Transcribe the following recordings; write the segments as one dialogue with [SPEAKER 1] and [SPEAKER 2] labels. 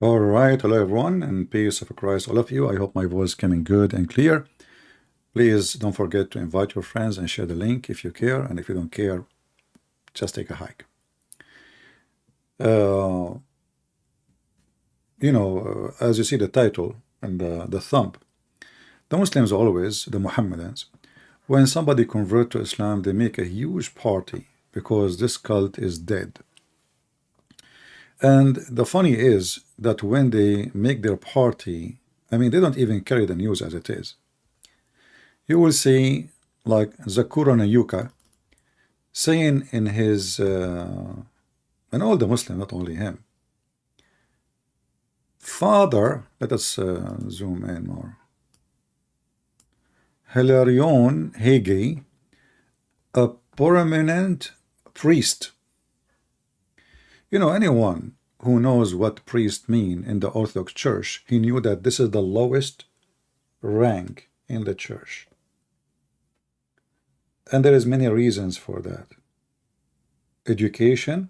[SPEAKER 1] All right, hello everyone, and peace of Christ, all of you. I hope my voice is coming good and clear. Please don't forget to invite your friends and share the link if you care, and if you don't care, just take a hike. Uh, as you see the title and the thumb, the Muslims always, the Mohammedans, when somebody convert to Islam, they make a huge party because this cult is dead. And the funny is that when they make their party, I mean, they don't even carry the news as it is. You will see like Zakir Yuka saying in his, and all the Muslims, not only him, father, let us zoom in more, Hilarion Hegi, a prominent priest. Anyone who knows what priest mean in the Orthodox Church, he knew that this is the lowest rank in the church. And there is many reasons for that. Education,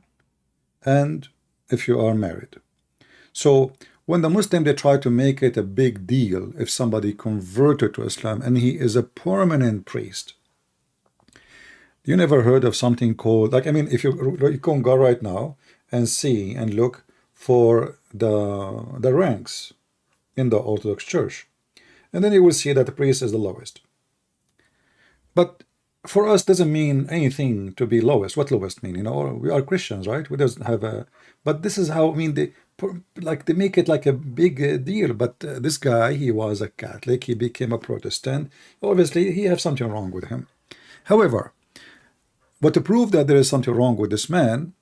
[SPEAKER 1] and if you are married. So when the Muslim, they try to make it a big deal if somebody converted to Islam and he is a permanent priest. You never heard of something called, like, I mean, if you can go right now and see and look for the ranks in the Orthodox Church, and then you will see that the priest is the lowest. But for us doesn't mean anything to be lowest. What lowest mean? We are Christians, right? We doesn't have a. But this is how, I mean, they make it like a big deal. But this guy, he was a Catholic. He became a Protestant. Obviously, he has something wrong with him. However, but to prove that there is something wrong with this man,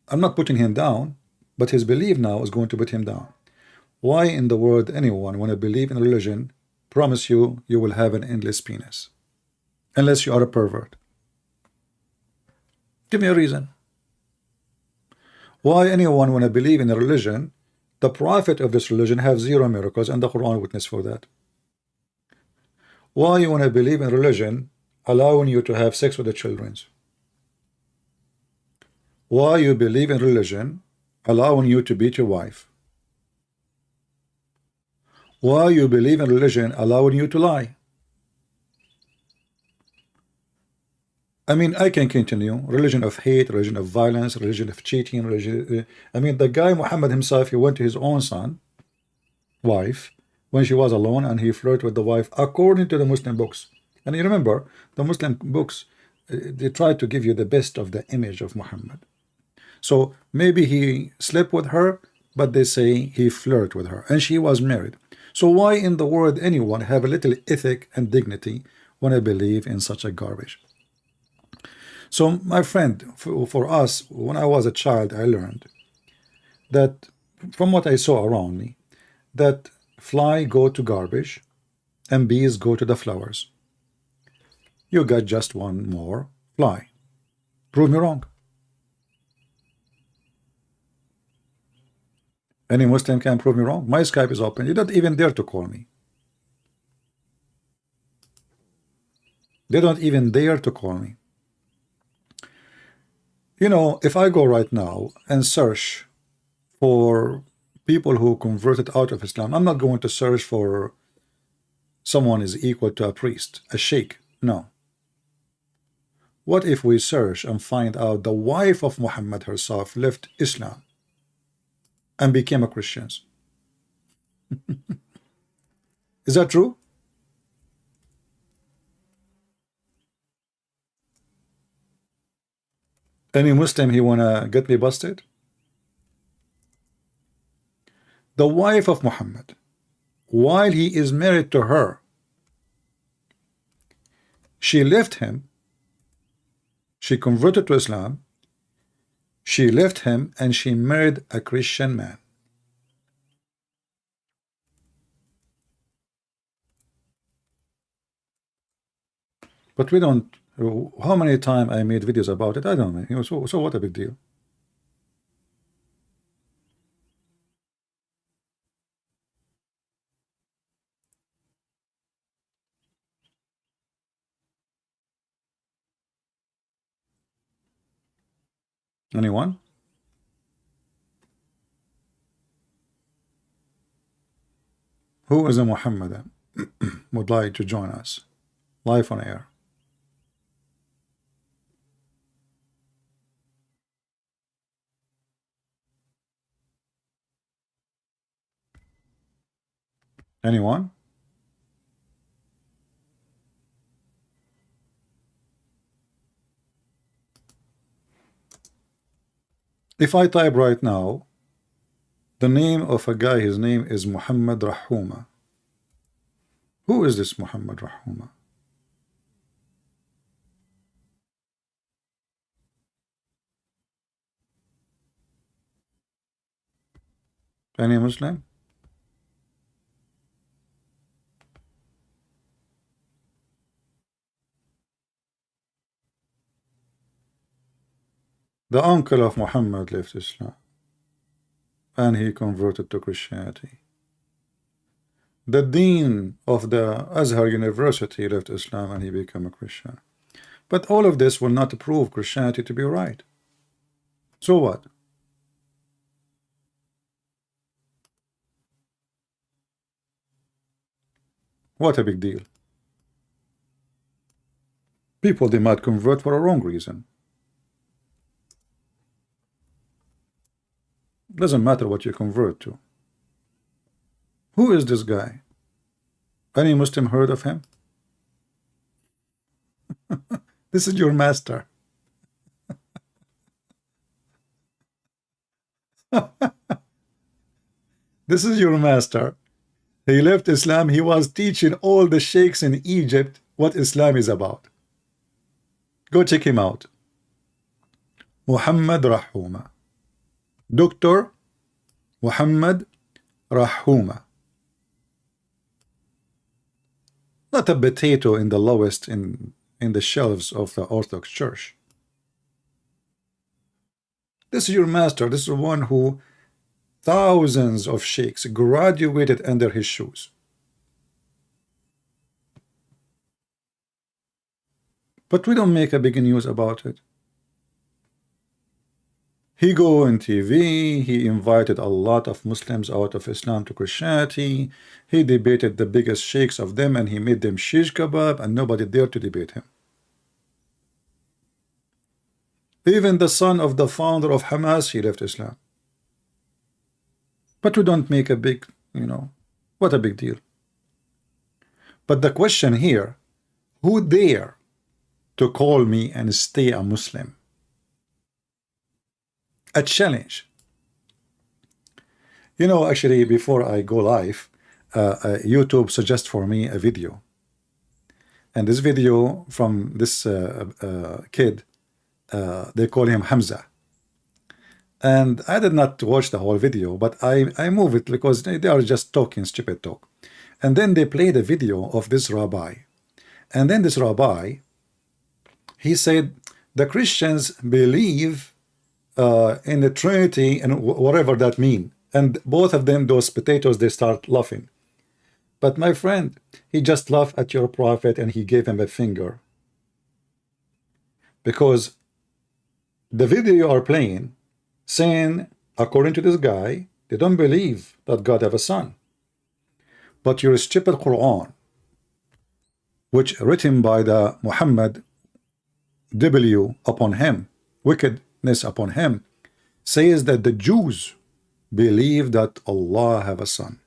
[SPEAKER 1] I'm not putting him down, but his belief now is going to put him down. Why in the world anyone, when I believe in religion, promise you will have an endless penis? Unless you are a pervert. Give me a reason. Why anyone, when I believe in a religion, the prophet of this religion have zero miracles, and the Quran witness for that? Why you, when I believe in religion, allowing you to have sex with the children? Why you believe in religion, allowing you to beat your wife? Why you believe in religion, allowing you to lie? I mean, I can continue. Religion of hate, religion of violence, religion of cheating, religion. I mean, the guy Muhammad himself, he went to his own son, wife, when she was alone, and he flirted with the wife according to the Muslim books. And you remember, the Muslim books, they try to give you the best of the image of Muhammad. So maybe he slept with her, but they say he flirted with her, and she was married. So why in the world anyone have a little ethic and dignity when I believe in such a garbage? So, my friend, for us, when I was a child, I learned that from what I saw around me, that fly go to garbage and bees go to the flowers. You got just one more fly. Prove me wrong. Any Muslim can prove me wrong. My Skype is open. You don't even dare to call me. They don't even dare to call me. If I go right now and search for people who converted out of Islam, I'm not going to search for someone is equal to a priest, a sheikh. No. What if we search and find out the wife of Muhammad herself left Islam and became a Christian? Is that true? Any Muslim he wanna get me busted? The wife of Muhammad, while he is married to her, she left him. She converted to Islam. She left him and she married a Christian man. But we don't. How many times I made videos about it? I don't know. So what a big deal. Anyone? Who is a Muhammadan would like to join us live on air? Anyone? If I type right now the name of a guy, his name is Muhammad Rahuma. Who is this Muhammad Rahuma? Any Muslim? The uncle of Muhammad left Islam and he converted to Christianity. The dean of the Azhar University left Islam and he became a Christian. But all of this will not prove Christianity to be right. So what? What a big deal. People, they might convert for a wrong reason. Doesn't matter what you convert to. Who is this guy? Any Muslim heard of him? This is your master. This is your master. He left Islam. He was teaching all the sheikhs in Egypt what Islam is about. Go check him out. Muhammad Rahuma. Dr. Muhammad Rahuma. Not a potato in the lowest in the shelves of the Orthodox Church. This is your master. This is the one who thousands of sheikhs graduated under his shoes. But we don't make a big news about it. He go on TV, he invited a lot of Muslims out of Islam to Christianity, he debated the biggest sheikhs of them and he made them shish kebab and nobody dared to debate him. Even the son of the founder of Hamas, he left Islam. But we don't make a big, what a big deal. But the question here, who dare to call me and stay a Muslim? A challenge. Actually, before I go live, YouTube suggests for me a video. And this video from this kid, they call him Hamza. And I did not watch the whole video, but I move it because they are just talking stupid talk. And then they played a video of this rabbi. And then this rabbi, he said, the Christians believe in the Trinity and whatever that mean. And both of them, those potatoes, they start laughing. But my friend, he just laughed at your prophet and he gave him a finger. Because the video you are playing, saying, according to this guy, they don't believe that God have a son. But your stupid Quran, which written by the Muhammad W upon him, wickedness upon him, says that the Jews believe that Allah have a son.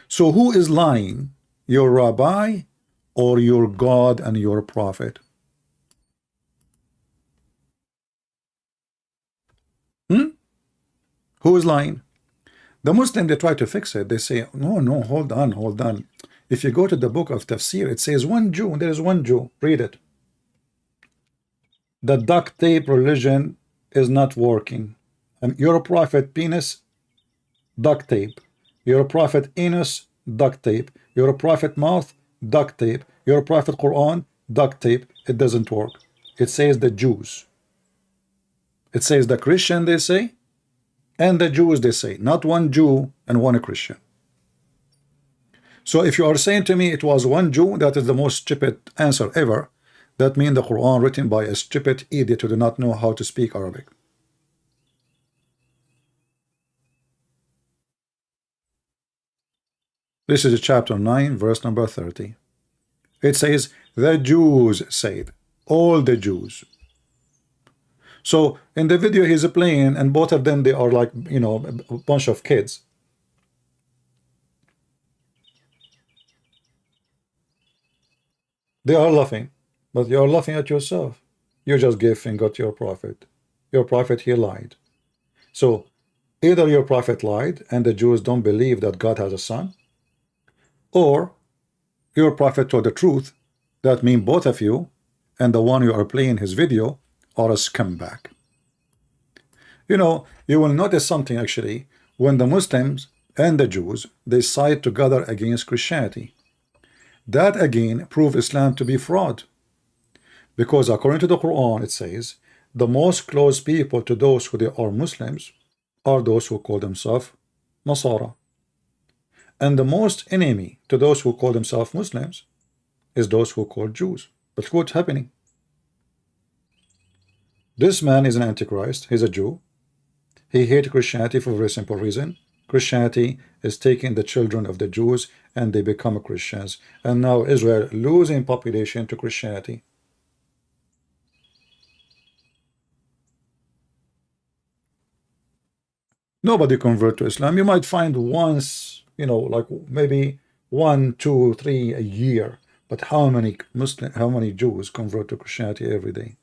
[SPEAKER 1] So who is lying, your rabbi or your God and your prophet? Who is lying? The Muslim, they try to fix it. They say, no, hold on. If you go to the book of Tafsir, it says one Jew, there is one Jew. Read it. The duct tape religion is not working. And your prophet penis, duct tape. Your prophet anus, duct tape. Your prophet mouth, duct tape. Your prophet Quran, duct tape. It doesn't work. It says the Jews. It says the Christian, they say, and the Jews, they say. Not one Jew and one Christian. So if you are saying to me it was one Jew, that is the most stupid answer ever. That means the Quran written by a stupid idiot who do not know how to speak Arabic. This is chapter 9, verse number 30. It says, the Jews said, all the Jews. So in the video he's playing, and both of them, they are like, you know, a bunch of kids. They are laughing, but you are laughing at yourself. You just gave finger to your prophet. Your prophet, he lied. So either your prophet lied and the Jews don't believe that God has a son, or your prophet told the truth. That means both of you and the one you are playing his video are a scumbag. You know, you will notice something actually. When the Muslims and the Jews, they side together against Christianity, that again proves Islam to be fraud. Because according to the Quran, it says, the most close people to those who they are Muslims are those who call themselves Nasara. And the most enemy to those who call themselves Muslims is those who call Jews. But what's happening? This man is an antichrist. He's a Jew. He hates Christianity for a very simple reason. Christianity is taking the children of the Jews and they become Christians. And now Israel losing population to Christianity. Nobody convert to Islam. You might find once, you know, like maybe 1, 2, 3 a year. But how many Jews convert to Christianity every day?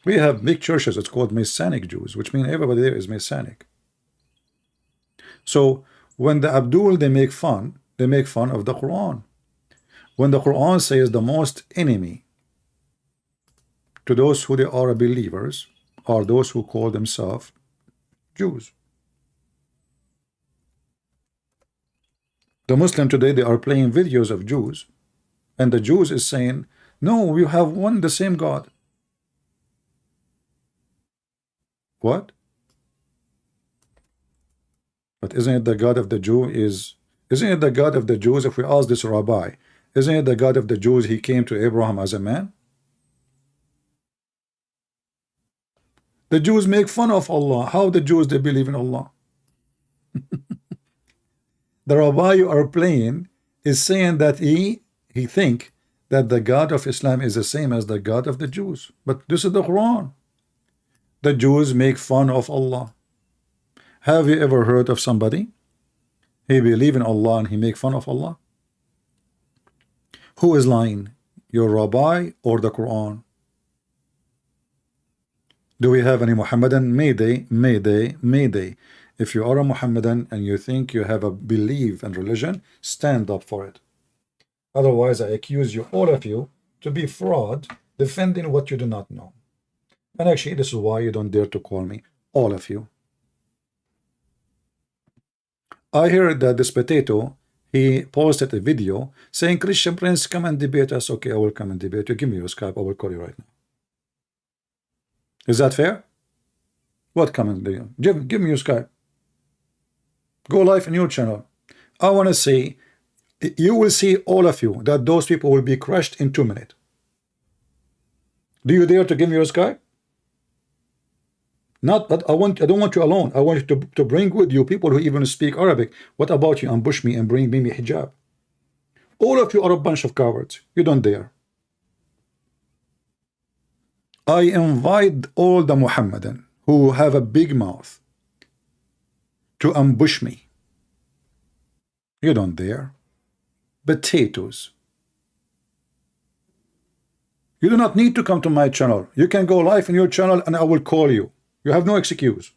[SPEAKER 1] We have big churches. It's called Messianic Jews, which means everybody there is Messianic. So when the Abdul, they make fun of the Quran. When the Quran says the most enemy to those who they are believers are those who call themselves Jews. The Muslim today, they are playing videos of Jews, and the Jews is saying, no, we have one, the same God. What? But isn't it the God of the Jew isn't it the God of the Jews? If we ask this rabbi, isn't it the God of the Jews? He came to Abraham as a man. The Jews make fun of Allah. How the Jews, they believe in Allah? The rabbi you are playing is saying that he think that the God of Islam is the same as the God of the Jews. But this is the Quran. The Jews make fun of Allah. Have you ever heard of somebody? He believe in Allah and he make fun of Allah? Who is lying? Your rabbi or the Quran? Do we have any Muhammadan? Mayday, mayday, mayday. If you are a Muhammadan and you think you have a belief and religion, stand up for it. Otherwise, I accuse you, all of you, to be fraud, defending what you do not know. And actually, this is why you don't dare to call me, all of you. I heard that this potato, he posted a video saying, Christian Prince, come and debate us. Okay, I will come and debate you. Give me your Skype. I will call you right now. Is that fair? What comment do you? Give me your Skype. Go live in your channel. I want to see, you will see, all of you, that those people will be crushed in 2 minutes. Do you dare to give me your Skype? Not that I don't want you alone. I want you to bring with you people who even speak Arabic. What about you? Ambush me and bring me hijab. All of you are a bunch of cowards. You don't dare. I invite all the Muhammadan who have a big mouth to ambush me. You don't dare. Potatoes. You do not need to come to my channel. You can go live in your channel and I will call you. You have no excuse.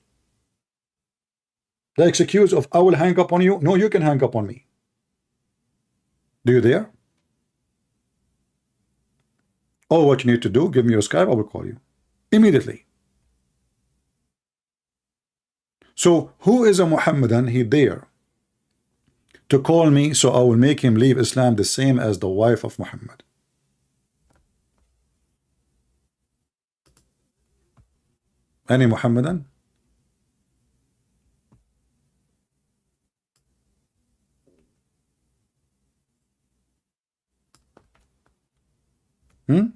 [SPEAKER 1] The excuse of I will hang up on you. No, you can hang up on me. Do you dare? All what you need to do, give me your Skype, I will call you immediately. So who is a Muhammadan? He dare to call me, so I will make him leave Islam the same as the wife of Muhammad. Any Muhammadan? Hmm?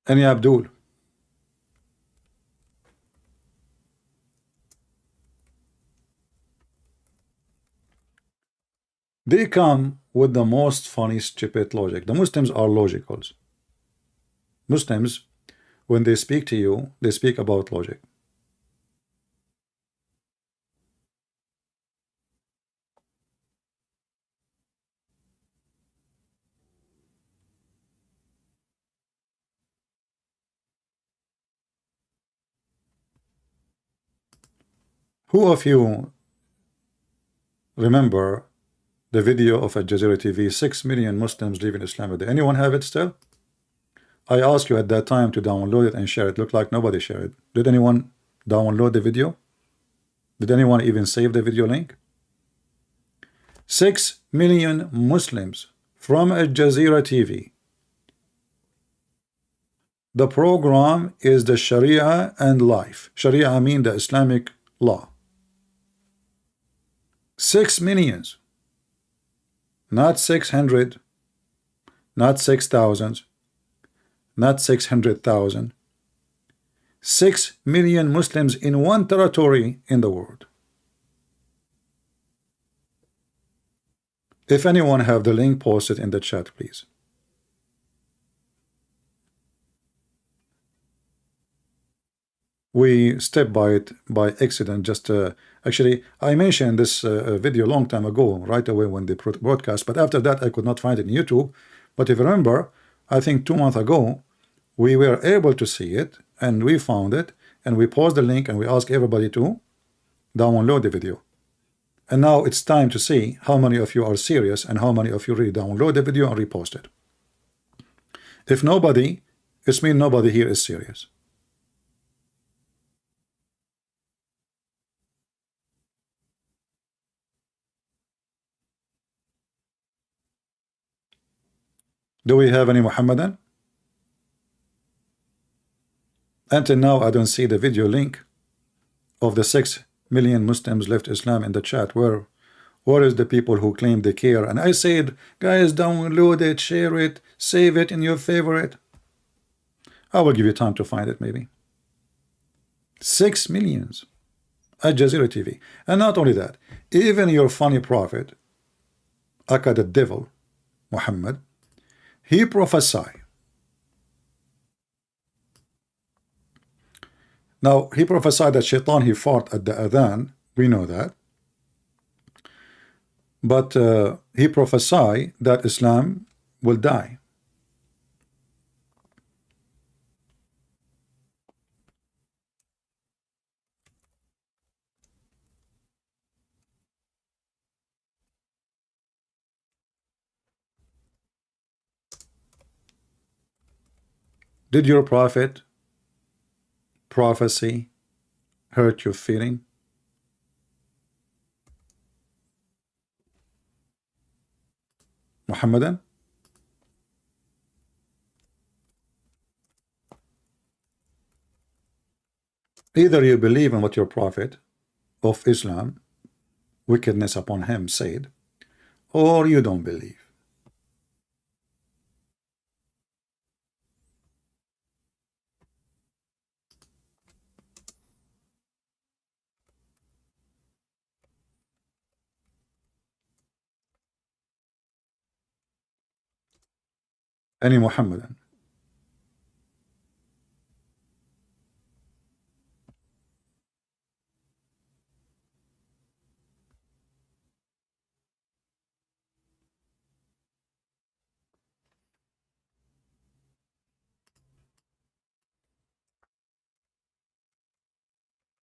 [SPEAKER 1] Any Abdul? They come with the most funny, stupid logic. The Muslims are logicals. Muslims, when they speak to you, they speak about logic. Who of you remember the video of Al Jazeera TV, 6 million Muslims leaving Islam? Did anyone have it still? I asked you at that time to download it and share it. Looked like nobody shared it. Did anyone download the video? Did anyone even save the video link? 6 million Muslims from Al Jazeera TV. The program is the Sharia and life. Sharia, I mean the Islamic law. 6 millions. Not 600, not 6,000, not 600,000. 6 million Muslims in one territory in the world. If anyone have the link, post it in the chat, please. We step by it by accident. Just actually, I mentioned this video a long time ago, right away when they broadcast. But after that, I could not find it in YouTube. But if you remember, I think 2 months ago, we were able to see it, and we found it, and we paused the link, and we asked everybody to download the video. And now it's time to see how many of you are serious and how many of you really download the video and repost it. If nobody, it means nobody here is serious. Do we have any Muhammadan? Until now, I don't see the video link of the 6 million Muslims left Islam in the chat. Where is the people who claim they care? And I said, guys, download it, share it, save it in your favorite. I will give you time to find it, maybe. 6 millions. Al Jazeera TV. And not only that, even your funny prophet, aka the devil, Muhammad, he prophesied. Now, he prophesied that Shaitan, he fought at the Adhan. We know that. But he prophesied that Islam will die. Did your prophet prophecy hurt your feeling? Muhammadan? Either you believe in what your prophet of Islam, wickedness upon him, said, or you don't believe. Any Muhammadan?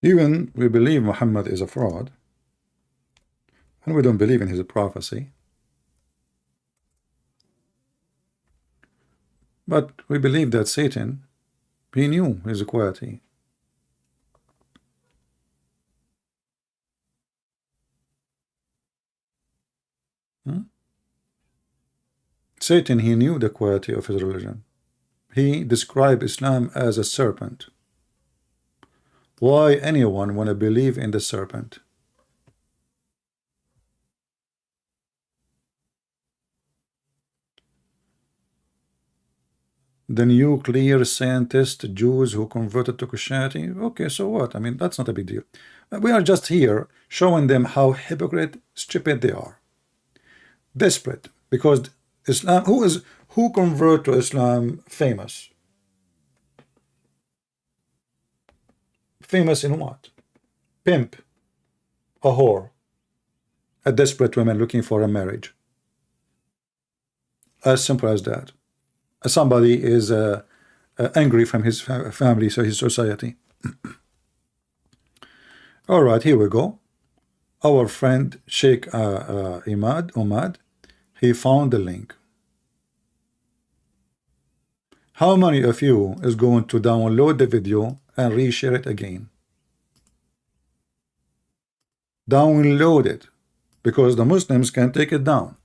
[SPEAKER 1] Even we believe Muhammad is a fraud, and we don't believe in his prophecy, but we believe that Satan, he knew his quality. Satan, he knew the quality of his religion. He described Islam as a serpent. Why anyone want to believe in the serpent? The nuclear scientist Jews who converted to Christianity. Okay, so what? I mean, that's not a big deal. We are just here showing them how hypocrite, stupid they are. Desperate. Because Islam, who convert to Islam famous? Famous in what? Pimp, a whore, a desperate woman looking for a marriage. As simple as that. Somebody is angry from his family, so his society. All right, here we go. Our friend Sheikh Ahmed, he found the link. How many of you is going to download the video and reshare it again? Download it, because the Muslims can take it down.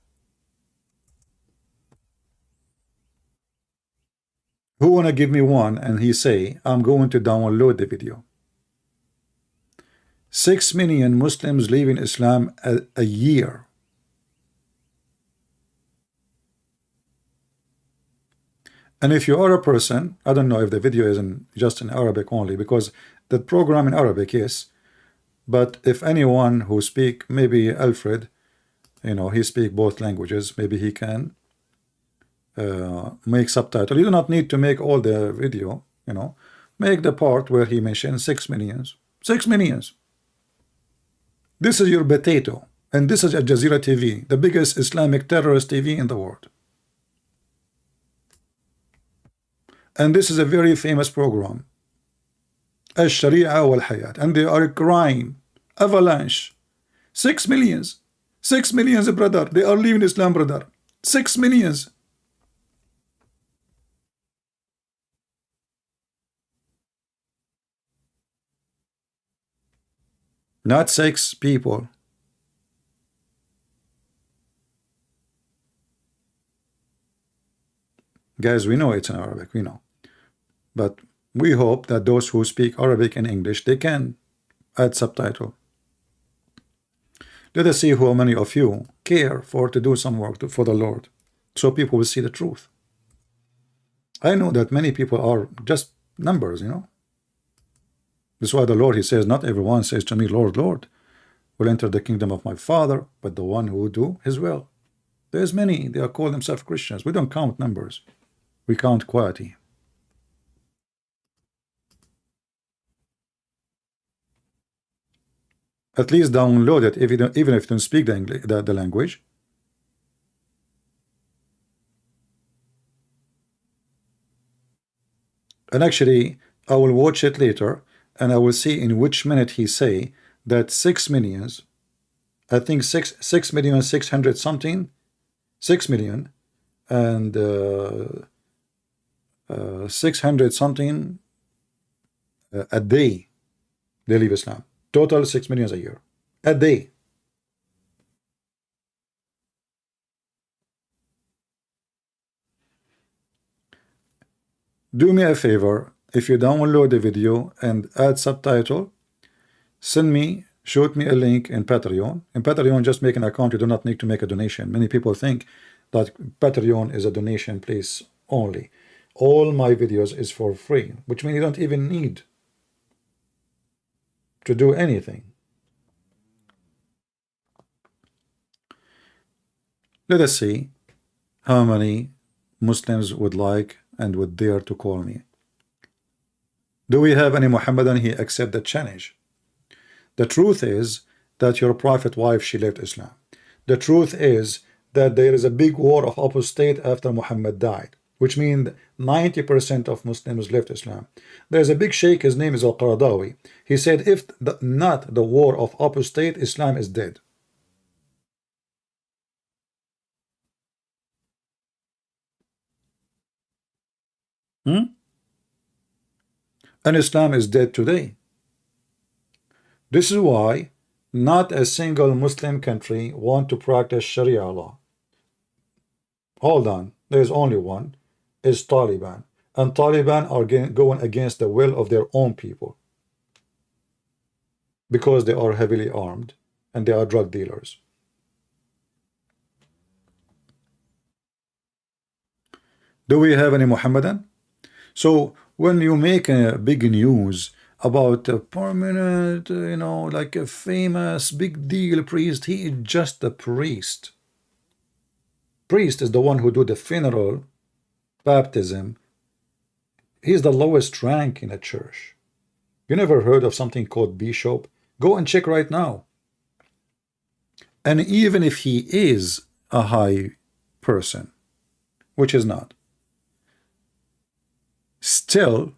[SPEAKER 1] Who wanna give me one and he say, I'm going to download the video? 6 million Muslims leaving Islam a year. And if you are a person, I don't know if the video is just in Arabic only, because the program in Arabic, yes. But if anyone who speak, maybe Alfred, you know, he speak both languages, maybe he can make subtitle. You do not need to make all the video, you know. Make the part where he mentions 6 millions. 6 millions. This is your potato. And this is Al Jazeera TV, the biggest Islamic terrorist TV in the world. And this is a very famous program, Al-Sharia wal-Hayat, and they are crying, avalanche, 6 millions, 6 millions, brother, they are leaving Islam, brother, 6 millions. Not 6 people. Guys, we know it's in Arabic, we know. But we hope that those who speak Arabic and English, they can add subtitle. Let us see how many of you care to do some work for the Lord, so people will see the truth. I know that many people are just numbers, you know. That's why the Lord, he says, not everyone says to me, Lord, Lord, will enter the kingdom of my Father, but the one who will do his will. There's many, they are called themselves Christians. We don't count numbers, we count quality. At least download it if you don't, even if you don't speak the language. And actually, I will watch it later, and I will see in which minute he say that 6 millions, I think 6 million 600 something, 6 million, and 600 something a day they leave Islam. Total 6 million a year, a day. Do me a favor, if you download the video and add subtitle, send me, shoot me a link in Patreon. In Patreon, just make an account, you do not need to make a donation. Many people think that Patreon is a donation place only. All my videos is for free, which means you don't even need to do anything. Let us see how many Muslims would like and would dare to call me. Do we have any Muhammadan he accept the challenge? The truth is that your prophet wife, she left Islam. The truth is that there is a big war of apostate after Muhammad died, which means 90% of Muslims left Islam. There's a big sheikh, his name is Al-Qaradawi. He said, if not the war of apostate, Islam is dead. And Islam is dead today. This is why not a single Muslim country want to practice Sharia law. Hold on, there's only one, is Taliban. And Taliban are going against the will of their own people, because they are heavily armed and they are drug dealers. Do we have any Muhammadan? So when you make a big news about a permanent, like a famous big deal priest, he is just a priest. Priest is the one who do the funeral, baptism. He's the lowest rank in a church. You never heard of something called bishop? Go and check right now. And even if he is a high person, which is not, still,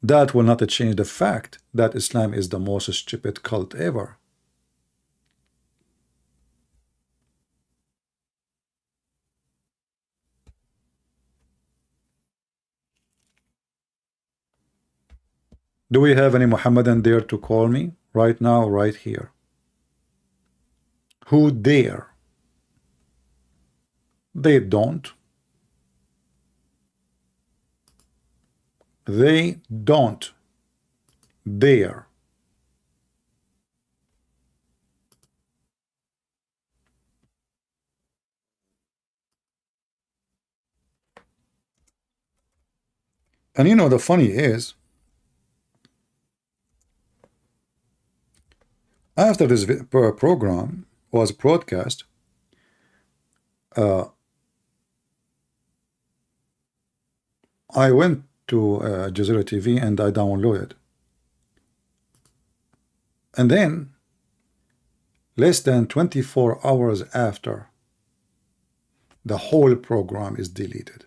[SPEAKER 1] that will not change the fact that Islam is the most stupid cult ever. Do we have any Muhammadan there to call me? Right now, right here. Who dare? They don't. They don't dare. And the funny is, after this program was broadcast, I went to Jazeera TV and I downloaded. And then, less than 24 hours after, the whole program is deleted.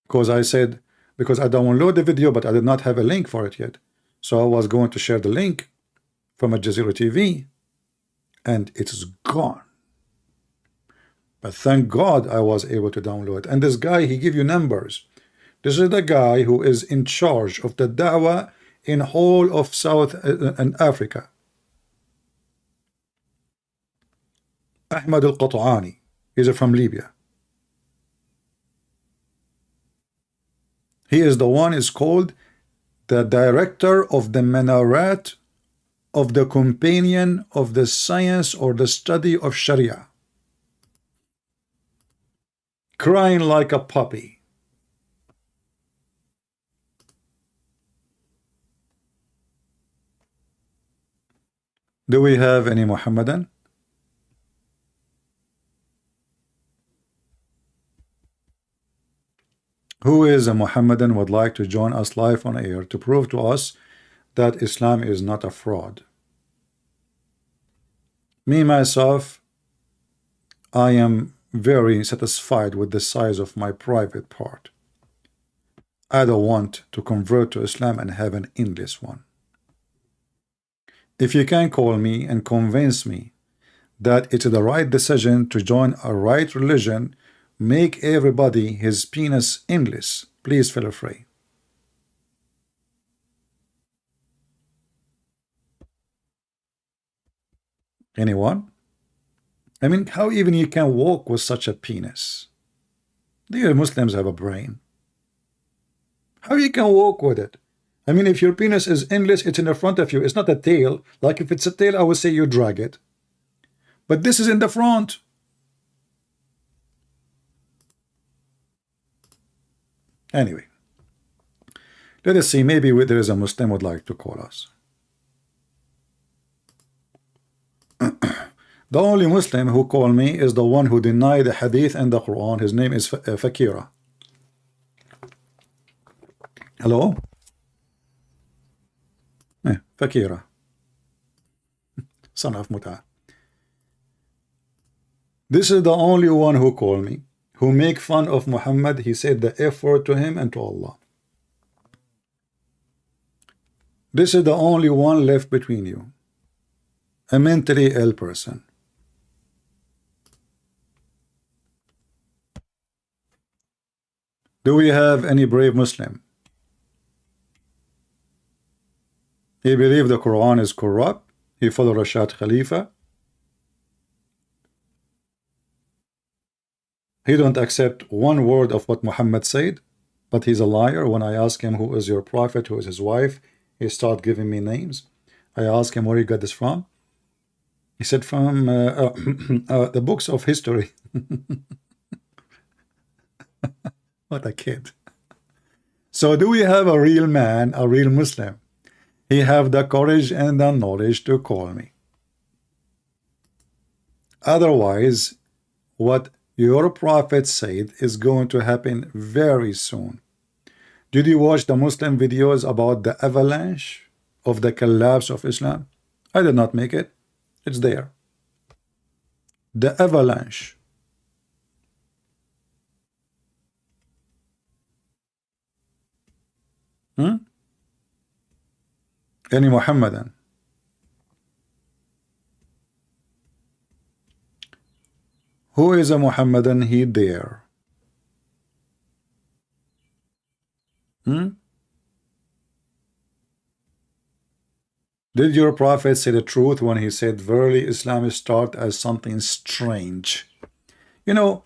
[SPEAKER 1] Because I said, because I downloaded the video, but I did not have a link for it yet. So I was going to share the link from a Jazeera TV, and it's gone. But thank God I was able to download it. And this guy, he give you numbers. This is the guy who is in charge of the Dawah in whole of South and Africa. Ahmed al-Qat'ani. He's from Libya. He is the one is called the director of the minaret of the companion of the science or the study of Sharia. Crying like a puppy. Do we have any Muhammadan? Who is a Muhammadan would like to join us live on air to prove to us that Islam is not a fraud? Me, myself, I am very satisfied with the size of my private part. I don't want to convert to Islam and have an endless one. If you can call me and convince me that it's the right decision to join a right religion, make everybody his penis endless, please feel free. Anyone? I mean, how even you can walk with such a penis? Do you Muslims have a brain? How you can walk with it? I mean, if your penis is endless, it's in the front of you. It's not a tail. Like if it's a tail, I would say you drag it. But this is in the front. Anyway, let us see. Maybe there is a Muslim would like to call us. The only Muslim who called me is the one who denied the Hadith and the Quran. His name is Fakira. Hello? Fakira. Son of Muta. This is the only one who called me, who make fun of Muhammad. He said the F word to him and to Allah. This is the only one left between you. A mentally ill person. Do we have any brave Muslim? He believes the Quran is corrupt. He followed Rashad Khalifa. He don't accept one word of what Muhammad said, but he's a liar. When I ask him who is your prophet, who is his wife, he start giving me names. I ask him where he got this from. He said from the books of history. What a kid. So do we have a real man, a real Muslim? He have the courage and the knowledge to call me. Otherwise, what your prophet said is going to happen very soon. Did you watch the Muslim videos about the avalanche of the collapse of Islam? I did not make it. It's there. The avalanche. Any Muhammadan. Who is a Muhammadan? He there. Did your prophet say the truth when he said, verily Islam start as something strange? You know,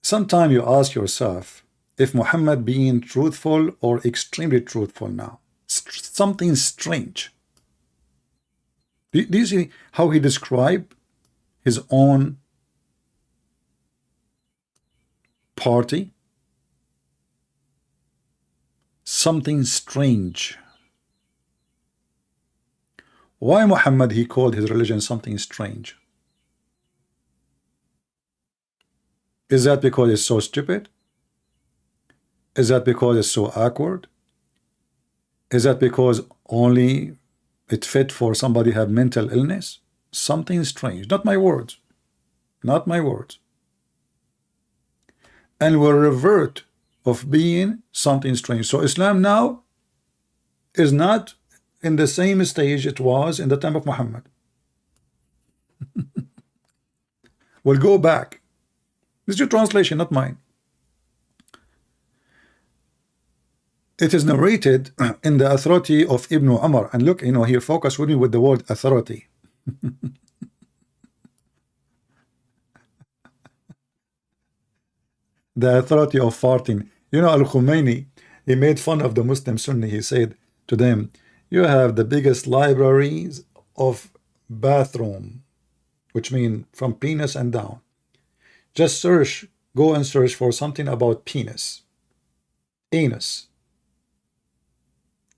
[SPEAKER 1] sometimes you ask yourself if Muhammad being truthful or extremely truthful now. Something strange. Do you see how he described his own party? Something strange. Why Muhammad he called his religion something strange? Is that because it's so stupid? Is that because it's so awkward? Is that because only it fit for somebody who have mental illness? Something strange. Not my words. Not my words. And will revert of being something strange. So Islam now is not in the same stage it was in the time of Muhammad. We'll go back. This is your translation, not mine. It is narrated in the authority of Ibn Umar. And look, here, focus with me with the word authority. The authority of farting. Al-Khomeini, he made fun of the Muslim Sunni. He said to them, you have the biggest libraries of bathroom, which mean from penis and down. Just go and search for something about penis, anus.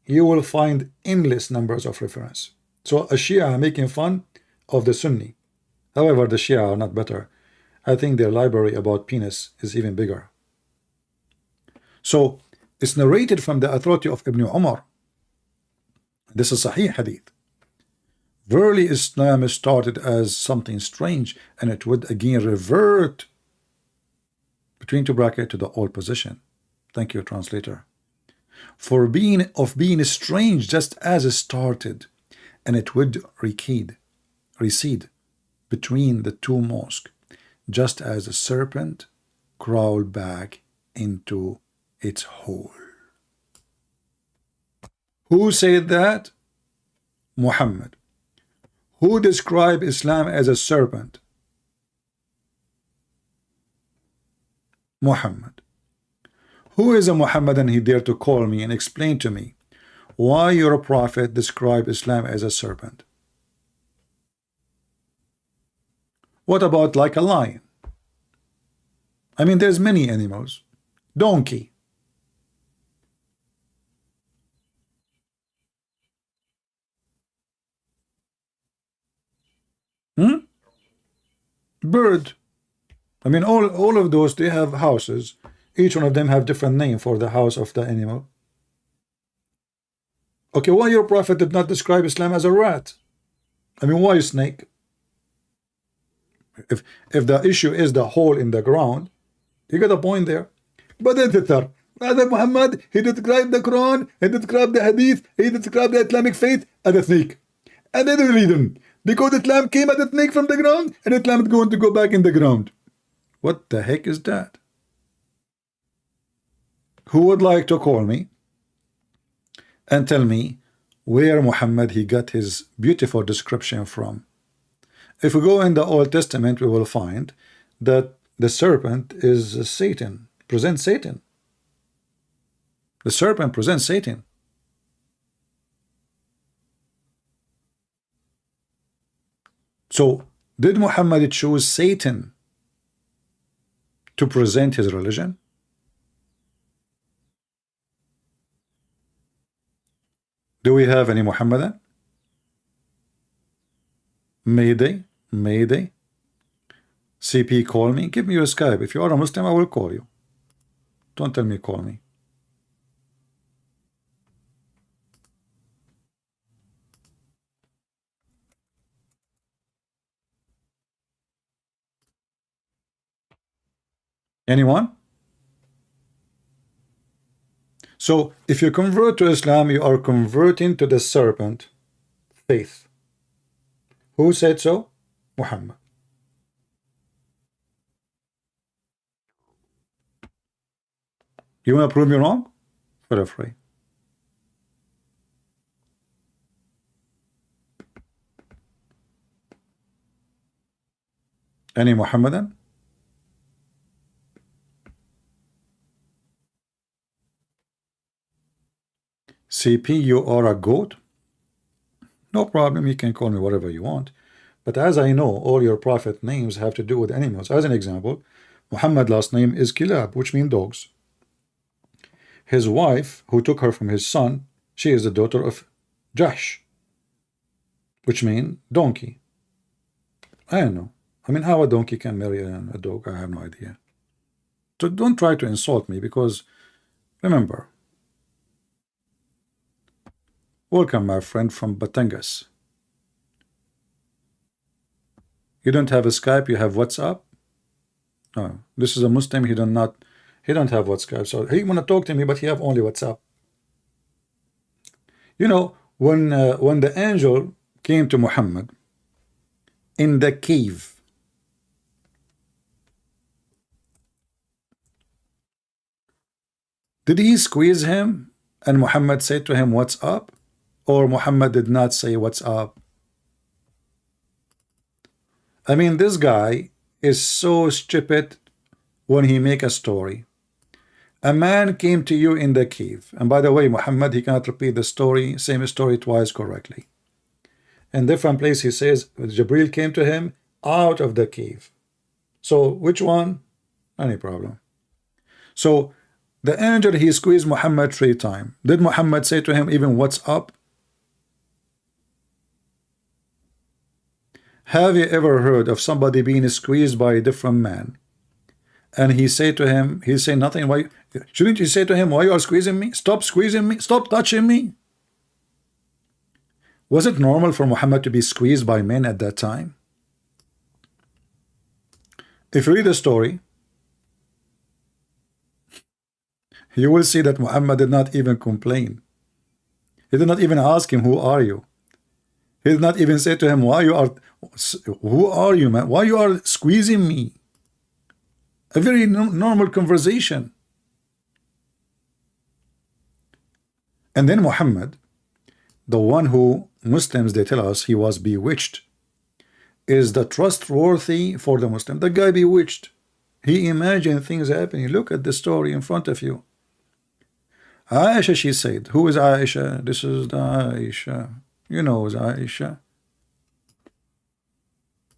[SPEAKER 1] You will find endless numbers of reference. So a Shia making fun of the Sunni. However, the Shia are not better. I think their library about penis is even bigger. So it's narrated from the authority of Ibn Umar. This is Sahih Hadith. Verily Islam started as something strange, and it would again revert between two brackets to the old position. Thank you, translator. For being strange just as it started, and it would recede between the two mosques, just as a serpent crawled back into its hole. Who said that? Muhammad. Who described Islam as a serpent? Muhammad. Who is a Muhammadan he dare to call me and explain to me why your prophet described Islam as a serpent? What about like a lion? I mean, there's many animals. Donkey. Bird. I mean, all of those, they have houses. Each one of them have different name for the house of the animal. Okay, why your prophet did not describe Islam as a rat? I mean, why a snake? If the issue is the hole in the ground, you got a point there. But then Muhammad, he described the Quran, he described the Hadith, he described the Islamic faith as a snake. And they didn't read them. Because Islam came as a snake from the ground, and Islam is going to go back in the ground. What the heck is that? Who would like to call me and tell me where Muhammad he got his beautiful description from? If we go in the Old Testament, we will find that the serpent is Satan, presents Satan. The serpent presents Satan. So did Muhammad choose Satan to present his religion? Do we have any Muhammadan? Mayday, Mayday. CP, call me. Give me your Skype. If you are a Muslim, I will call you. Don't tell me call me. Anyone? So if you convert to Islam, you are converting to the serpent faith. Who said so? Muhammad. You want to prove me wrong? Feel free. Any Muhammadan? CP, you are a goat? No problem, you can call me whatever you want. But as I know, all your prophet names have to do with animals. As an example, Muhammad last name is Kilab, which means dogs. His wife, who took her from his son, she is the daughter of Jahsh, which means donkey. I don't know. I mean, how a donkey can marry a dog, I have no idea. So don't try to insult me, because remember, welcome my friend from Batangas. You don't have a Skype, you have WhatsApp? No, this is a Muslim, he don't have WhatsApp, so he want to talk to me, but he have only WhatsApp. You know, when the angel came to Muhammad in the cave, did he squeeze him and Muhammad said to him, what's up? Or Muhammad did not say what's up? I mean, this guy is so stupid when he make a story. A man came to you in the cave. And by the way, Muhammad, he cannot repeat the story, same story twice correctly. In different place he says, Jibril came to him out of the cave. So which one? Any problem. So the angel, he squeezed Muhammad 3 times. Did Muhammad say to him even what's up? Have you ever heard of somebody being squeezed by a different man? And he say to him, he say nothing. Why shouldn't you say to him, why you are squeezing me? Stop squeezing me. Stop touching me. Was it normal for Muhammad to be squeezed by men at that time? If you read the story, you will see that Muhammad did not even complain. He did not even ask him, who are you? He did not even say to him, who are you, man? Why you are squeezing me? A very normal conversation. And then Muhammad, the one who Muslims, they tell us he was bewitched, is the trustworthy for the Muslim. The guy bewitched. He imagined things happening. Look at the story in front of you. Aisha, she said. Who is Aisha? This is the Aisha. You know who's Aisha.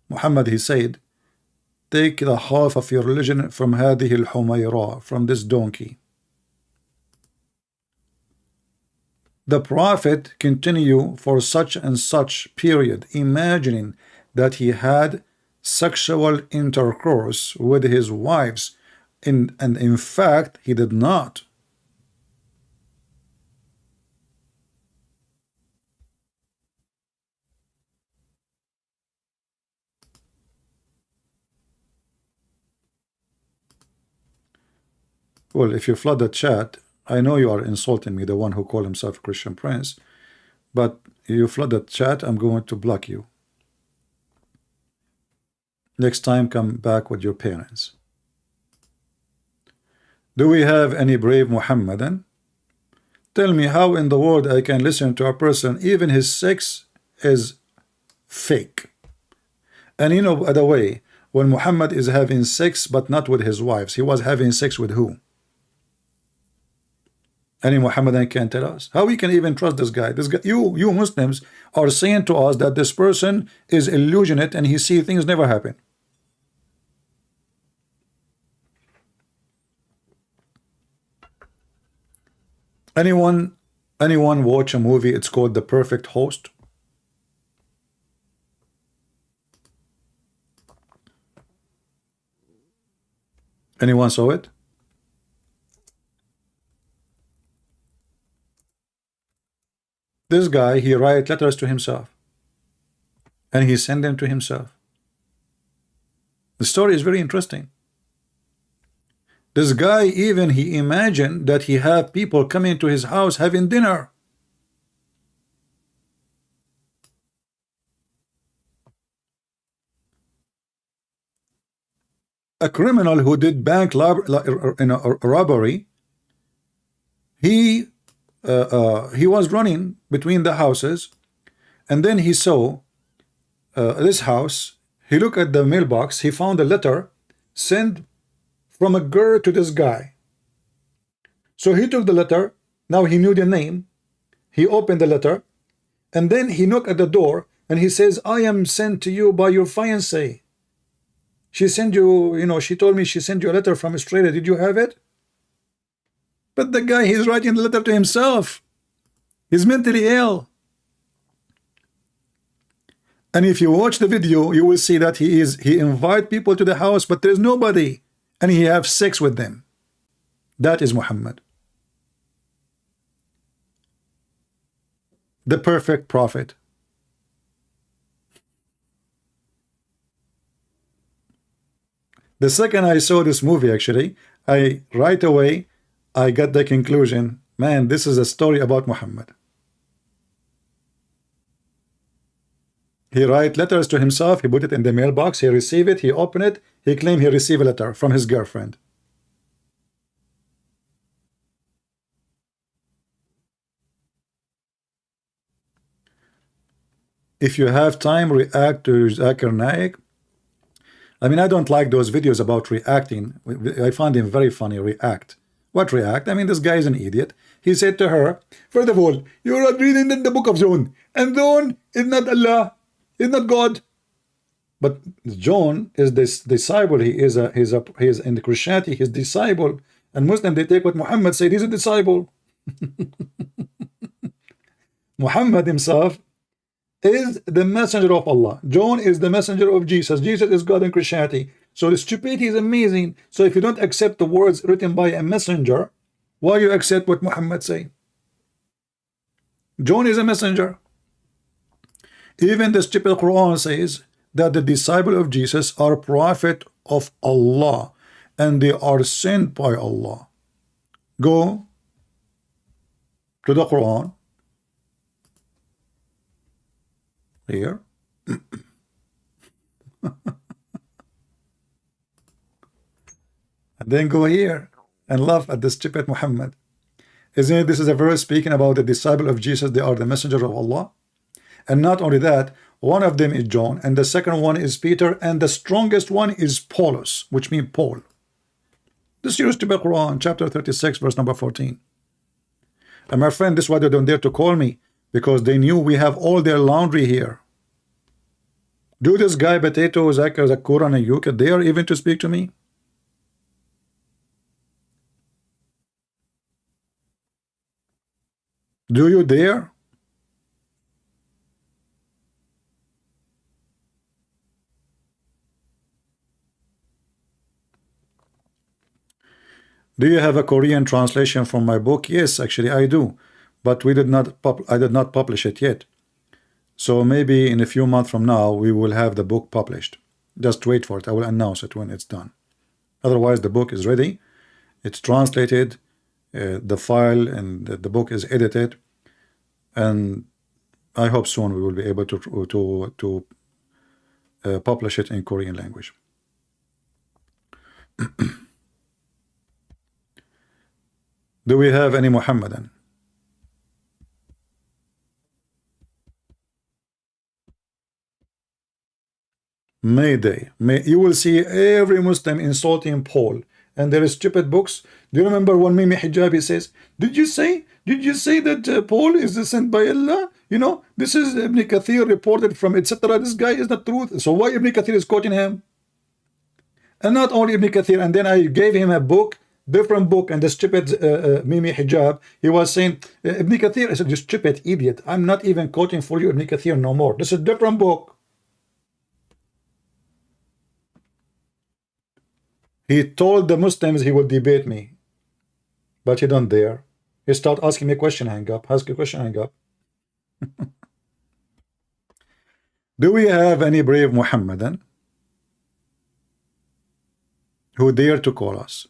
[SPEAKER 1] Muhammad, he said, take the half of your religion from هذه الحميرة, from this donkey. The Prophet continued for such and such period, imagining that he had sexual intercourse with his wives, and in fact he did not. Well, if you flood the chat, I know you are insulting me, the one who called himself a Christian Prince, but you flood the chat, I'm going to block you. Next time, come back with your parents. Do we have any brave Muhammadan? Tell me how in the world I can listen to a person, even his sex is fake. And you know, by the way, when Muhammad is having sex, but not with his wives, he was having sex with who? Any Muhammadan can tell us how we can even trust this guy. This guy, you Muslims are saying to us that this person is illusionate and he sees things never happen. Anyone, anyone watch a movie? It's called The Perfect Host. Anyone saw it? This guy, he write letters to himself and he send them to himself. The story is very interesting. This guy, even he imagined that he have people coming to his house having dinner. A criminal who did bank robbery, he was running between the houses, and then he saw this house. He looked at the mailbox. He found a letter sent from a girl to this guy. So he took the letter. Now he knew the name. He opened the letter, and then he knocked at the door, and he says, "I am sent to you by your fiancée. She sent you, she told me she sent you a letter from Australia. Did you have it?" But the guy, he's writing the letter to himself. He's mentally ill. And if you watch the video, you will see that he invite people to the house, but there's nobody, and he have sex with them. That is Muhammad, the perfect prophet. The second I saw this movie, actually, right away I got the conclusion, man, this is a story about Muhammad. He write letters to himself, he put it in the mailbox, he receive it, he open it, he claim he received a letter from his girlfriend. If you have time, react to Zakir Naik. I mean, I don't like those videos about reacting. I find him very funny. React. What react? I mean, this guy is an idiot. He said to her, first of all, you're not reading the book of John, and John is not Allah, is not God. But John is this disciple. He is in the Christianity, his disciple. And Muslim, they take what Muhammad said. He's a disciple. Muhammad himself is the messenger of Allah. John is the messenger of Jesus. Jesus is God in Christianity. So the stupidity is amazing. So if you don't accept the words written by a messenger, why you accept what Muhammad say? John is a messenger. Even the stupid Quran says that the disciple of Jesus are prophet of Allah and they are sent by Allah. Go to the Quran here. And then go here and laugh at the stupid Muhammad. Isn't it? This is a verse speaking about the disciple of Jesus. They are the messenger of Allah. And not only that, one of them is John, and the second one is Peter, and the strongest one is Paulus, which means Paul. This is to be Quran, chapter 36, verse number 14. And my friend, this is why they don't dare to call me, because they knew we have all their laundry here. Do this guy, Potato, Zakir, Koran, and you dare even to speak to me? Do you dare? Do you have a Korean translation from my book? Yes, actually I do, but I did not publish it yet. So maybe in a few months from now we will have the book published. Just wait for it. I will announce it when it's done. Otherwise, the book is ready. It's translated, the file and the book is edited, and I hope soon we will be able to publish it in Korean language. Do we have any Muhammadan? Mayday. You will see every Muslim insulting Paul and there is stupid books. Do you remember when Mimi Hijab he says, did you say that Paul is sent by Allah? You know, this is Ibn Kathir reported from etc. This guy is not truth. So why Ibn Kathir is quoting him? And not only Ibn Kathir, and then I gave him a book, different book, and the stupid Mimi Hijab, he was saying, Ibn Kathir, I said, you stupid idiot, I'm not even quoting for you Ibn Kathir no more. This is a different book. He told the Muslims he would debate me, but he don't dare. He start asking me a question, hang up, ask a question, hang up. Do we have any brave Muhammadan who dare to call us?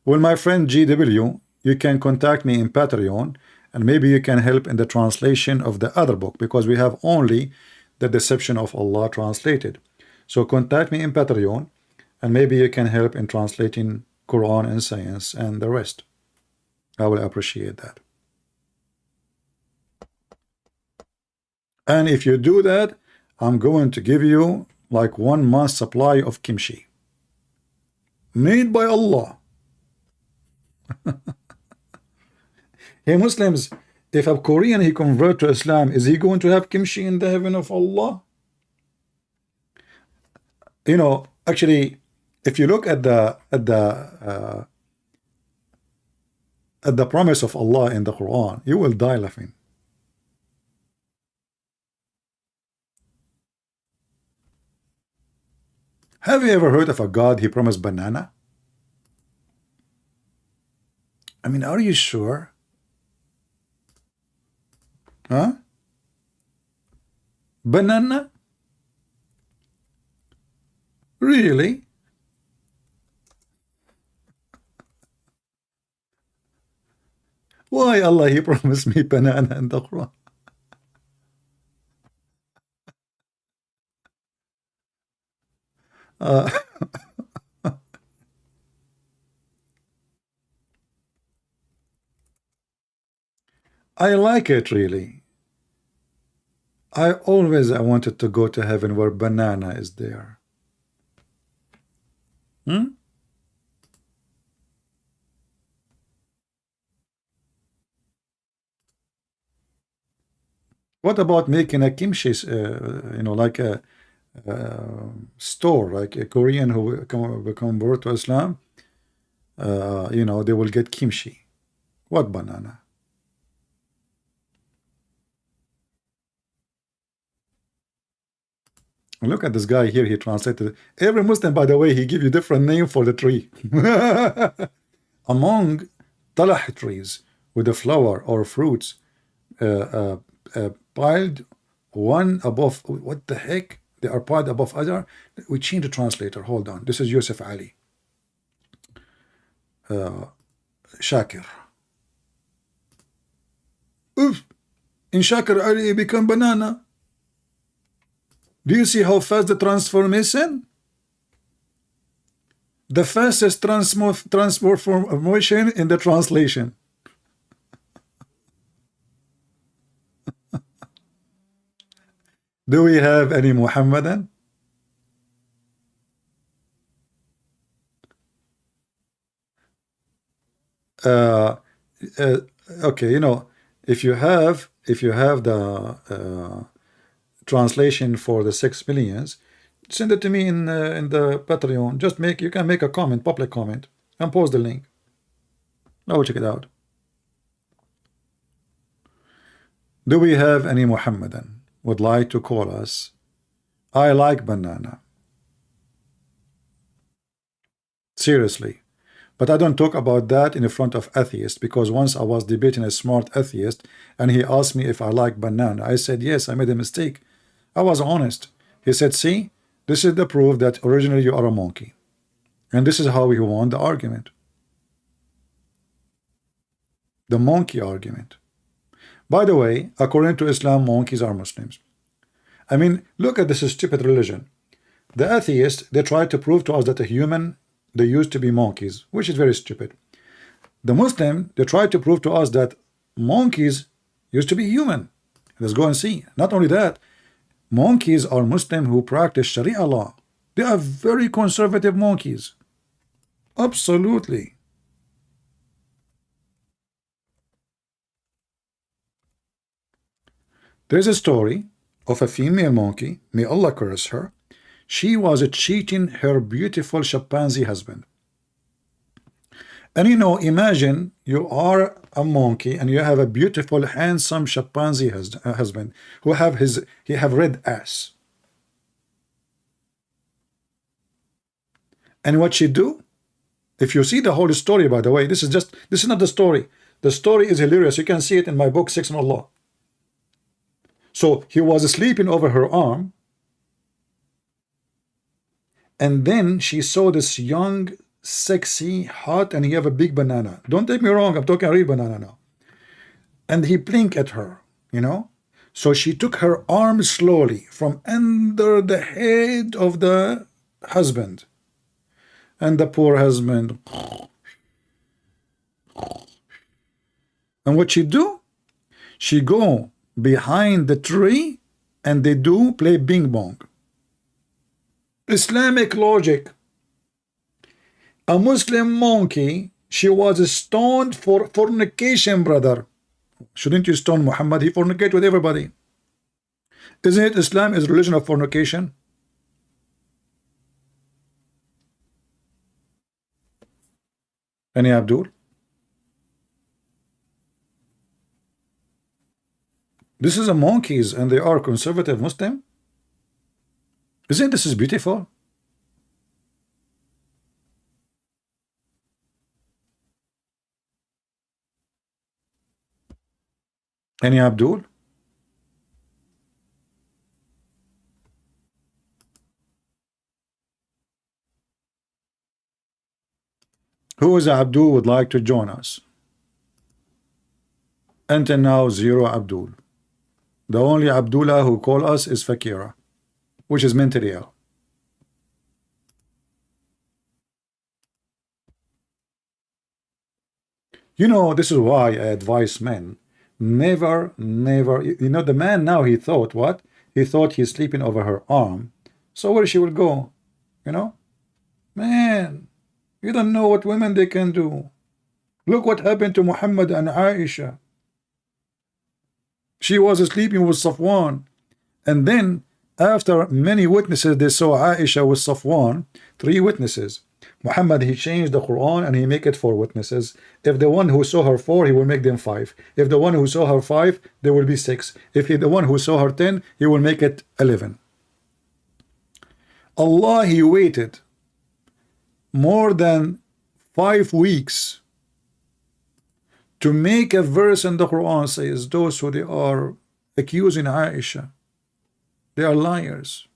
[SPEAKER 1] Well, my friend GW, you can contact me in Patreon, and maybe you can help in the translation of the other book, because we have only the Deception of Allah translated. So contact me in Patreon, and maybe you can help in translating Quran and science and the rest. I will appreciate that. And if you do that, I'm going to give you like 1 month supply of kimchi made by Allah. Hey Muslims, if a Korean he convert to Islam, is he going to have kimchi in the heaven of Allah? You know, actually, if you look at the promise of Allah in the Quran, you will die laughing. Have you ever heard of a God he promised banana? I mean, are you sure? Huh? Banana? Really? Why Allah he promised me banana in the Quran? I like it really. I wanted to go to heaven where banana is there. What about making a kimchi, you know, like a store, like a Korean who will convert to Islam, you know, they will get kimchi. What banana? Look at this guy here, he translated. Every Muslim, by the way, he give you different name for the tree. Among talah trees with the flower or fruits, piled one above, what the heck? They are piled above Azhar. We change the translator. Hold on. This is Yusuf Ali. Shakir. Oof. In Shakir Ali become banana. Do you see how fast the transformation? The fastest transformation in the translation. Do we have any Muhammadan? Okay, you know, if you have the translation for the 6 millions, send it to me in the Patreon. Just you can make a comment, public comment, and post the link. I will check it out. Do we have any Muhammadan would like to call us? I like banana. Seriously. But I don't talk about that in front of atheists, because once I was debating a smart atheist and he asked me if I like banana. I said yes, I made a mistake. I was honest. He said, see, this is the proof that originally you are a monkey. And this is how he won the argument. The monkey argument. By the way, according to Islam, monkeys are Muslims. I mean, look at this stupid religion. The atheists, they try to prove to us that a human, they used to be monkeys, which is very stupid. The Muslim, they try to prove to us that monkeys used to be human. Let's go and see. Not only that, monkeys are Muslim who practice Sharia law. They are very conservative monkeys. Absolutely. There's a story of a female monkey, may Allah curse her. She was cheating her beautiful chimpanzee husband. And you know, imagine you are a monkey and you have a beautiful, handsome chimpanzee husband who have red ass. And what she do? If you see the whole story, by the way, this is not the story. The story is hilarious. You can see it in my book, Six on Allah. So he was sleeping over her arm, and then she saw this young, sexy, hot, and he have a big banana. Don't take me wrong, I'm talking real banana now. And he blinked at her, you know. So she took her arm slowly from under the head of the husband. And the poor husband. And what she do? She go behind the tree and they do play bing bong. Islamic logic. A Muslim monkey, she was stoned for fornication, brother. Shouldn't you stone Muhammad? He fornicate with everybody. Isn't it Islam is religion of fornication? Any Abdul? This is a monkeys and they are conservative Muslim. Isn't this is beautiful? Any Abdul? Who is Abdul would like to join us? Until now, zero Abdul. The only Abdullah who call us is Fakira, which is mentally ill. You know, this is why I advise men, never, you know, the man now, he thought what? He thought he's sleeping over her arm. So where she will go? You know? Man, you don't know what women they can do. Look what happened to Muhammad and Aisha. She was sleeping with Safwan. And then, after many witnesses, they saw Aisha with Safwan, 3 witnesses. Muhammad, he changed the Quran and he make it 4 witnesses. If the one who saw her 4, he will make them 5. If the one who saw her 5, there will be 6. If he, the one who saw her 10, he will make it 11. Allah, he waited more than 5 weeks to make a verse in the Quran says those who they are accusing Aisha, they are liars.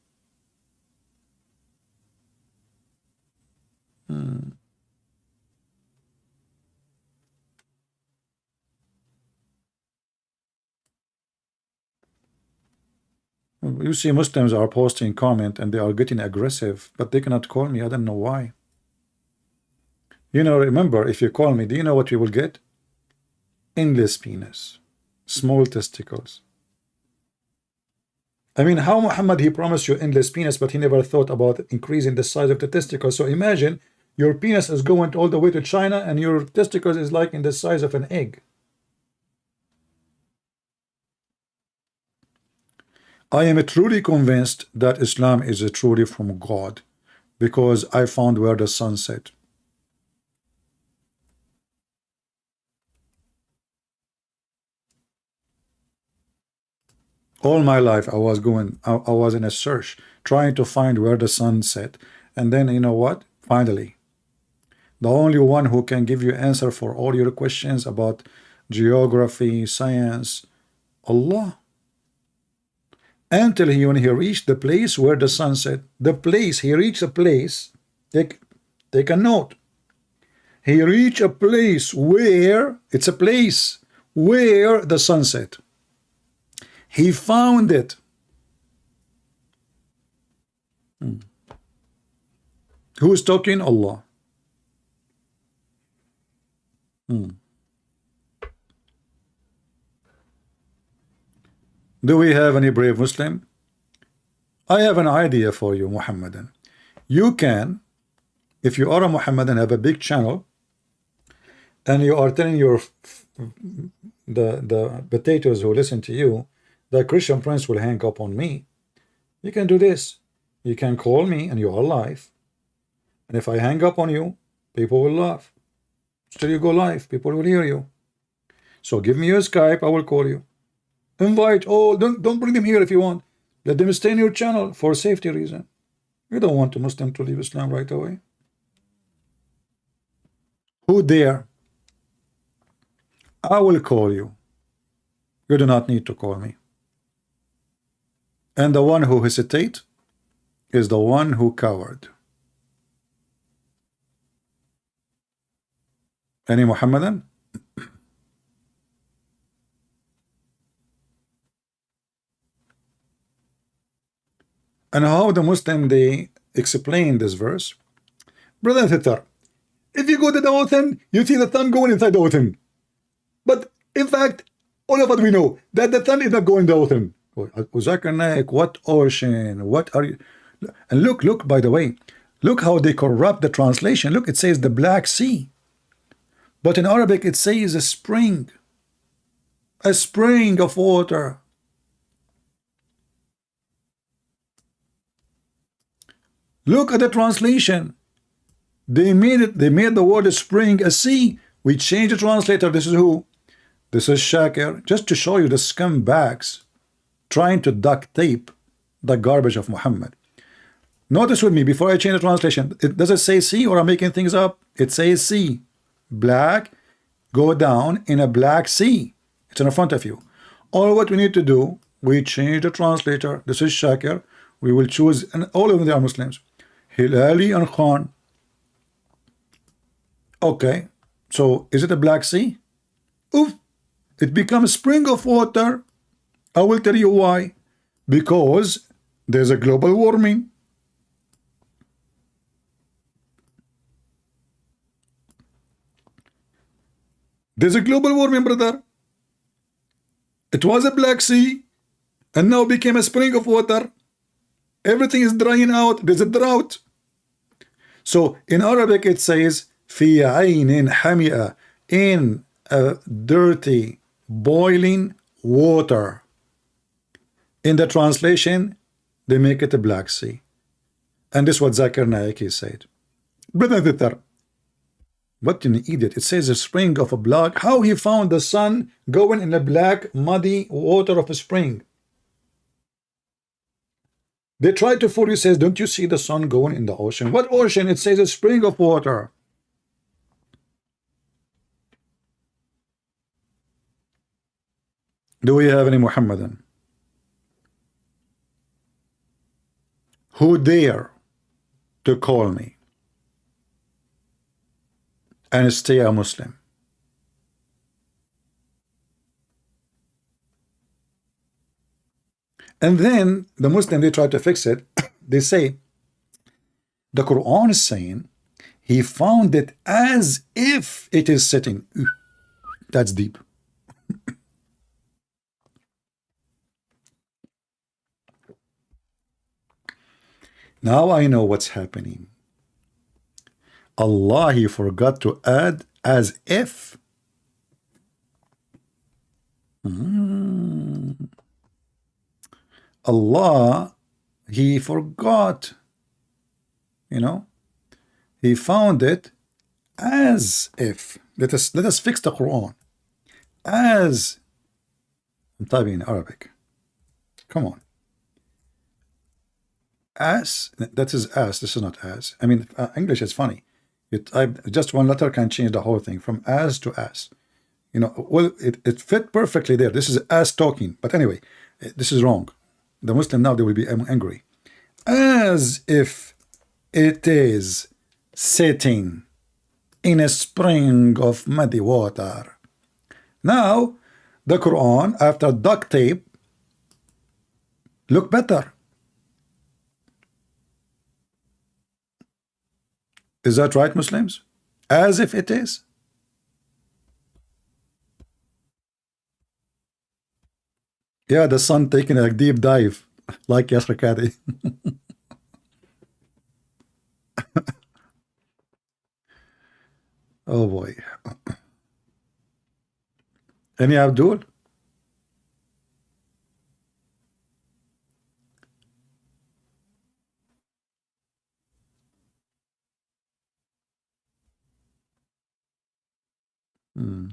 [SPEAKER 1] You see Muslims are posting comment and they are getting aggressive, but they cannot call me. I don't know why. You know, remember, if you call me, do you know what you will get? Endless penis, small testicles. I mean, how Muhammad, he promised you endless penis, but he never thought about increasing the size of the testicles. So imagine your penis is going all the way to China and your testicles is like in the size of an egg. I am truly convinced that Islam is truly from God, because I found where the sun set. All my life I was in a search trying to find where the sun set, and then you know what, finally the only one who can give you answer for all your questions about geography, science, Allah. Until when he reached the place where the sun set, the place, he reached a place, take a note, he reached a place where, it's a place where the sun set. He found it. Who is talking? Allah. Do we have any brave Muslim? I have an idea for you, Muhammadan. You can, if you are a Muhammadan, have a big channel, and you are telling your the potatoes who listen to you that Christian Prince will hang up on me. You can do this. You can call me and you are live. And if I hang up on you, people will laugh. Still you go live, people will hear you. So give me your Skype, I will call you. Invite, oh, don't bring them here if you want. Let them stay in your channel for safety reason. You don't want a Muslim to leave Islam right away. Who dare? I will call you. You do not need to call me. And the one who hesitate is the one who coward. Any Muhammadan? And how the Muslim they explain this verse? Brother and sister, if you go to the ocean, you see the sun going inside the ocean. But in fact, all of us we know that the sun is not going in the ocean. Zakir Naik, what ocean? What are you? And look, by the way, look how they corrupt the translation. Look, it says the Black Sea. But in Arabic, it says a spring of water. Look at the translation. They made the word spring a sea. We changed the translator. This is who? This is Shakir. Just to show you the scumbags trying to duct tape the garbage of Muhammad. Notice with me before I change the translation. Does it say sea or I'm making things up? It says sea. Black, go down in a black sea. It's in front of you. All what we need to do, we change the translator. This is Shakir. We will choose, and all of them are Muslims. Hilali and Khan. Okay, so is it a Black Sea? Oof, it becomes a spring of water. I will tell you why. Because there's a global warming. There's a global warming, brother. It was a Black Sea and now became a spring of water. Everything is drying out. There's a drought. So in Arabic it says في عين حمئة, in a dirty boiling water. In the translation they make it a Black Sea. And this is what Zakir Naik said. Brother, what an idiot. It says a spring of a black. How he found the sun going in the black muddy water of a spring? They try to fool you. Says, don't you see the sun going in the ocean? What ocean? It says a spring of water. Do we have any Muhammadan who dare to call me and stay a Muslim? And then the Muslim, they try to fix it. They say the Quran is saying he found it as if it is sitting. That's deep. Now I know what's happening. Allah, he forgot to add as if. Allah, he forgot. You know, he found it as if. Let us fix the Quran. As, I'm typing in Arabic. Come on. As, that is as, this is not as. I mean, English is funny. Just one letter can change the whole thing from as to as. You know, well, it fit perfectly there. This is as talking. But anyway, this is wrong. The Muslim now, they will be angry. As if it is sitting in a spring of muddy water. Now, the Quran, after duct tape, look better. Is that right, Muslims? As if it is. Yeah, the sun taking a deep dive, like Yasser Qadhi. Oh boy. Any Abdul? Hmm.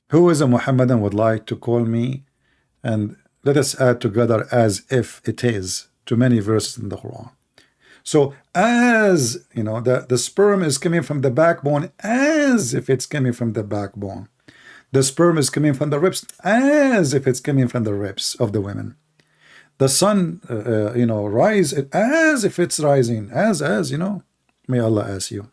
[SPEAKER 1] Who is a Muhammadan would like to call me, and let us add together as if it is to many verses in the Quran. So as you know, the sperm is coming from the backbone as if it's coming from the backbone. The sperm is coming from the ribs as if it's coming from the ribs of the women. The sun, rise as if it's rising, as you know. May Allah ask you.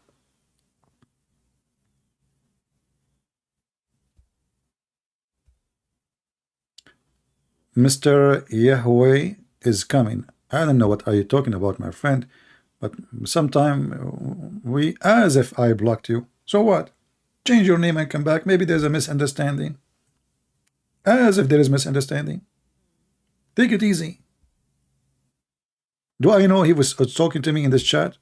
[SPEAKER 1] Mr. Yahweh is coming. I don't know what are you talking about, my friend, but sometime we, as if I blocked you. So what? Change your name and come back. Maybe there's a misunderstanding. As if there is misunderstanding. Take it easy. Do I know he was talking to me in this chat?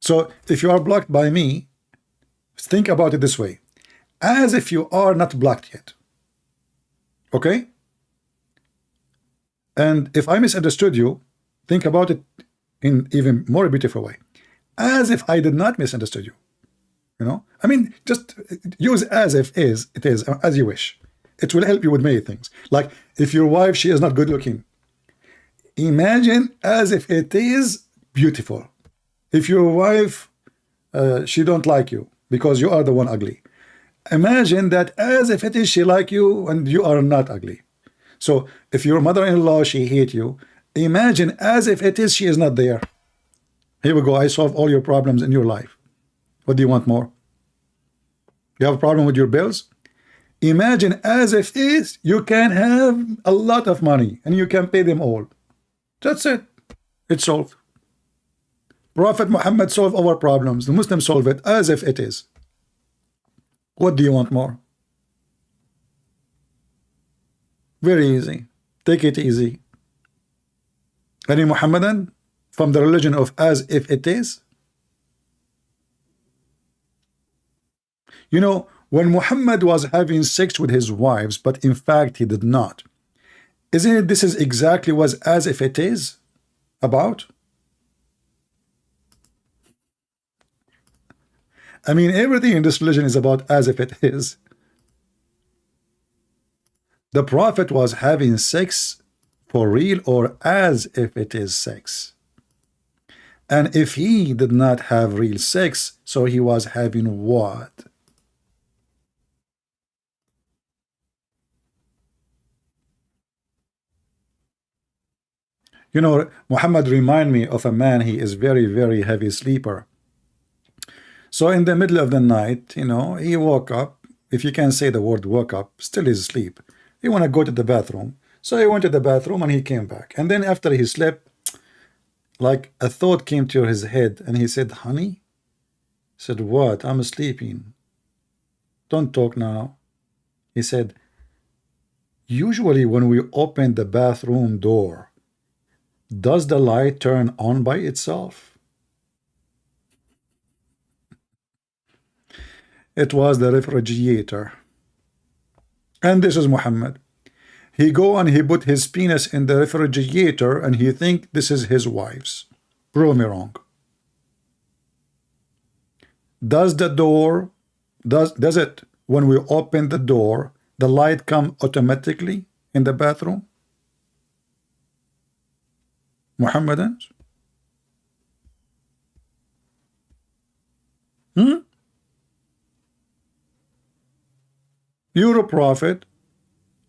[SPEAKER 1] So if you are blocked by me, think about it this way. As if you are not blocked yet. Okay? And if I misunderstood you, think about it in even more beautiful way. As if I did not misunderstood you. You know? I mean, just use as if it is, as you wish. It will help you with many things. Like, if your wife, she is not good looking, imagine as if it is beautiful. If your wife, she don't like you because you are the one ugly, imagine that as if it is she like you and you are not ugly. So if your mother-in-law, she hate you, imagine as if it is she is not there. Here we go. I solve all your problems in your life. What do you want more? You have a problem with your bills? Imagine as if is you can have a lot of money and you can pay them all. That's it. It's solved. Prophet Muhammad solved our problems. The Muslims solve it as if it is. What do you want more? Very easy. Take it easy. Any Muhammadan from the religion of as if it is? You know, when Muhammad was having sex with his wives, but in fact he did not, isn't it this is exactly was as if it is about? I mean, everything in this religion is about as if it is. The Prophet was having sex for real or as if it is sex. And if he did not have real sex, so he was having what? You know, Muhammad remind me of a man, he is very, very heavy sleeper. So in the middle of the night, you know, he woke up. If you can say the word woke up, still is asleep. He want to go to the bathroom. So he went to the bathroom and he came back. And then after he slept, like a thought came to his head and he said, honey? He said, what? I'm sleeping. Don't talk now. He said, usually when we open the bathroom door, does the light turn on by itself? It was the refrigerator. And this is Muhammad. He go and he put his penis in the refrigerator and he think this is his wife's. Prove me wrong. Does the door, does it, when we open the door, the light come automatically in the bathroom? Muhammadans? Your prophet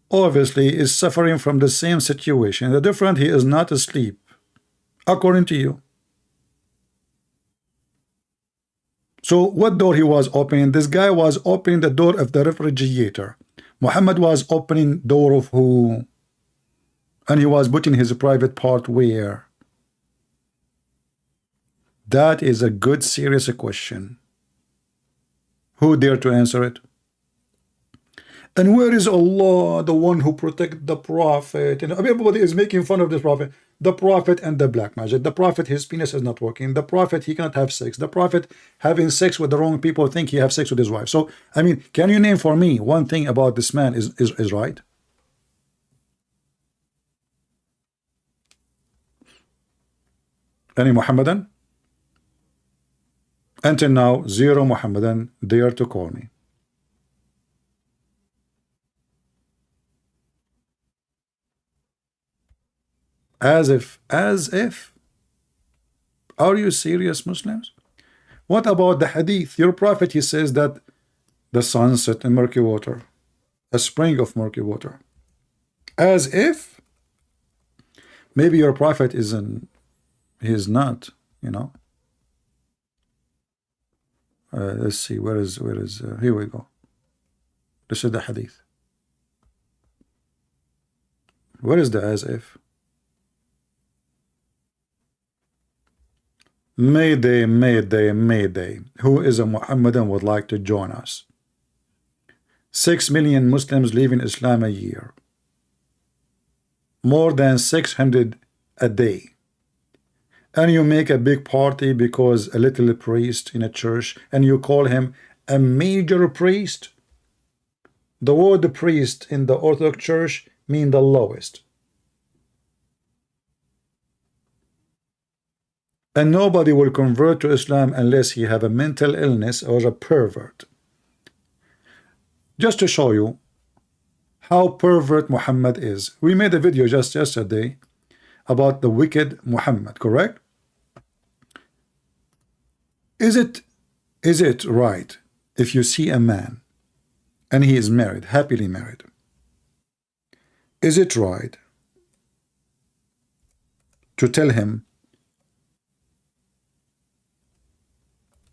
[SPEAKER 1] obviously is suffering from the same situation. The difference, he is not asleep, according to you. So what door he was opening? This guy was opening the door of the refrigerator. Muhammad was opening door of who? And he was putting his private part where? That is a good serious question. Who dare to answer it? And where is Allah, the one who protected the Prophet? And everybody is making fun of this Prophet. The Prophet and the black magic. The Prophet, his penis is not working. The Prophet, he cannot have sex. The Prophet having sex with the wrong people, think he have sex with his wife. So, I mean, can you name for me one thing about this man is right? Any Muhammadan? Until now, zero Muhammadan dare to call me. As if. Are you serious, Muslims? What about the hadith? Your prophet, he says that the sun set in murky water, a spring of murky water. As if. Maybe your prophet isn't, he is not, you know. Let's see, where is here we go. This is the hadith. Where is the as if? Mayday, mayday, mayday. Who is a Muhammadan would like to join us? 6 million Muslims leaving Islam a year. More than 600 a day. And you make a big party because a little priest in a church, and you call him a major priest. The word priest in the Orthodox Church means the lowest. And nobody will convert to Islam unless he have a mental illness or a pervert. Just to show you how pervert Muhammad is, we made a video just yesterday about the wicked Muhammad, correct? Is it right if you see a man and he is married, happily married? Is it right to tell him,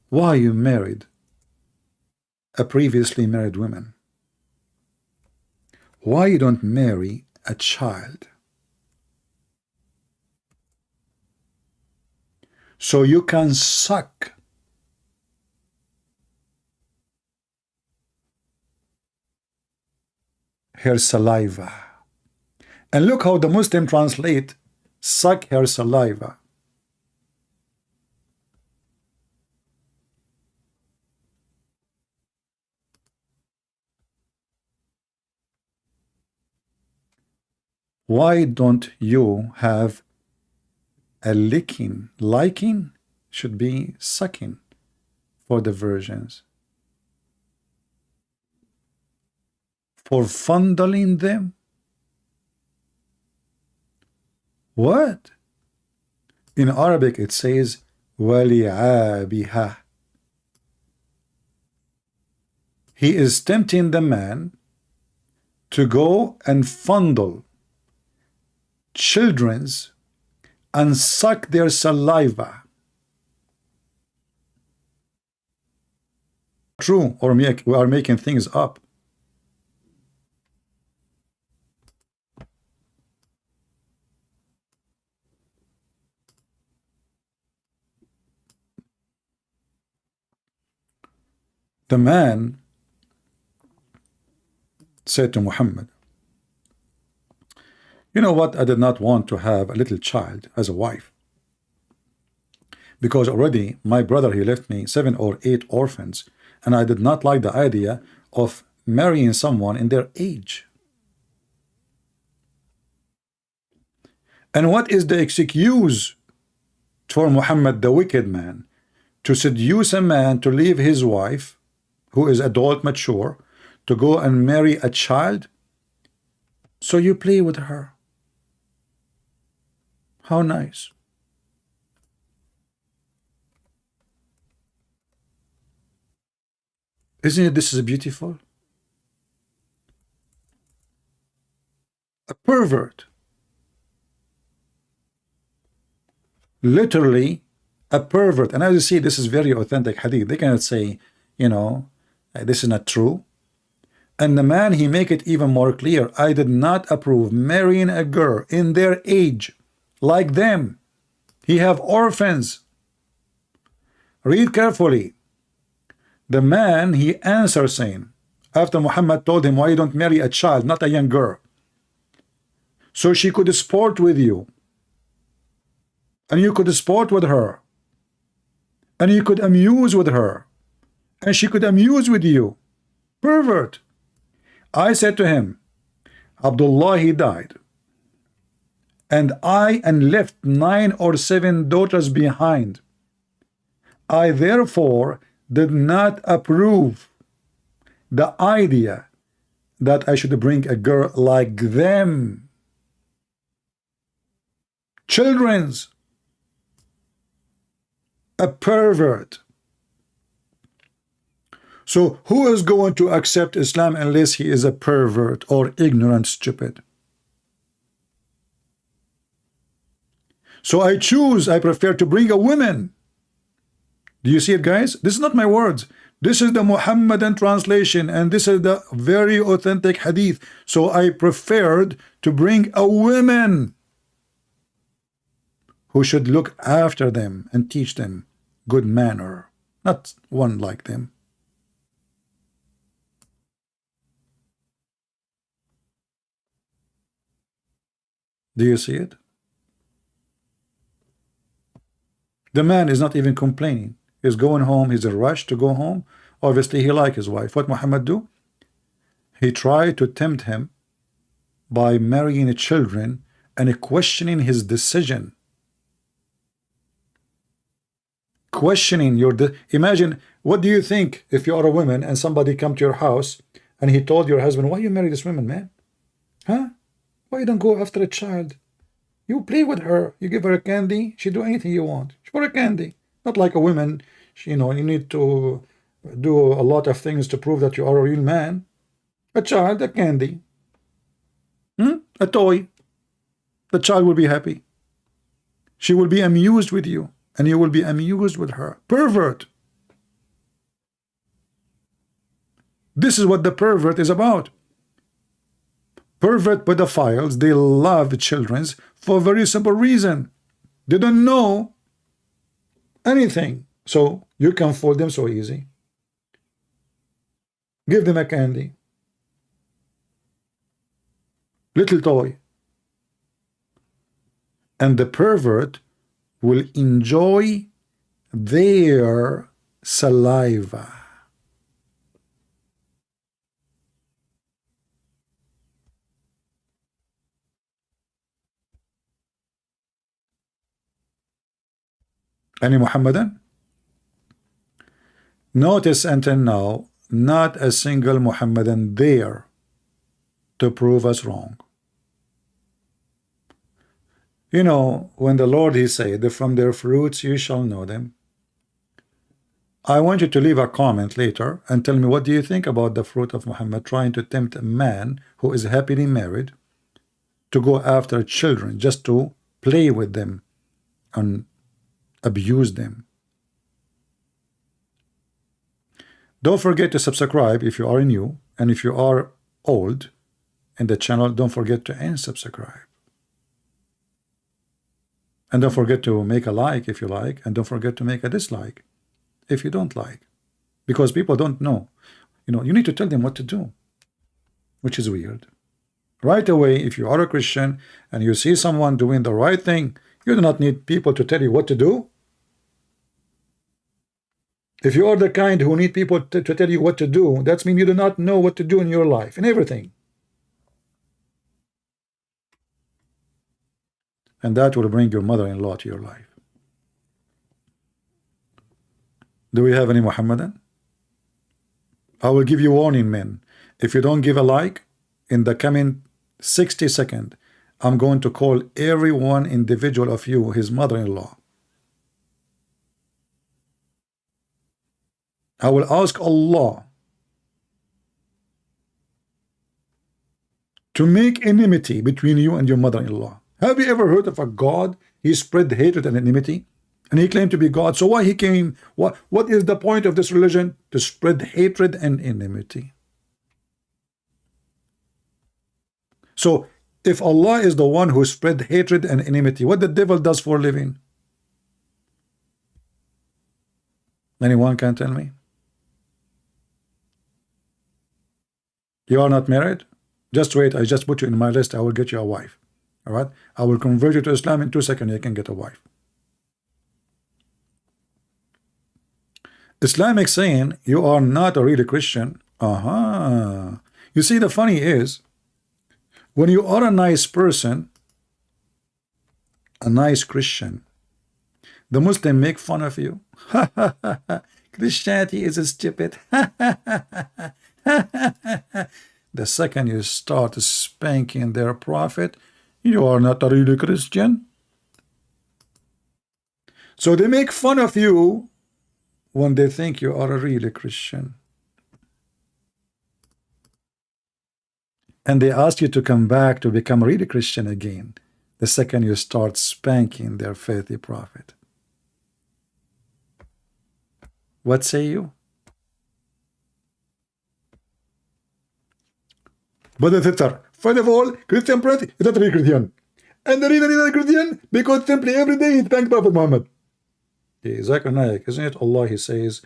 [SPEAKER 1] why you married a previously married woman? Why you don't marry a child? So you can suck her saliva. And look how the Muslim translate suck her saliva. Why don't you have a licking? Liking should be sucking for the virgins. For fondling them? What? In Arabic it says وَلِعَابِهَا. He is tempting the man to go and fondle children's and suck their saliva. True, or we are making things up. The man said to Muhammad, you know what, I did not want to have a little child as a wife, because already my brother, he left me 7 or 8 orphans, and I did not like the idea of marrying someone in their age. And what is the excuse for Muhammad, the wicked man, to seduce a man to leave his wife, who is adult, mature, to go and marry a child? So you play with her. How nice. Isn't it, this is beautiful? A pervert. Literally a pervert. And as you see, this is very authentic hadith. They cannot say, you know, this is not true. And the man, he make it even more clear. I did not approve marrying a girl in their age like them. He have orphans. Read carefully. The man, he answers saying, after Muhammad told him, why you don't marry a child, not a young girl, so she could sport with you, and you could sport with her, and you could amuse with her, and she could amuse with you. Pervert. I said to him, Abdullah, he died, and left 9 or 7 daughters behind. I therefore did not approve the idea that I should bring a girl like them. Children's. A pervert. So who is going to accept Islam unless he is a pervert or ignorant, stupid? So I prefer to bring a woman. Do you see it, guys? This is not my words. This is the Muhammadan translation, and this is the very authentic hadith. So I preferred to bring a woman who should look after them and teach them good manner, not one like them. Do you see it? The man is not even complaining. He's going home. He's in a rush to go home. Obviously, he likes his wife. What Muhammad do? He tried to tempt him by marrying children and questioning his decision. Questioning your imagine, what do you think if you are a woman and somebody come to your house and he told your husband, why you marry this woman, man? Huh? Why you don't go after a child? You play with her, you give her a candy, she do anything you want. She for a candy. Not like a woman, you know, you need to do a lot of things to prove that you are a real man. A child, a candy. A toy. The child will be happy. She will be amused with you, and you will be amused with her. Pervert. This is what the pervert is about. Pervert pedophiles, they love children for a very simple reason. They don't know anything. So you can fool them so easy. Give them a candy. Little toy. And the pervert will enjoy their saliva. Any Muhammadan? Notice until now, not a single Muhammadan there to prove us wrong. You know, when the Lord, he said, from their fruits you shall know them. I want you to leave a comment later and tell me, what do you think about the fruit of Muhammad trying to tempt a man who is happily married to go after children just to play with them and abuse them? Don't forget to subscribe if you are new, and if you are old in the channel, don't forget to unsubscribe. And don't forget to make a like if you like, and don't forget to make a dislike if you don't like, because people don't know. You know, you need to tell them what to do, which is weird. Right away, if you are a Christian and you see someone doing the right thing, you do not need people to tell you what to do. If you are the kind who need people to tell you what to do, that means you do not know what to do in your life, in everything. And that will bring your mother-in-law to your life. Do we have any Muhammadan? I will give you warning, men. If you don't give a like, in the coming 60 seconds, I'm going to call every one individual of you his mother-in-law. I will ask Allah to make enmity between you and your mother-in-law. Have you ever heard of a God? He spread hatred and enmity, and he claimed to be God. So why he came? What is the point of this religion? To spread hatred and enmity. So if Allah is the one who spread hatred and enmity, what the devil does for a living? Anyone can tell me? You are not married? Just wait, I just put you in my list. I will get you a wife. All right? I will convert you to Islam in 2 seconds. You can get a wife. Islamic saying you are not a really Christian. You see, the funny is, when you are a nice person, a nice Christian, the Muslim make fun of you. Christianity is stupid. The second you start spanking their prophet, you are not a really Christian. So they make fun of you when they think you are a really Christian. And they ask you to come back to become a really Christian again the second you start spanking their faithy prophet. What say you? But the sister, first of all, Christian Prince is not really Christian. And the reason he's not Christian, because simply every day he thanks Prophet Muhammad. Zakir Naik, isn't it Allah, he says,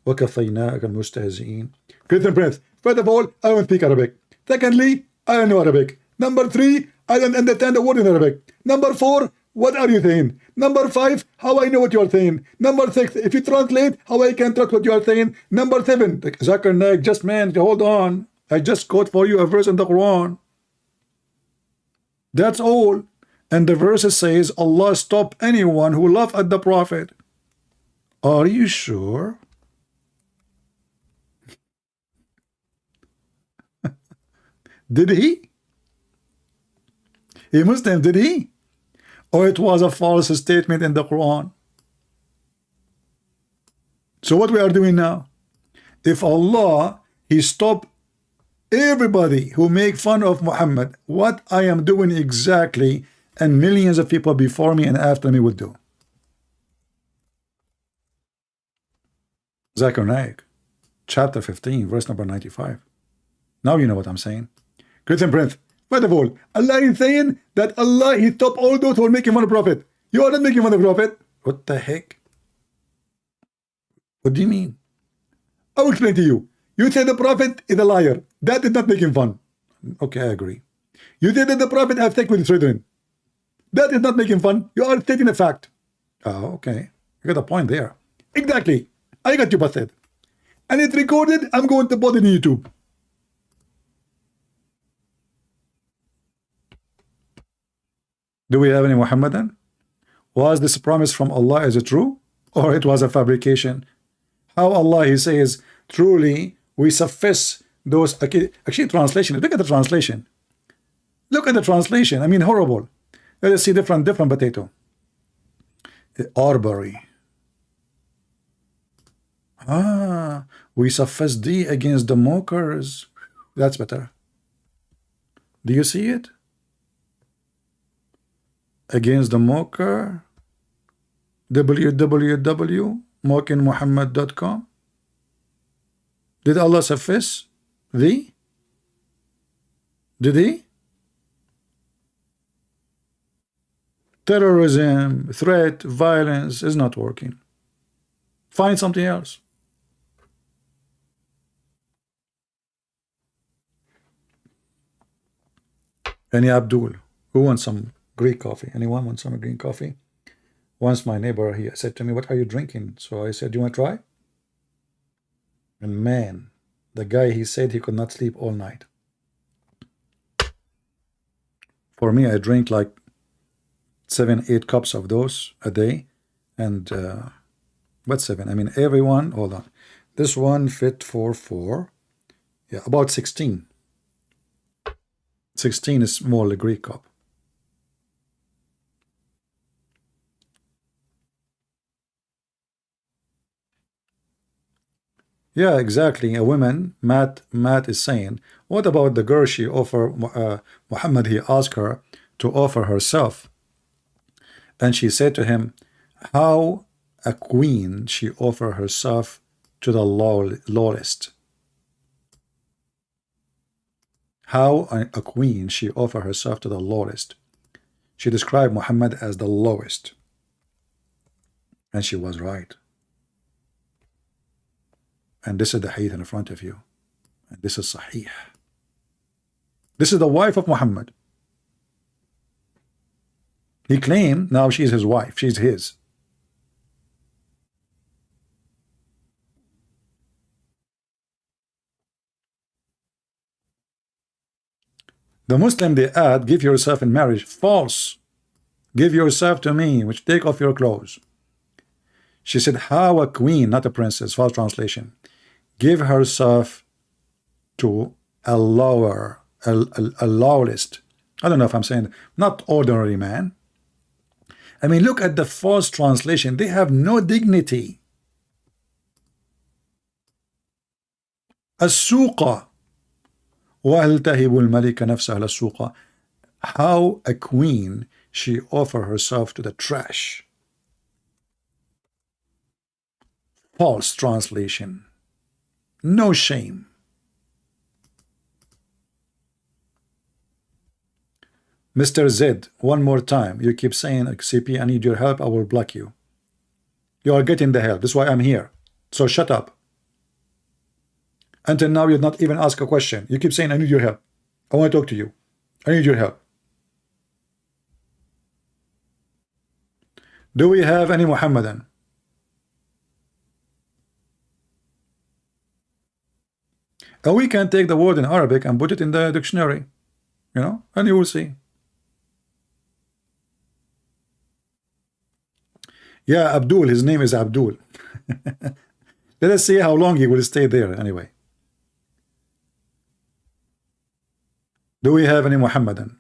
[SPEAKER 1] وَكَفَيْنَاكَ الْمُسْتَهْزِئِينَ. Christian Prince, first of all, I don't speak Arabic. Secondly, I don't know Arabic. Number 3, I don't understand the word in Arabic. Number 4, what are you saying? Number 5, how I know what you are saying? Number 6, if you translate, how I can track what you are saying? Number 7, Zakir Naik, just man, hold on. I just quote for you a verse in the Quran. That's all. And the verse says, Allah stop anyone who laugh at the Prophet. Are you sure? Did he? A Muslim, did he? Or it was a false statement in the Quran? So what we are doing now? If Allah, he stopped everybody who make fun of Muhammad, what I am doing exactly, and millions of people before me and after me would do. Zakir Naik, chapter 15, verse number 95. Now you know what I'm saying. Christian Prince, first of all, Allah is saying that Allah, he stopped all those who are making fun of Prophet. You are not making fun of Prophet. What the heck? What do you mean? I will explain to you. You say the Prophet is a liar. That is not making fun. Okay, I agree. You say that the Prophet has sex with his children. That is not making fun. You are stating a fact. Oh, okay. You got a point there. Exactly. I got you busted. And it's recorded. I'm going to put it in YouTube. Do we have any Muhammadan? Was this promise from Allah? Is it true? Or it was a fabrication? How Allah, he says, truly we suffice those. Actually, translation. Look at the translation. Look at the translation. I mean, horrible. Let us see different potato. Arbery. We suffice thee against the mockers. That's better. Do you see it? Against the mocker. www.mockingmuhammad.com. Did Allah suffice thee? Did he? Terrorism, threat, violence is not working. Find something else. Any Abdul, who wants some Greek coffee? Anyone want some green coffee? Once my neighbor, he said to me, what are you drinking? So I said, do you want to try? And man, the guy, he said he could not sleep all night. For me, I drink like 7-8 cups of those a day. And what 7? I mean, everyone, hold on. This one fit for 4. Yeah, about 16. 16 is small, a Greek cup. Yeah, exactly. A woman, Matt is saying, what about the girl she offered, Muhammad, he asked her to offer herself. And she said to him, how a queen she offer herself to the lowest. How a queen she offer herself to the lowest. She described Muhammad as the lowest. And she was right. And this is the hadith in front of you. And this is sahih. This is the wife of Muhammad. He claimed now she's his wife. She's his. The Muslim, they add, give yourself in marriage. False. Give yourself to me, which take off your clothes. She said, how a queen, not a princess, false translation, give herself to a lower, a lowest, I don't know if I'm saying, not ordinary man. I mean, look at the false translation. They have no dignity. السوق وهل تهب الملك نفسها للسوق. How a queen, she offer herself to the trash. False translation. No shame. Mr. Z, one more time. You keep saying, CP, I need your help. I will block you. You are getting the help. This is why I'm here. So shut up. Until now, you'd not even ask a question. You keep saying, I need your help. I want to talk to you. I need your help. Do we have any Muhammadan? And we can take the word in Arabic and put it in the dictionary, you know, and you will see. Yeah, Abdul, his name is Abdul. Let us see how long he will stay there anyway. Do we have any Muhammadan?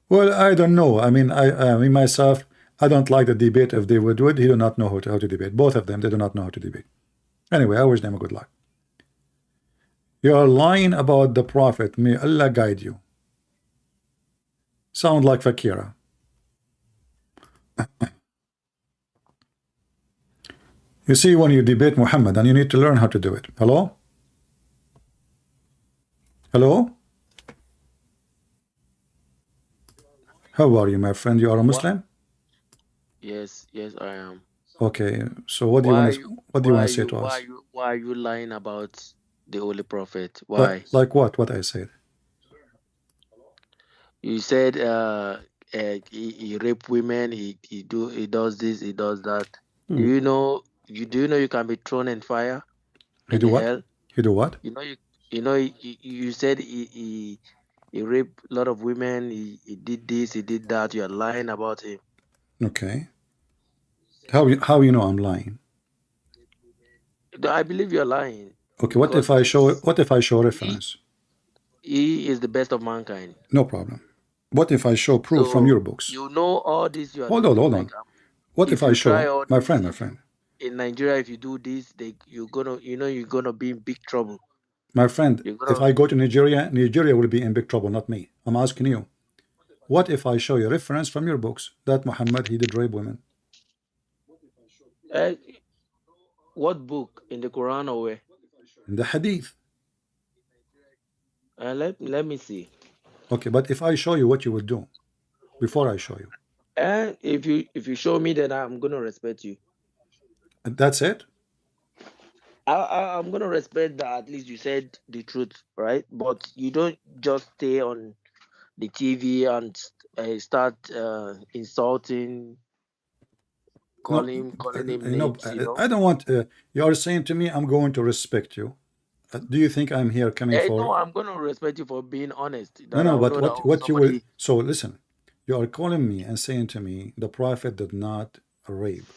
[SPEAKER 1] Well, I don't know. I mean, I mean myself, I don't like the debate of David Wood. He do not know how to debate. Both of them, they do not know how to debate. Anyway, I wish them a good luck. You are lying about the Prophet. May Allah guide you. Sound like Fakira. You see, when you debate Muhammad, and you need to learn how to do it. Hello? Hello? How are you, my friend? You are a Muslim?
[SPEAKER 2] Yes, yes, I am.
[SPEAKER 1] Okay. So what do you want to say to us?
[SPEAKER 2] Why are you lying about the Holy Prophet? Why?
[SPEAKER 1] Like what? What I said?
[SPEAKER 2] You said he rape women, he does this, he does that. Do you know you can be thrown in fire
[SPEAKER 1] He
[SPEAKER 2] in
[SPEAKER 1] do
[SPEAKER 2] the
[SPEAKER 1] what?
[SPEAKER 2] hell?
[SPEAKER 1] He do what?
[SPEAKER 2] You said he raped a lot of women, he did this, he did that. You are lying about him.
[SPEAKER 1] Okay. How you know I'm lying?
[SPEAKER 2] I believe you're lying.
[SPEAKER 1] Okay, what if I show reference?
[SPEAKER 2] He is the best of mankind.
[SPEAKER 1] No problem. What if I show proof from
[SPEAKER 2] So
[SPEAKER 1] your books?
[SPEAKER 2] you know all this you are
[SPEAKER 1] Hold on,
[SPEAKER 2] doing.
[SPEAKER 1] hold
[SPEAKER 2] Like
[SPEAKER 1] on. What if
[SPEAKER 2] if
[SPEAKER 1] I
[SPEAKER 2] you try
[SPEAKER 1] show,
[SPEAKER 2] all
[SPEAKER 1] my
[SPEAKER 2] this,
[SPEAKER 1] friend,
[SPEAKER 2] in Nigeria, if you do this, you're gonna be in big trouble.
[SPEAKER 1] my friend,
[SPEAKER 2] You're
[SPEAKER 1] if
[SPEAKER 2] gonna
[SPEAKER 1] I go to Nigeria, Nigeria will be in big trouble, not me. I'm asking you. What if I show you reference from your books that Muhammad, he did rape women?
[SPEAKER 2] uh, what book in the Quran or where?
[SPEAKER 1] In the hadith.
[SPEAKER 2] Let me see.
[SPEAKER 1] Okay, but if I show you, what you will do before I show you?
[SPEAKER 2] And if you show me, then I'm gonna respect you.
[SPEAKER 1] That's it?
[SPEAKER 2] I'm gonna respect that at least you said the truth, right? But you don't just stay on the TV and start insulting,
[SPEAKER 1] No,
[SPEAKER 2] calling him
[SPEAKER 1] you know,
[SPEAKER 2] names.
[SPEAKER 1] I don't want, you are saying to me, I'm going to respect you. Do you think I'm here coming
[SPEAKER 2] No,
[SPEAKER 1] for?
[SPEAKER 2] I'm gonna respect you for being honest.
[SPEAKER 1] No,
[SPEAKER 2] That
[SPEAKER 1] no,
[SPEAKER 2] I'll
[SPEAKER 1] but
[SPEAKER 2] know that
[SPEAKER 1] what you will?
[SPEAKER 2] somebody.
[SPEAKER 1] So listen, you are calling me and saying to me the prophet did not rape.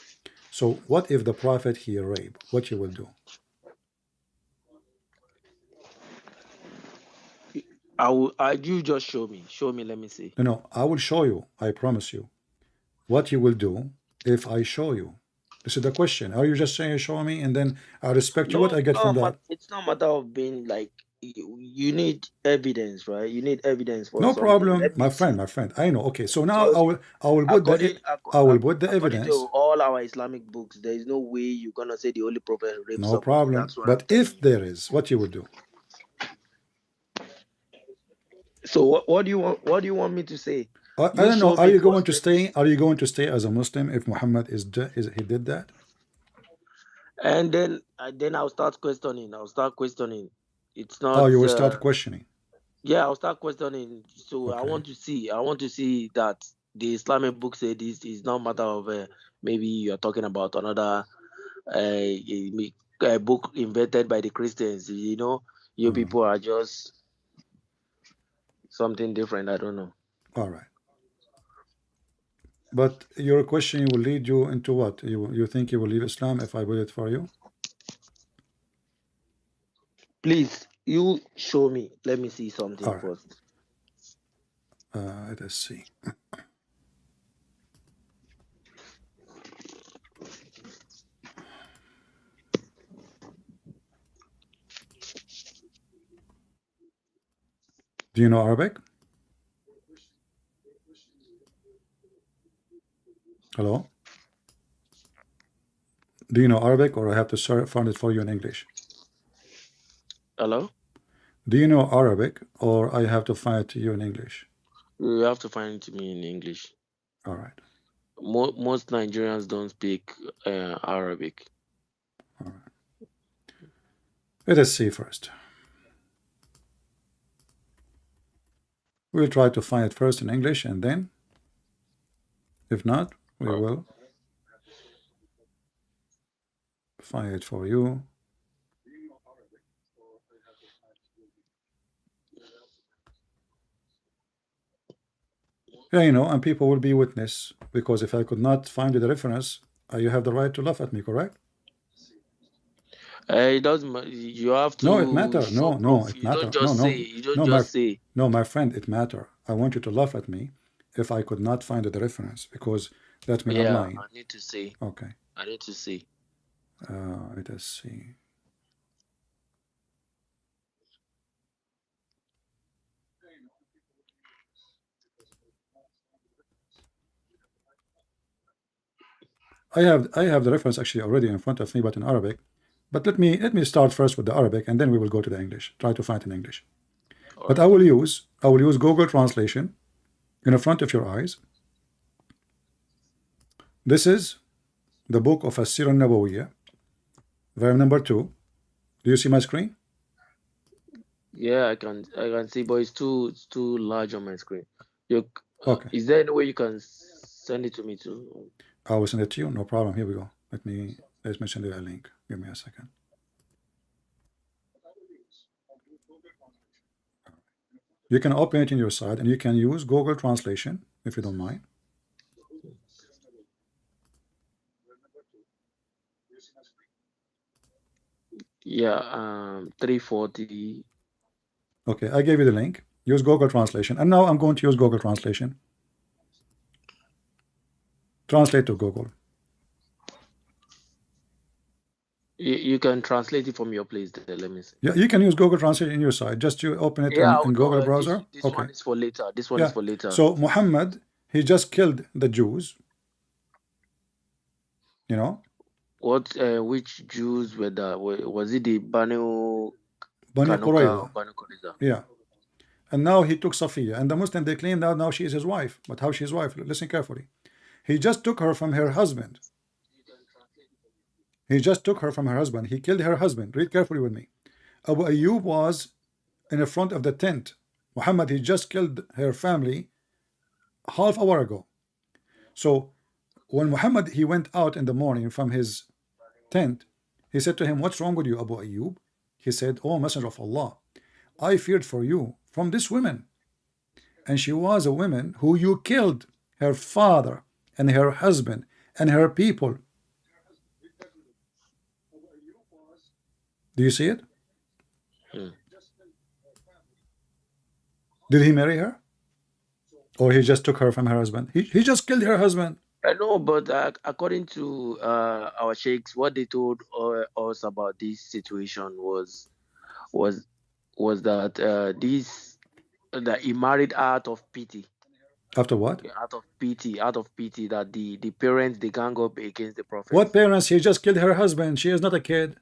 [SPEAKER 1] So what if the prophet he rape? What you will do?
[SPEAKER 2] You just show me. Show me. Let me see.
[SPEAKER 1] No, no, I will show you. I promise you. What you will do if I show you? This is the question. Are you just saying show me and then I respect you? What
[SPEAKER 2] No,
[SPEAKER 1] I get from that?
[SPEAKER 2] it's not matter of being like you need evidence, right? You need evidence for
[SPEAKER 1] No
[SPEAKER 2] something.
[SPEAKER 1] problem,
[SPEAKER 2] Let me see.
[SPEAKER 1] my friend. I know. Okay, so now
[SPEAKER 2] Because
[SPEAKER 1] I will put the
[SPEAKER 2] according
[SPEAKER 1] evidence.
[SPEAKER 2] to all our Islamic books, there is no way you're gonna say the Holy Prophet raped
[SPEAKER 1] No
[SPEAKER 2] somebody.
[SPEAKER 1] problem.
[SPEAKER 2] That's what I'm
[SPEAKER 1] But
[SPEAKER 2] telling
[SPEAKER 1] if
[SPEAKER 2] you.
[SPEAKER 1] there is, what you will do?
[SPEAKER 2] So what do you want? What do you want me to say?
[SPEAKER 1] I
[SPEAKER 2] You
[SPEAKER 1] don't know.
[SPEAKER 2] show
[SPEAKER 1] Are
[SPEAKER 2] me
[SPEAKER 1] you going to
[SPEAKER 2] Muslim,
[SPEAKER 1] stay? Are you going to stay as a Muslim if Muhammad is he did that?
[SPEAKER 2] and then I'll start questioning. I'll start questioning. It's
[SPEAKER 1] Oh,
[SPEAKER 2] not.
[SPEAKER 1] you will start questioning.
[SPEAKER 2] Yeah, I'll start questioning. So I
[SPEAKER 1] Okay.
[SPEAKER 2] want to see. I want to see that the Islamic book say this is not matter of maybe you're talking about another a book invented by the Christians. You know, you
[SPEAKER 1] Uh,
[SPEAKER 2] people are just something different. I don't know.
[SPEAKER 1] all right. But your question will lead you into what? You think you will leave Islam if I will it for you?
[SPEAKER 2] Please, you show me. Let me see something
[SPEAKER 1] All right.
[SPEAKER 2] first.
[SPEAKER 1] Let's see. Do you know Arabic? Hello? Do you know Arabic or I have to find it for you in English?
[SPEAKER 2] Hello?
[SPEAKER 1] Do you know Arabic or I have to find it to you in English?
[SPEAKER 2] You have to find it to me in English.
[SPEAKER 1] All right.
[SPEAKER 2] Most Nigerians don't speak Arabic.
[SPEAKER 1] All right. Let us see first. We'll try to find it first in English and then, if not, we
[SPEAKER 2] Oh.
[SPEAKER 1] will find it for you. Yeah, you know, and people will be witness because if I could not find the reference, you have the right to laugh at me, correct?
[SPEAKER 2] It doesn't matter. You have
[SPEAKER 1] No, it
[SPEAKER 2] to
[SPEAKER 1] matter.
[SPEAKER 2] show
[SPEAKER 1] No, no,
[SPEAKER 2] proof.
[SPEAKER 1] it
[SPEAKER 2] You don't
[SPEAKER 1] matter. No,
[SPEAKER 2] just say.
[SPEAKER 1] no,
[SPEAKER 2] You don't
[SPEAKER 1] no, my
[SPEAKER 2] just say.
[SPEAKER 1] no, my friend, it matter. I want you to laugh at me if I could not find the reference because that means I'm
[SPEAKER 2] Yeah,
[SPEAKER 1] lying.
[SPEAKER 2] I need to say.
[SPEAKER 1] Okay.
[SPEAKER 2] I need to say.
[SPEAKER 1] Let us see. I have the reference actually already in front of me, but in Arabic. But let me start first with the Arabic, and then we will go to the English. Try to find it in English.
[SPEAKER 2] All
[SPEAKER 1] But
[SPEAKER 2] right.
[SPEAKER 1] I will use Google Translation in front of your eyes. This is the book of As-Sirah Nabawiyya, volume number 2. Do you see my screen?
[SPEAKER 2] Yeah, I can see, but it's too large on my screen. You
[SPEAKER 1] Okay.
[SPEAKER 2] is there any way you can send it to me too?
[SPEAKER 1] I will send it to you. No problem. Here we go. Let me send you a link. Give me a second. You can open it in your side, and you can use Google Translation if you don't mind.
[SPEAKER 2] Yeah, 340.
[SPEAKER 1] Okay, I gave you the link. Use Google Translation, and now I'm going to use Google Translation. Translate to Google.
[SPEAKER 2] You can translate it from your place there. Let me see.
[SPEAKER 1] Yeah, you can use Google Translate in your side. Just you open it
[SPEAKER 2] Yeah,
[SPEAKER 1] in,
[SPEAKER 2] I'll
[SPEAKER 1] in
[SPEAKER 2] do.
[SPEAKER 1] Google
[SPEAKER 2] This
[SPEAKER 1] browser.
[SPEAKER 2] this
[SPEAKER 1] Okay.
[SPEAKER 2] one is for later. This one is
[SPEAKER 1] Yeah.
[SPEAKER 2] for later.
[SPEAKER 1] So Muhammad, he just killed the Jews. You know,
[SPEAKER 2] Which Jews were that? Was it the Banu
[SPEAKER 1] Bani
[SPEAKER 2] Kanuka or
[SPEAKER 1] Qurayza.
[SPEAKER 2] Banu Qurayza?
[SPEAKER 1] Yeah. And now he took Safiya, and the Muslim they claim that now she is his wife. But how she's wife? Listen carefully. He just took her from her husband. He just took her from her husband. He killed her husband. Read carefully with me. Abu Ayyub was in the front of the tent. Muhammad, he just killed her family half hour ago. So when Muhammad he went out in the morning from his tent, he said to him, "What's wrong with you, Abu Ayyub?" He said, "Oh, Messenger of Allah, I feared for you from this woman, and she was a woman who you killed, her father and her husband and her people." Do you see it?
[SPEAKER 2] Hmm.
[SPEAKER 1] Did he marry her? Or he just took her from her husband? He just killed her husband.
[SPEAKER 2] I know, but according to our sheikhs, what they told us about this situation was was that that he married out of pity.
[SPEAKER 1] After what?
[SPEAKER 2] Yeah, out of pity that the parents they gang up against the
[SPEAKER 1] What
[SPEAKER 2] prophets.
[SPEAKER 1] parents? He just killed her husband. She is not a kid.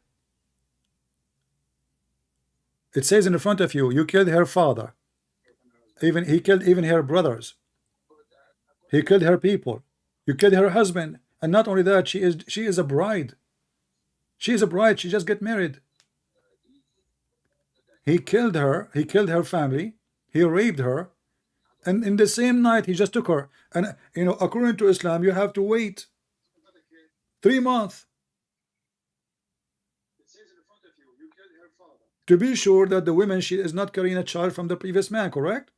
[SPEAKER 1] It says in front of you, you killed her father. Even he killed even her brothers. He killed her people. You killed her husband. And not only that, she is a bride. She is a bride. She just get married. He killed her. He killed her family. He raped her. And in the same night, he just took her. And you know, according to Islam, you have to wait 3 months to be sure that the woman, she is not carrying a child from the previous man, correct?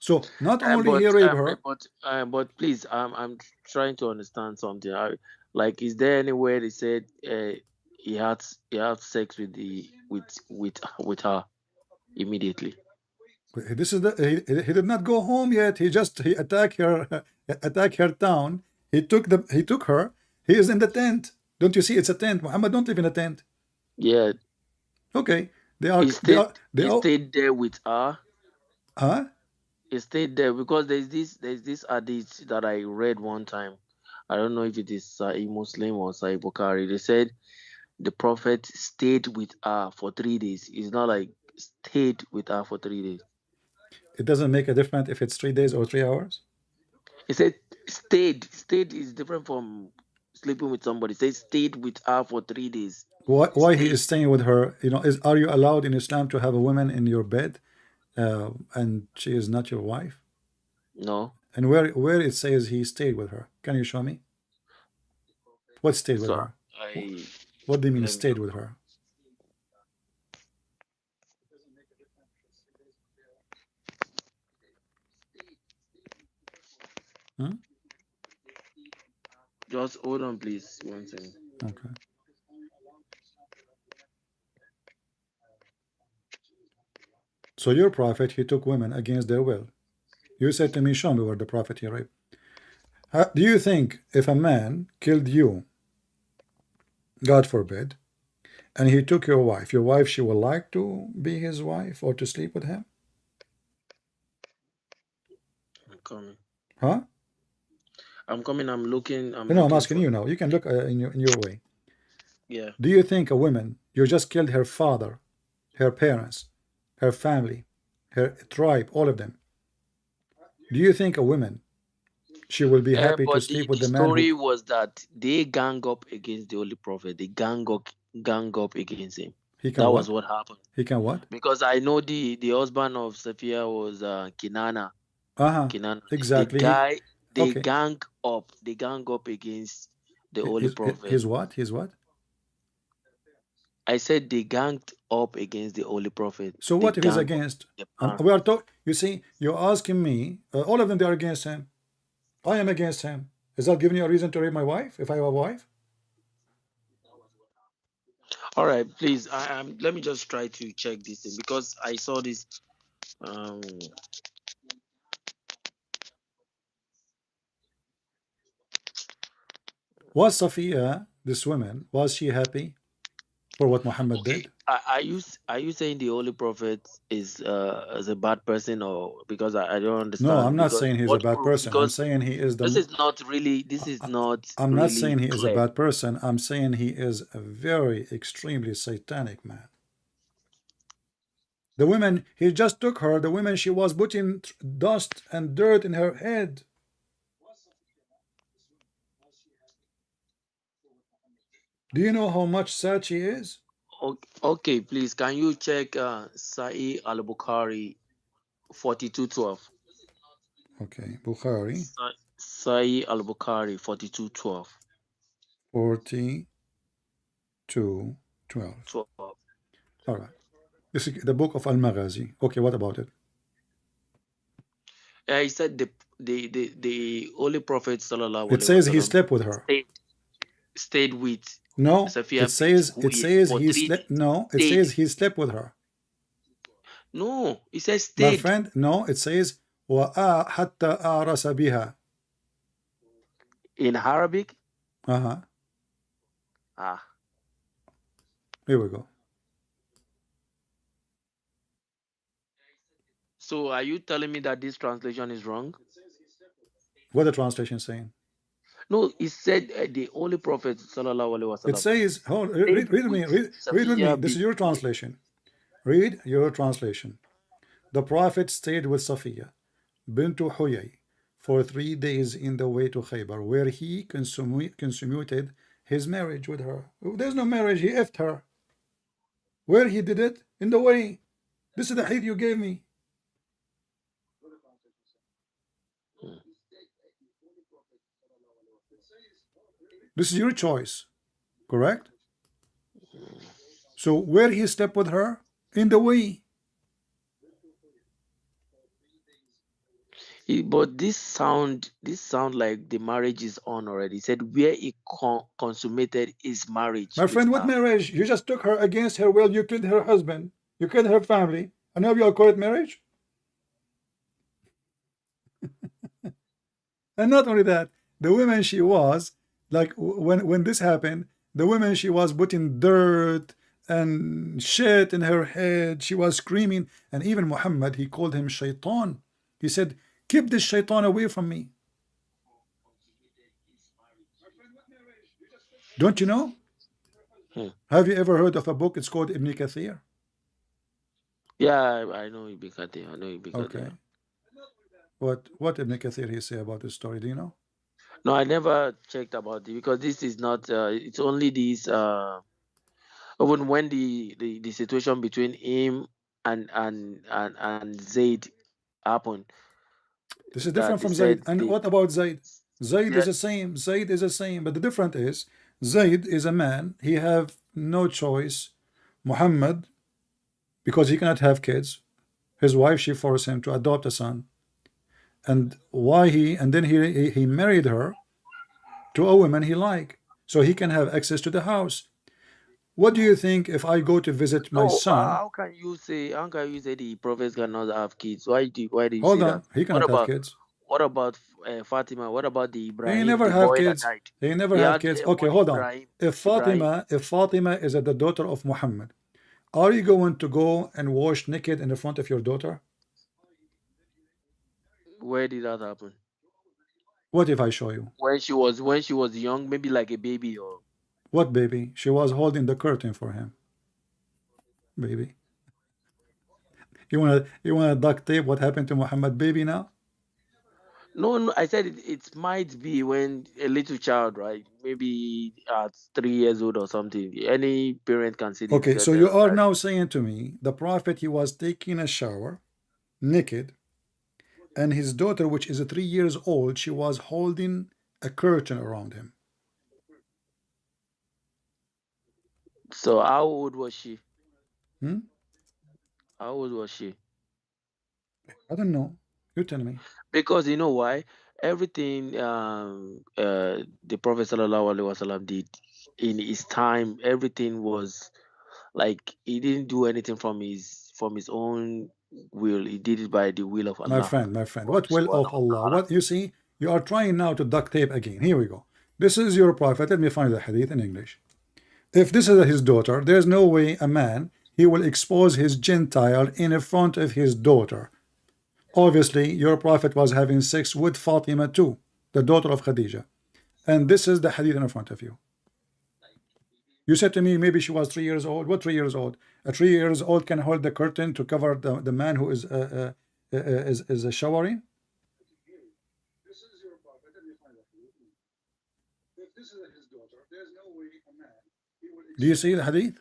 [SPEAKER 1] So not only he raped her,
[SPEAKER 2] But please, I'm trying to understand something. Like, is there anywhere they said he had sex with with her immediately?
[SPEAKER 1] this is the he did not go home yet. He attacked her attacked her town. He took her. He is in the tent. Don't you see? It's a tent. Muhammad don't live in a tent.
[SPEAKER 2] Yeah,
[SPEAKER 1] Okay,
[SPEAKER 2] he stayed.
[SPEAKER 1] they
[SPEAKER 2] He
[SPEAKER 1] are.
[SPEAKER 2] stayed there with her.
[SPEAKER 1] Huh?
[SPEAKER 2] He stayed there because there's this hadith that I read one time. I don't know if it is Sahih Muslim or Sahih Bukhari. They said the prophet stayed with her for 3 days. It's not like stayed with her for 3 days.
[SPEAKER 1] It doesn't make a difference if it's 3 days or 3 hours.
[SPEAKER 2] He said stayed. Stayed is different from sleeping with somebody. Say stayed with her for 3 days.
[SPEAKER 1] Why he
[SPEAKER 2] Stayed.
[SPEAKER 1] is staying with her? You know, are you allowed in Islam to have a woman in your bed, and she is not your wife?
[SPEAKER 2] No.
[SPEAKER 1] And where it says he stayed with her? Can you show me? What stayed with
[SPEAKER 2] So
[SPEAKER 1] her?
[SPEAKER 2] I
[SPEAKER 1] What do you mean
[SPEAKER 2] let me
[SPEAKER 1] stayed with her? Hmm?
[SPEAKER 2] just hold on, please. One second.
[SPEAKER 1] Okay. So your prophet, he took women against their will. You said to me, show me where the prophet he raped. Do you think if a man killed you, God forbid, and he took your wife, she would like to be his wife or to sleep with him?
[SPEAKER 2] I'm coming.
[SPEAKER 1] Huh?
[SPEAKER 2] I'm coming. I'm looking. I'm
[SPEAKER 1] No, I'm
[SPEAKER 2] looking
[SPEAKER 1] asking
[SPEAKER 2] for.
[SPEAKER 1] you now. You can look in your way.
[SPEAKER 2] Yeah.
[SPEAKER 1] Do you think a woman, you just killed her father, her parents, her family, her tribe, all of them? Do you think a woman, she will be happy to
[SPEAKER 2] But
[SPEAKER 1] sleep with
[SPEAKER 2] the
[SPEAKER 1] the man who
[SPEAKER 2] story was that they gang up against the Holy Prophet. They gang up against him.
[SPEAKER 1] he can
[SPEAKER 2] That was
[SPEAKER 1] what?
[SPEAKER 2] what happened.
[SPEAKER 1] He can what?
[SPEAKER 2] Because I know the husband of Sophia was Kinana.
[SPEAKER 1] Uh-huh.
[SPEAKER 2] Kinana. The
[SPEAKER 1] Exactly.
[SPEAKER 2] guy, they
[SPEAKER 1] Okay.
[SPEAKER 2] gang up. They gang up against the Holy Prophet.
[SPEAKER 1] His what? His what?
[SPEAKER 2] I said they ganged up against the Holy Prophet.
[SPEAKER 1] So
[SPEAKER 2] They
[SPEAKER 1] what if he's
[SPEAKER 2] gang up
[SPEAKER 1] against?
[SPEAKER 2] the plan.
[SPEAKER 1] We are talking. You see, you're asking me. All of them they are against him. I am against him. Is that giving you a reason to rape my wife? If I have a wife?
[SPEAKER 2] All right, please. Let me just try to check this thing because I saw this. Um,
[SPEAKER 1] Was Safiya, this woman, was she happy for what Muhammad
[SPEAKER 2] okay.
[SPEAKER 1] did?
[SPEAKER 2] Are you saying the Holy Prophet is a bad person, or because I don't
[SPEAKER 1] No, I'm
[SPEAKER 2] understand,
[SPEAKER 1] not
[SPEAKER 2] because
[SPEAKER 1] saying he's a
[SPEAKER 2] what
[SPEAKER 1] bad person. I'm
[SPEAKER 2] because
[SPEAKER 1] saying he is
[SPEAKER 2] this
[SPEAKER 1] the.
[SPEAKER 2] is not really
[SPEAKER 1] I'm not saying he is a
[SPEAKER 2] clear.
[SPEAKER 1] bad person. I'm saying he is a very extremely satanic man. The woman, he just took her. The woman, she was putting dust and dirt in her head. Do you know how much sad she is?
[SPEAKER 2] Okay, please, can you check Sahih al-Bukhari 42:12?
[SPEAKER 1] Okay, Bukhari
[SPEAKER 2] Sahih al-Bukhari 42:12.
[SPEAKER 1] 42:12.
[SPEAKER 2] 12.
[SPEAKER 1] All right. This is the book of Al-Maghazi. Okay, what about it?
[SPEAKER 2] Yeah, he said the Holy Prophet sallallahu
[SPEAKER 1] It
[SPEAKER 2] alaihi
[SPEAKER 1] says he
[SPEAKER 2] wasallam
[SPEAKER 1] slept with her.
[SPEAKER 2] stayed with
[SPEAKER 1] No,
[SPEAKER 2] Sophia bint
[SPEAKER 1] it
[SPEAKER 2] Huyay
[SPEAKER 1] says
[SPEAKER 2] for
[SPEAKER 1] he
[SPEAKER 2] three
[SPEAKER 1] slept.
[SPEAKER 2] days.
[SPEAKER 1] No, it
[SPEAKER 2] Stayed.
[SPEAKER 1] says he slept with her.
[SPEAKER 2] No, he says
[SPEAKER 1] My
[SPEAKER 2] stayed
[SPEAKER 1] friend, no, it says حتى أعرس بها.
[SPEAKER 2] in Arabic.
[SPEAKER 1] Uh-huh.
[SPEAKER 2] Ah,
[SPEAKER 1] Here we go.
[SPEAKER 2] so are you telling me that this translation is wrong?
[SPEAKER 1] What the translation saying?
[SPEAKER 2] No, he said the Holy Prophet sallallahu alaihi
[SPEAKER 1] It
[SPEAKER 2] wasallam
[SPEAKER 1] says, hold,
[SPEAKER 2] stayed
[SPEAKER 1] read with
[SPEAKER 2] with
[SPEAKER 1] me, read with me.
[SPEAKER 2] Sophia
[SPEAKER 1] This is
[SPEAKER 2] bint
[SPEAKER 1] your
[SPEAKER 2] Huyay.
[SPEAKER 1] translation. Read your translation. The Prophet stayed with Safiya bint Huyay for 3 days in the way to Khaybar, where he consummated his marriage with her. There's no marriage, he effed her. Where he did it? In the way. This is the hadith you gave me. This is your choice, correct? So where he slept with her? In the way.
[SPEAKER 2] But this sound like the marriage is on already. He said where he consummated his marriage
[SPEAKER 1] My
[SPEAKER 2] with
[SPEAKER 1] friend, what
[SPEAKER 2] her.
[SPEAKER 1] marriage? You just took her against her will. You killed her husband. You killed her family. And now you'll call it marriage? And not only that, the woman she was, like when this happened, the woman she was putting dirt and shit in her head. She was screaming. And even Muhammad, he called him shaitan. He said, keep this shaitan away from me. Don't you know? Have you ever heard of a book? It's called Ibn Kathir.
[SPEAKER 2] Yeah, I know Ibn Qadhi. I know Ibn Qadhi.
[SPEAKER 1] Okay. What Ibn Kathir he say about this story? Do you know?
[SPEAKER 2] No, I never checked about it because this is not. It's only this. Even when the situation between him and Zaid happened,
[SPEAKER 1] This is
[SPEAKER 2] that
[SPEAKER 1] different
[SPEAKER 2] they
[SPEAKER 1] from Zayd.
[SPEAKER 2] said
[SPEAKER 1] And what about Zayd? Zayd is
[SPEAKER 2] yeah,
[SPEAKER 1] the same. Zayd is the same. But the difference is Zayd is a man. He have no choice. Muhammad, because he cannot have kids, his wife she forced him to adopt a son. And why and then he married her to a woman he like, so he can have access to the house. What do you think if I go to visit my
[SPEAKER 2] no.
[SPEAKER 1] son?
[SPEAKER 2] How can you say the prophets cannot have kids? Why do you
[SPEAKER 1] Hold
[SPEAKER 2] say that?
[SPEAKER 1] on, he
[SPEAKER 2] What
[SPEAKER 1] cannot have
[SPEAKER 2] about
[SPEAKER 1] kids.
[SPEAKER 2] what about Fatima? What about the
[SPEAKER 1] He
[SPEAKER 2] Ibrahim,
[SPEAKER 1] never
[SPEAKER 2] the
[SPEAKER 1] have
[SPEAKER 2] boy that
[SPEAKER 1] kids.
[SPEAKER 2] died?
[SPEAKER 1] He never
[SPEAKER 2] He
[SPEAKER 1] have
[SPEAKER 2] had
[SPEAKER 1] kids. Okay,
[SPEAKER 2] one
[SPEAKER 1] hold on.
[SPEAKER 2] Ibrahim.
[SPEAKER 1] If
[SPEAKER 2] Ibrahim.
[SPEAKER 1] Fatima, if Fatima is the daughter of Muhammad, are you going to go and wash naked in the front of your daughter?
[SPEAKER 2] Where did that happen?
[SPEAKER 1] What if I show you?
[SPEAKER 2] When she was young, maybe like a baby or
[SPEAKER 1] What baby? She was holding the curtain for him, baby. You wanna duct tape what happened to Muhammad baby now?
[SPEAKER 2] no, no. I said it might be when a little child, right? Maybe at 3 years old or something. Any parent can see this.
[SPEAKER 1] Okay, so you are now saying to me the prophet he was taking a shower naked, and his daughter, which is 3 years old, she was holding a curtain around him.
[SPEAKER 2] So how old was she?
[SPEAKER 1] Hmm?
[SPEAKER 2] How old was she?
[SPEAKER 1] I don't know. You tell me.
[SPEAKER 2] Because you know why? Everything the Prophet Sallallahu Alaihi Wasallam did in his time, everything was like he didn't do anything from his own will. He did it by the will of Allah
[SPEAKER 1] My friend, what will of
[SPEAKER 2] subhanahu wa
[SPEAKER 1] Allah?
[SPEAKER 2] ta'ala.
[SPEAKER 1] What you see, you are trying now to duct tape again. Here we go. This is your prophet. Let me find the hadith in English. If this is his daughter, there's no way a man he will expose his Gentile in front of his daughter. Obviously, your prophet was having sex with Fatima too, the daughter of Khadija. And this is the hadith in front of you. You said to me maybe she was 3 years old. What 3 years old? A 3 years old can hold the curtain to cover the man who is showering. Do you see the hadith?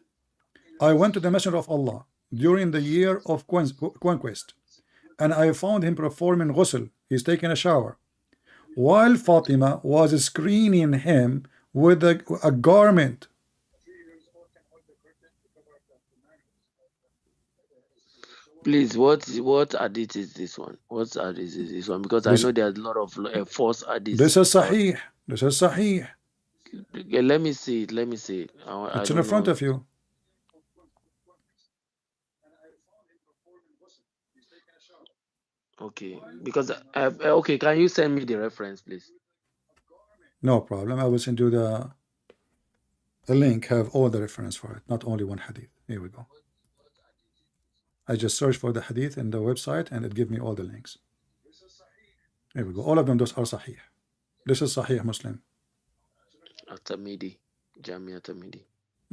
[SPEAKER 1] I went to the Messenger of Allah during the year of conquest, and I found him performing ghusl. He's taking a shower, while Fatima was screening him with a garment.
[SPEAKER 2] Please, what hadith is this one? What hadith is this one? Because I
[SPEAKER 1] This
[SPEAKER 2] know there's a lot of false
[SPEAKER 1] this
[SPEAKER 2] hadiths
[SPEAKER 1] is
[SPEAKER 2] out
[SPEAKER 1] Sahih. This is Sahih.
[SPEAKER 2] there. Okay, let me see it. Let me see it. I
[SPEAKER 1] It's in
[SPEAKER 2] don't
[SPEAKER 1] front
[SPEAKER 2] know.
[SPEAKER 1] of you.
[SPEAKER 2] Okay, because okay, can you send me the reference, please?
[SPEAKER 1] No problem. I will send you the link. Have all the reference for it, not only one hadith. Here we go. I just searched for the hadith in the website, and it give me all the links. Here we go. All of them, those are Sahih. This is Sahih Muslim.
[SPEAKER 2] Atamidi, Jamia Atamidi.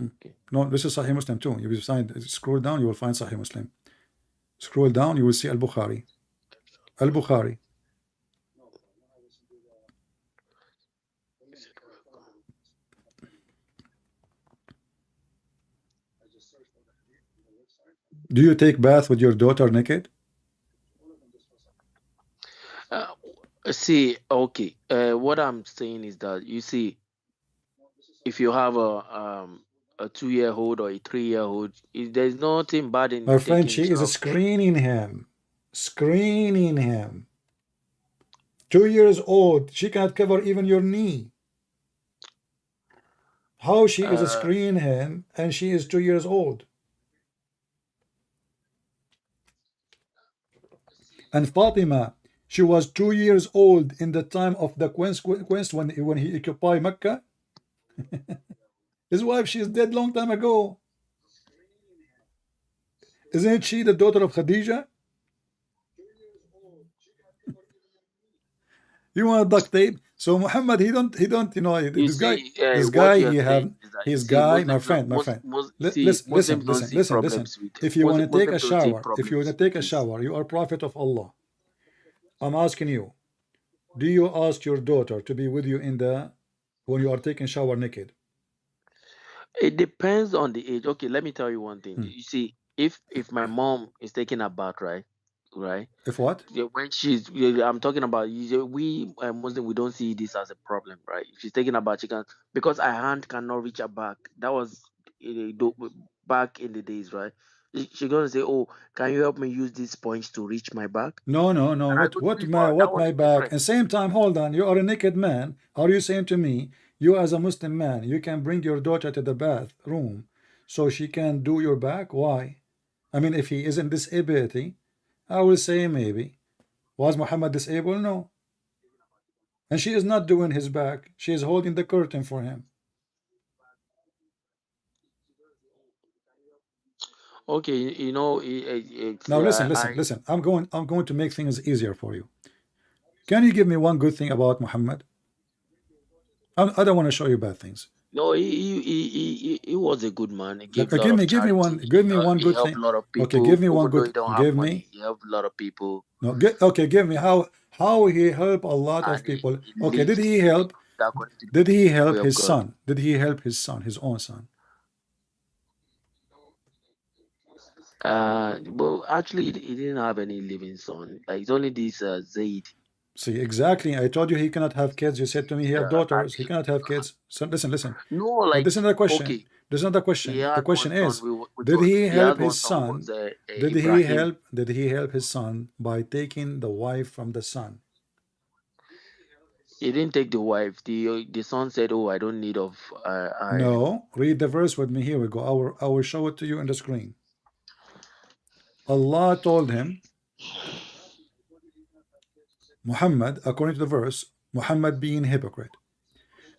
[SPEAKER 2] Okay.
[SPEAKER 1] No, this is Sahih Muslim too. If you scroll down, you will find Sahih Muslim. Scroll down, you will see Al-Bukhari. Al-Bukhari. Do you take bath with your daughter naked?
[SPEAKER 2] Uh, See, okay. What I'm saying is that you see, if you have a 2-year-old or a 3-year-old, there's nothing bad in
[SPEAKER 1] My friend,
[SPEAKER 2] taking
[SPEAKER 1] she is
[SPEAKER 2] care of them.
[SPEAKER 1] screening him. Screening him. 2 years old. She cannot cover even your knee. How she is
[SPEAKER 2] Uh,
[SPEAKER 1] screening him and she is 2 years old? And Fatima, she was 2 years old in the time of the Quince when he occupied Mecca. His wife, she is dead long time ago. Isn't she the daughter of Khadija? You want duct tape? So Muhammad, he don't,
[SPEAKER 2] you
[SPEAKER 1] this guy,
[SPEAKER 2] see,
[SPEAKER 1] this
[SPEAKER 2] what
[SPEAKER 1] guy,
[SPEAKER 2] you're saying is that you
[SPEAKER 1] his
[SPEAKER 2] see,
[SPEAKER 1] guy, my
[SPEAKER 2] Muslims don't,
[SPEAKER 1] friend, my friend.
[SPEAKER 2] see,
[SPEAKER 1] Listen, listen,
[SPEAKER 2] Muslims don't
[SPEAKER 1] listen,
[SPEAKER 2] see
[SPEAKER 1] listen, listen.
[SPEAKER 2] problems with
[SPEAKER 1] If you want to take a
[SPEAKER 2] Muslims don't see
[SPEAKER 1] shower, if you want to
[SPEAKER 2] problems
[SPEAKER 1] take
[SPEAKER 2] with
[SPEAKER 1] a
[SPEAKER 2] this.
[SPEAKER 1] shower, you are prophet of Allah. I'm asking you, do you ask your daughter to be with you in the when you are taking shower naked?
[SPEAKER 2] It depends on the age. Okay, let me tell you one thing.
[SPEAKER 1] Hmm.
[SPEAKER 2] You see, if my mom is taking a bath, right,
[SPEAKER 1] If what?
[SPEAKER 2] yeah, when she's, yeah, I'm talking about we Muslim, we don't see this as a problem, right? If she's taking a bath, she can, because her hand cannot reach her back. That was back in the days, right? She gonna say, "Oh, can you help me use this sponge to reach my back?"
[SPEAKER 1] No, no, no.
[SPEAKER 2] And I
[SPEAKER 1] What
[SPEAKER 2] go to
[SPEAKER 1] what
[SPEAKER 2] leave
[SPEAKER 1] my
[SPEAKER 2] her. That
[SPEAKER 1] what
[SPEAKER 2] was
[SPEAKER 1] my
[SPEAKER 2] a
[SPEAKER 1] back?
[SPEAKER 2] different.
[SPEAKER 1] And same time, hold on. You are a naked man. Are you saying to me, you as a Muslim man, you can bring your daughter to the bathroom so she can do your back? Why? I mean, if he isn't disability, I will say maybe. Was Muhammad disabled? No. And she is not doing his back. She is holding the curtain for him.
[SPEAKER 2] Okay,
[SPEAKER 1] Now listen, listen, listen. I'm going to make things easier for you. Can you give me one good thing about Muhammad? I don't want to show you bad things.
[SPEAKER 2] no, he was a good man. He
[SPEAKER 1] Like,
[SPEAKER 2] gave a lot
[SPEAKER 1] give
[SPEAKER 2] of
[SPEAKER 1] me,
[SPEAKER 2] charity.
[SPEAKER 1] give me one
[SPEAKER 2] He
[SPEAKER 1] good
[SPEAKER 2] helped
[SPEAKER 1] thing.
[SPEAKER 2] a lot of
[SPEAKER 1] Okay, give
[SPEAKER 2] people,
[SPEAKER 1] me one
[SPEAKER 2] even though
[SPEAKER 1] good.
[SPEAKER 2] he don't have
[SPEAKER 1] Give me
[SPEAKER 2] money. He helped a lot of people,
[SPEAKER 1] no. Okay, give me how he helped a lot of
[SPEAKER 2] and
[SPEAKER 1] people.
[SPEAKER 2] he
[SPEAKER 1] Okay, did
[SPEAKER 2] lived
[SPEAKER 1] he help?
[SPEAKER 2] according to
[SPEAKER 1] Did he
[SPEAKER 2] the way
[SPEAKER 1] help
[SPEAKER 2] of
[SPEAKER 1] his
[SPEAKER 2] God.
[SPEAKER 1] son? Did he help his son, his own son?
[SPEAKER 2] Well, actually, he didn't have any living son. Like it's only this Zaid.
[SPEAKER 1] See, exactly. I told you he cannot have kids. You said to me he have
[SPEAKER 2] And
[SPEAKER 1] daughters. He cannot have kids. So listen, listen.
[SPEAKER 2] no,
[SPEAKER 1] This
[SPEAKER 2] like
[SPEAKER 1] is not a question.
[SPEAKER 2] okay,
[SPEAKER 1] This is not a
[SPEAKER 2] he
[SPEAKER 1] question. The
[SPEAKER 2] had one
[SPEAKER 1] question
[SPEAKER 2] son
[SPEAKER 1] is,
[SPEAKER 2] with
[SPEAKER 1] did he
[SPEAKER 2] he
[SPEAKER 1] help
[SPEAKER 2] had one
[SPEAKER 1] his
[SPEAKER 2] son was
[SPEAKER 1] son? Did he
[SPEAKER 2] Ibrahim.
[SPEAKER 1] help? Did he help his son by taking the wife from the son?
[SPEAKER 2] He didn't take the wife. The son said, "Oh, I don't need of her anymore."
[SPEAKER 1] No. Read the verse with me. Here we go. I will show it to you on the screen. Allah told him, Muhammad, according to the verse, Muhammad being hypocrite.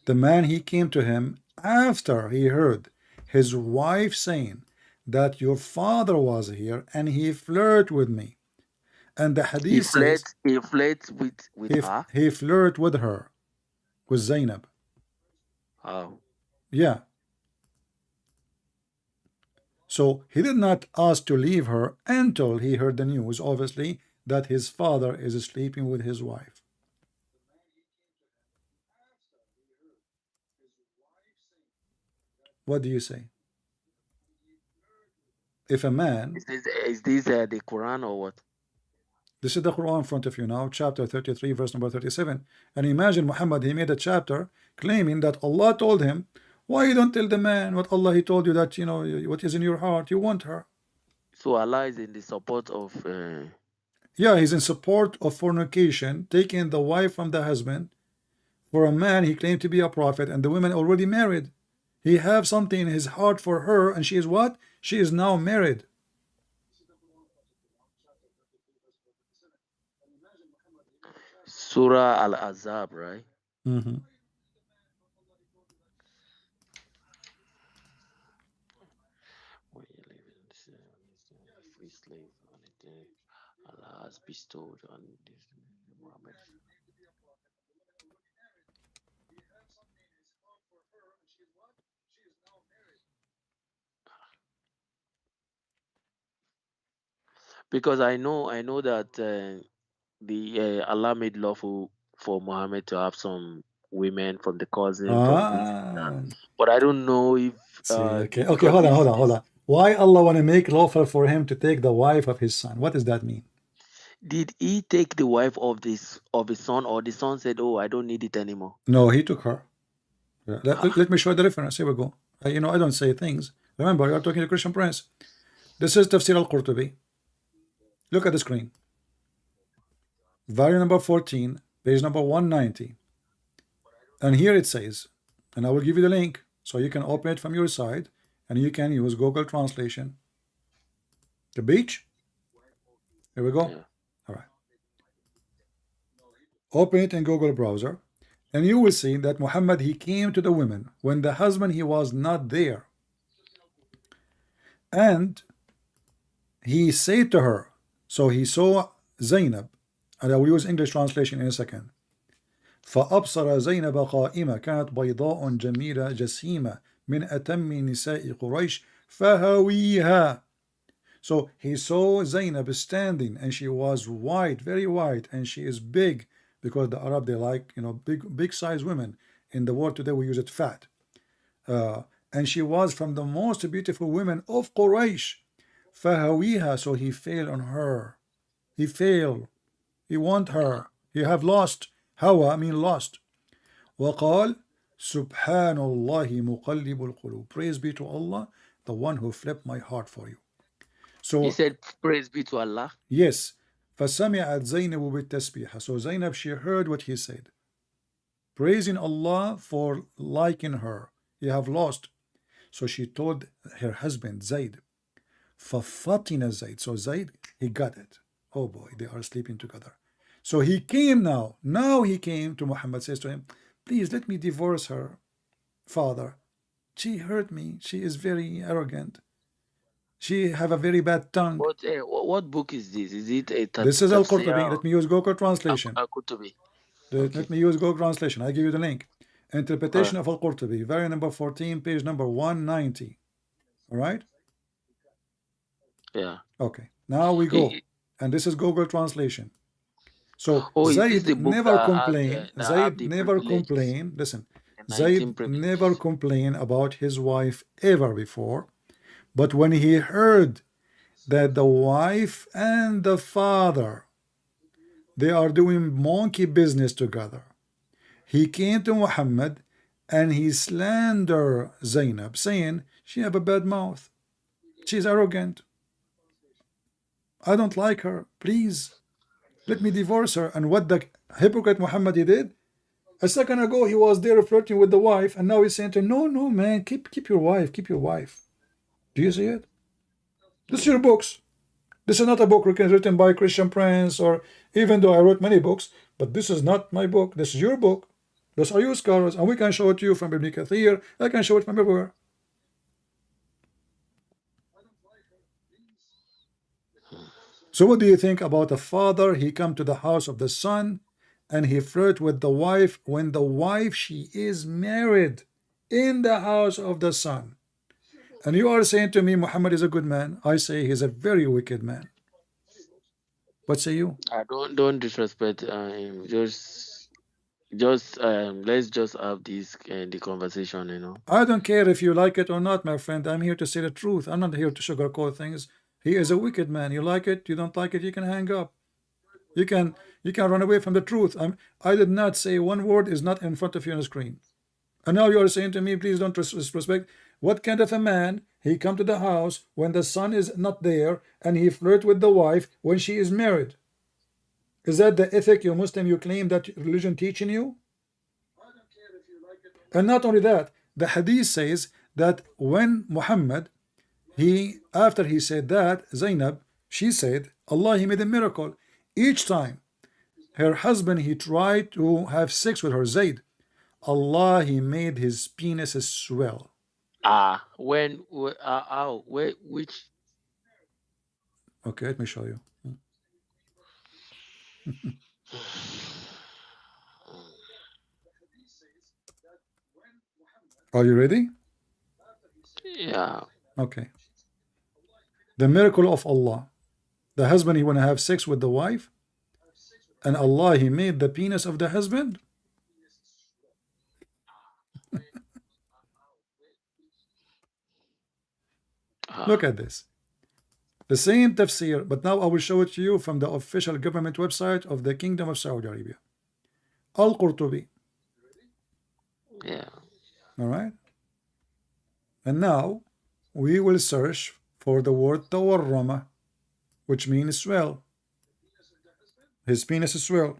[SPEAKER 1] The man he came to him after he heard his wife saying that your father was here and he flirted with me. And the hadith says
[SPEAKER 2] He flirts with
[SPEAKER 1] he,
[SPEAKER 2] her.
[SPEAKER 1] he flirted with her, with Zainab.
[SPEAKER 2] Oh.
[SPEAKER 1] Yeah. So he did not ask to leave her until he heard the news, obviously, that his father is sleeping with his wife. What do you say? If a man,
[SPEAKER 2] Is this the Quran or what?
[SPEAKER 1] this is the Quran in front of you now, chapter 33, verse number 37. And imagine Muhammad, he made a chapter claiming that Allah told him, why you don't tell the man what Allah he told you that, what is in your heart, you want her.
[SPEAKER 2] So Allah is in the support of.
[SPEAKER 1] Yeah, he's in support of fornication, taking the wife from the husband. For a man, he claimed to be a prophet, and the woman already married. He have something in his heart for her, and she is what? She is now married.
[SPEAKER 2] Surah Al Azhar, right?
[SPEAKER 1] Mhm.
[SPEAKER 2] Where you live in free slave on it, Allah has bestowed on this Muhammad. Because I know that the Allah made lawful for Muhammad to have some women from the cousin, from this and that.
[SPEAKER 1] Ah,
[SPEAKER 2] But I don't know if
[SPEAKER 1] see, okay, okay,
[SPEAKER 2] because
[SPEAKER 1] hold on, hold on, hold
[SPEAKER 2] this
[SPEAKER 1] on. Why Allah want to make lawful for him to take the wife of his son? What does that mean?
[SPEAKER 2] did he take the wife of this of his son, or the son said, "Oh, I don't need it anymore"?
[SPEAKER 1] No, he took her. Yeah,
[SPEAKER 2] Ah,
[SPEAKER 1] let me show the reference. Here we go. I don't say things. Remember, you're talking to Christian Prince. This is Tafsir al-Qurtubi. Look at the screen. Volume number 14, page number 190. And here it says, and I will give you the link so you can open it from your side and you can use Google Translation. The beach. Here we go.
[SPEAKER 2] yeah.
[SPEAKER 1] All right. Open it in Google browser and you will see that Muhammad, he came to the women when the husband, he was not there. And he said to her, so he saw Zainab, and I will use English translation in a second. فأبصر زينب قائمة كانت بيضاء جميلة جسيمة من أتم نساء قريش فهويها. So he saw Zainab standing and she was white, very white, and she is big because the Arab, they like, big size women. In the world today we use it fat. And she was from the most beautiful women of Quraysh. فهويها, so he fell on her. He fell. He want her. He have lost. Hawa mean lost. وقال سبحان الله مقلب القلوب. Praise be to Allah, the one who flipped my heart for you.
[SPEAKER 2] He
[SPEAKER 1] So
[SPEAKER 2] said, "Praise be to Allah."
[SPEAKER 1] yes, فسمعت زينب بالتسبيح. So Zainab, she heard what he said, praising Allah for liking her. You have lost. So she told her husband Zaid. ففطن Zaid. So Zaid, he got it. Oh boy, they are sleeping together. So he came now. Now he came to Muhammad, says to him, please let me divorce her, father. She hurt me. She is very arrogant. She have a very bad tongue.
[SPEAKER 2] But what book is this? Is it a
[SPEAKER 1] This is
[SPEAKER 2] tafsir
[SPEAKER 1] Al-Qurtubi.
[SPEAKER 2] or
[SPEAKER 1] Let me use Google Translation.
[SPEAKER 2] Kutubi?
[SPEAKER 1] Let
[SPEAKER 2] Okay.
[SPEAKER 1] me use Google Translation. I give you the link.
[SPEAKER 2] All
[SPEAKER 1] Interpretation
[SPEAKER 2] right.
[SPEAKER 1] of Al-Qurtubi, volume number 14, page number 190. All right?
[SPEAKER 2] Yeah.
[SPEAKER 1] Okay. Now we
[SPEAKER 2] I-
[SPEAKER 1] go.
[SPEAKER 2] I-
[SPEAKER 1] And this is Google Translation. So
[SPEAKER 2] Oh, is this
[SPEAKER 1] Zaid
[SPEAKER 2] the book
[SPEAKER 1] never complained.
[SPEAKER 2] that have
[SPEAKER 1] Zaid
[SPEAKER 2] the
[SPEAKER 1] never
[SPEAKER 2] privileges,
[SPEAKER 1] complained. Listen,
[SPEAKER 2] the 19
[SPEAKER 1] Zaid never
[SPEAKER 2] privileges?
[SPEAKER 1] complained about his wife ever before. But when he heard that the wife and the father, they are doing monkey business together, he came to Muhammad and he slandered Zainab, saying she have a bad mouth. She's arrogant. I don't like her. Please let me divorce her. And what the hypocrite Muhammad he did? A second ago he was there flirting with the wife, and now he's saying to her, no, no, man, keep your wife, keep your wife. Do you see it? This is
[SPEAKER 2] Hmm.
[SPEAKER 1] your books. This is not a book written by Christian Prince, or even though I wrote many books, but this is not my book. This is your book. Those are your scholars, and we can show it to you from Ibn Kathir. I can show it from everywhere. So what do you think about a father? He come to the house of the son, and he flirt with the wife when the wife, she is married in the house of the son. And you are saying to me Muhammad is a good man. I say he's a very wicked man. What say you?
[SPEAKER 2] Don't disrespect him. Just let's just have this the conversation.
[SPEAKER 1] I don't care if you like it or not, my friend. I'm here to say the truth. I'm not here to sugarcoat things. He is a wicked man. You like it, you don't like it, you can hang up. You can run away from the truth. I did not say one word is not in front of you on the screen. And now you are saying to me, please don't disrespect. What kind of a man? He come to the house when the son is not there, and he flirt with the wife when she is married. Is that the ethic you Muslim you claim that religion teaching you? And not only that, the hadith says that when Muhammad, he after he said that, Zainab, she said, Allah, he made a miracle. Each time her husband, he tried to have sex with her, Zaid, Allah, he made his penis swell.
[SPEAKER 2] How, where, which?
[SPEAKER 1] Okay, let me show you. Are you ready?
[SPEAKER 2] Yeah.
[SPEAKER 1] Okay. The miracle of Allah. The husband, he want to have sex with the wife, and Allah, he made the penis of the husband. Look
[SPEAKER 2] Ah,
[SPEAKER 1] at this. The same tafsir, but now I will show it to you from the official government website of the Kingdom of Saudi Arabia. Al-Qurtubi.
[SPEAKER 2] yeah.
[SPEAKER 1] All right. And now we will search for the word tawarrama, which means swell. His penis is swell.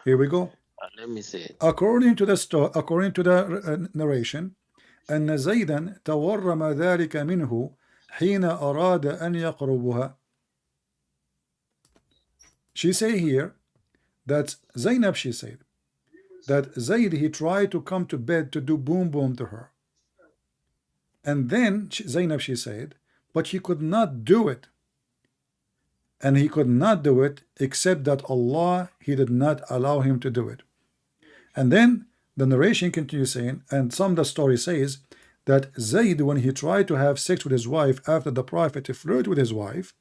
[SPEAKER 1] Here we go.
[SPEAKER 2] Let me say it.
[SPEAKER 1] According to the narration, أن زيدا تورم ذلك منه حين أراد أن يقربها. She say here that Zainab, she said that Zayd, he tried to come to bed to do boom boom to her, and then Zainab, she said, but he could not do it, and he could not do it except that Allah, he did not allow him to do it. And then the narration continues saying, and some of the story says that Zayd, when he tried to have sex with his wife after the Prophet to flirt with his wife,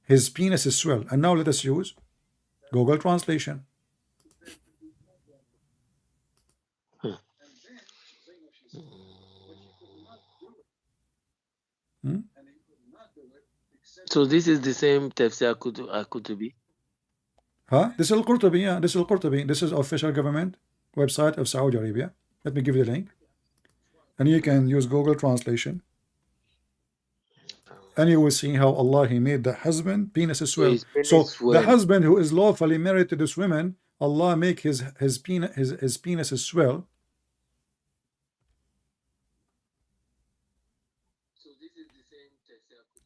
[SPEAKER 1] his penis is swelled. And now let us use Google translation. Hmm?
[SPEAKER 2] So this is the same tafsir Kutubi.
[SPEAKER 1] Huh? This is Al-Qurtubi, yeah, this is Al-Qurtubi. This is official government website of Saudi Arabia. Let me give you the link. And you can use Google translation. And you will see how Allah, he made the husband penis as
[SPEAKER 2] So
[SPEAKER 1] well.
[SPEAKER 2] his
[SPEAKER 1] So
[SPEAKER 2] penis
[SPEAKER 1] the
[SPEAKER 2] swell.
[SPEAKER 1] husband who is lawfully married to this woman, Allah make his penis as swell.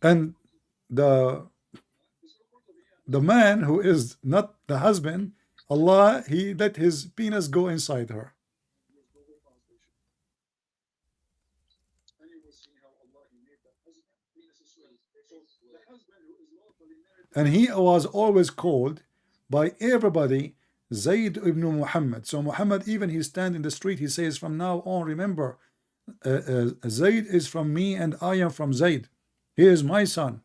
[SPEAKER 1] And the man who is not the husband, Allah, he let his penis go inside her. And he was always called by everybody Zayd ibn Muhammad. So Muhammad, even he stand in the street, he says, from now on, remember, Zayd is from me and I am from Zayd. He is my son.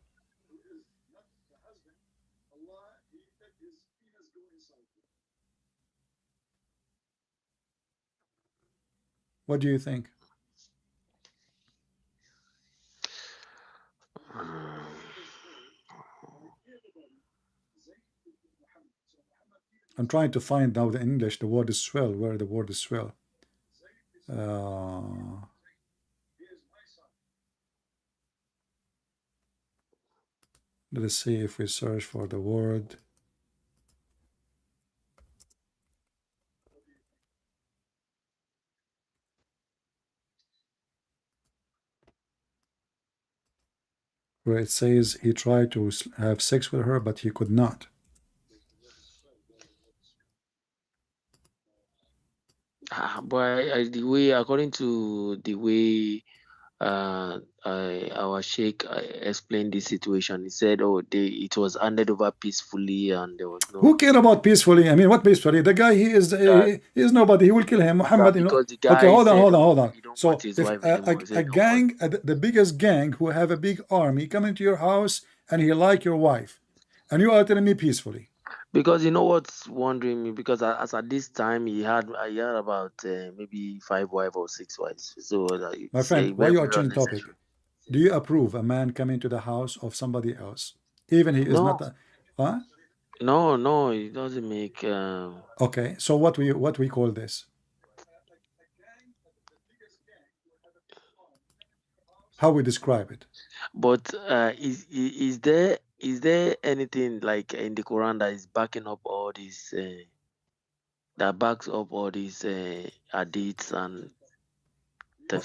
[SPEAKER 1] What do you think? I'm trying to find now the English, the word is swell, where the word is swell. Let us see if we search for the word. Where it says he tried to have sex with her, but he could not.
[SPEAKER 2] But the way, according to the way our sheikh explained this situation, he said, "Oh, it was handed over peacefully, and there was
[SPEAKER 1] Who
[SPEAKER 2] no
[SPEAKER 1] care about peacefully? I mean, what peacefully? The guy,
[SPEAKER 2] that
[SPEAKER 1] he is nobody. He will kill him. Muhammad, you know.
[SPEAKER 2] because the
[SPEAKER 1] Okay,
[SPEAKER 2] guy
[SPEAKER 1] hold on,
[SPEAKER 2] said,
[SPEAKER 1] hold on,
[SPEAKER 2] "Oh,
[SPEAKER 1] hold on.
[SPEAKER 2] he don't want
[SPEAKER 1] So
[SPEAKER 2] his
[SPEAKER 1] if
[SPEAKER 2] wife anymore." He said,
[SPEAKER 1] a
[SPEAKER 2] "He don't want."
[SPEAKER 1] gang, the biggest gang who have a big army come into your house and he like your wife, and you are telling me peacefully.
[SPEAKER 2] Because you know what's wondering me, because as at this time he had about maybe 5 wives or 6 wives, so
[SPEAKER 1] My
[SPEAKER 2] it's
[SPEAKER 1] friend, why
[SPEAKER 2] very
[SPEAKER 1] you are
[SPEAKER 2] very
[SPEAKER 1] changing topic?
[SPEAKER 2] unnecessary.
[SPEAKER 1] Do you approve a man coming to the house of somebody else, even he is
[SPEAKER 2] No,
[SPEAKER 1] not a, huh?
[SPEAKER 2] no, it doesn't make.
[SPEAKER 1] Okay, so what we call this? How we describe it?
[SPEAKER 2] But is there anything like in the Quran that is backing up all these that backs up all these hadiths and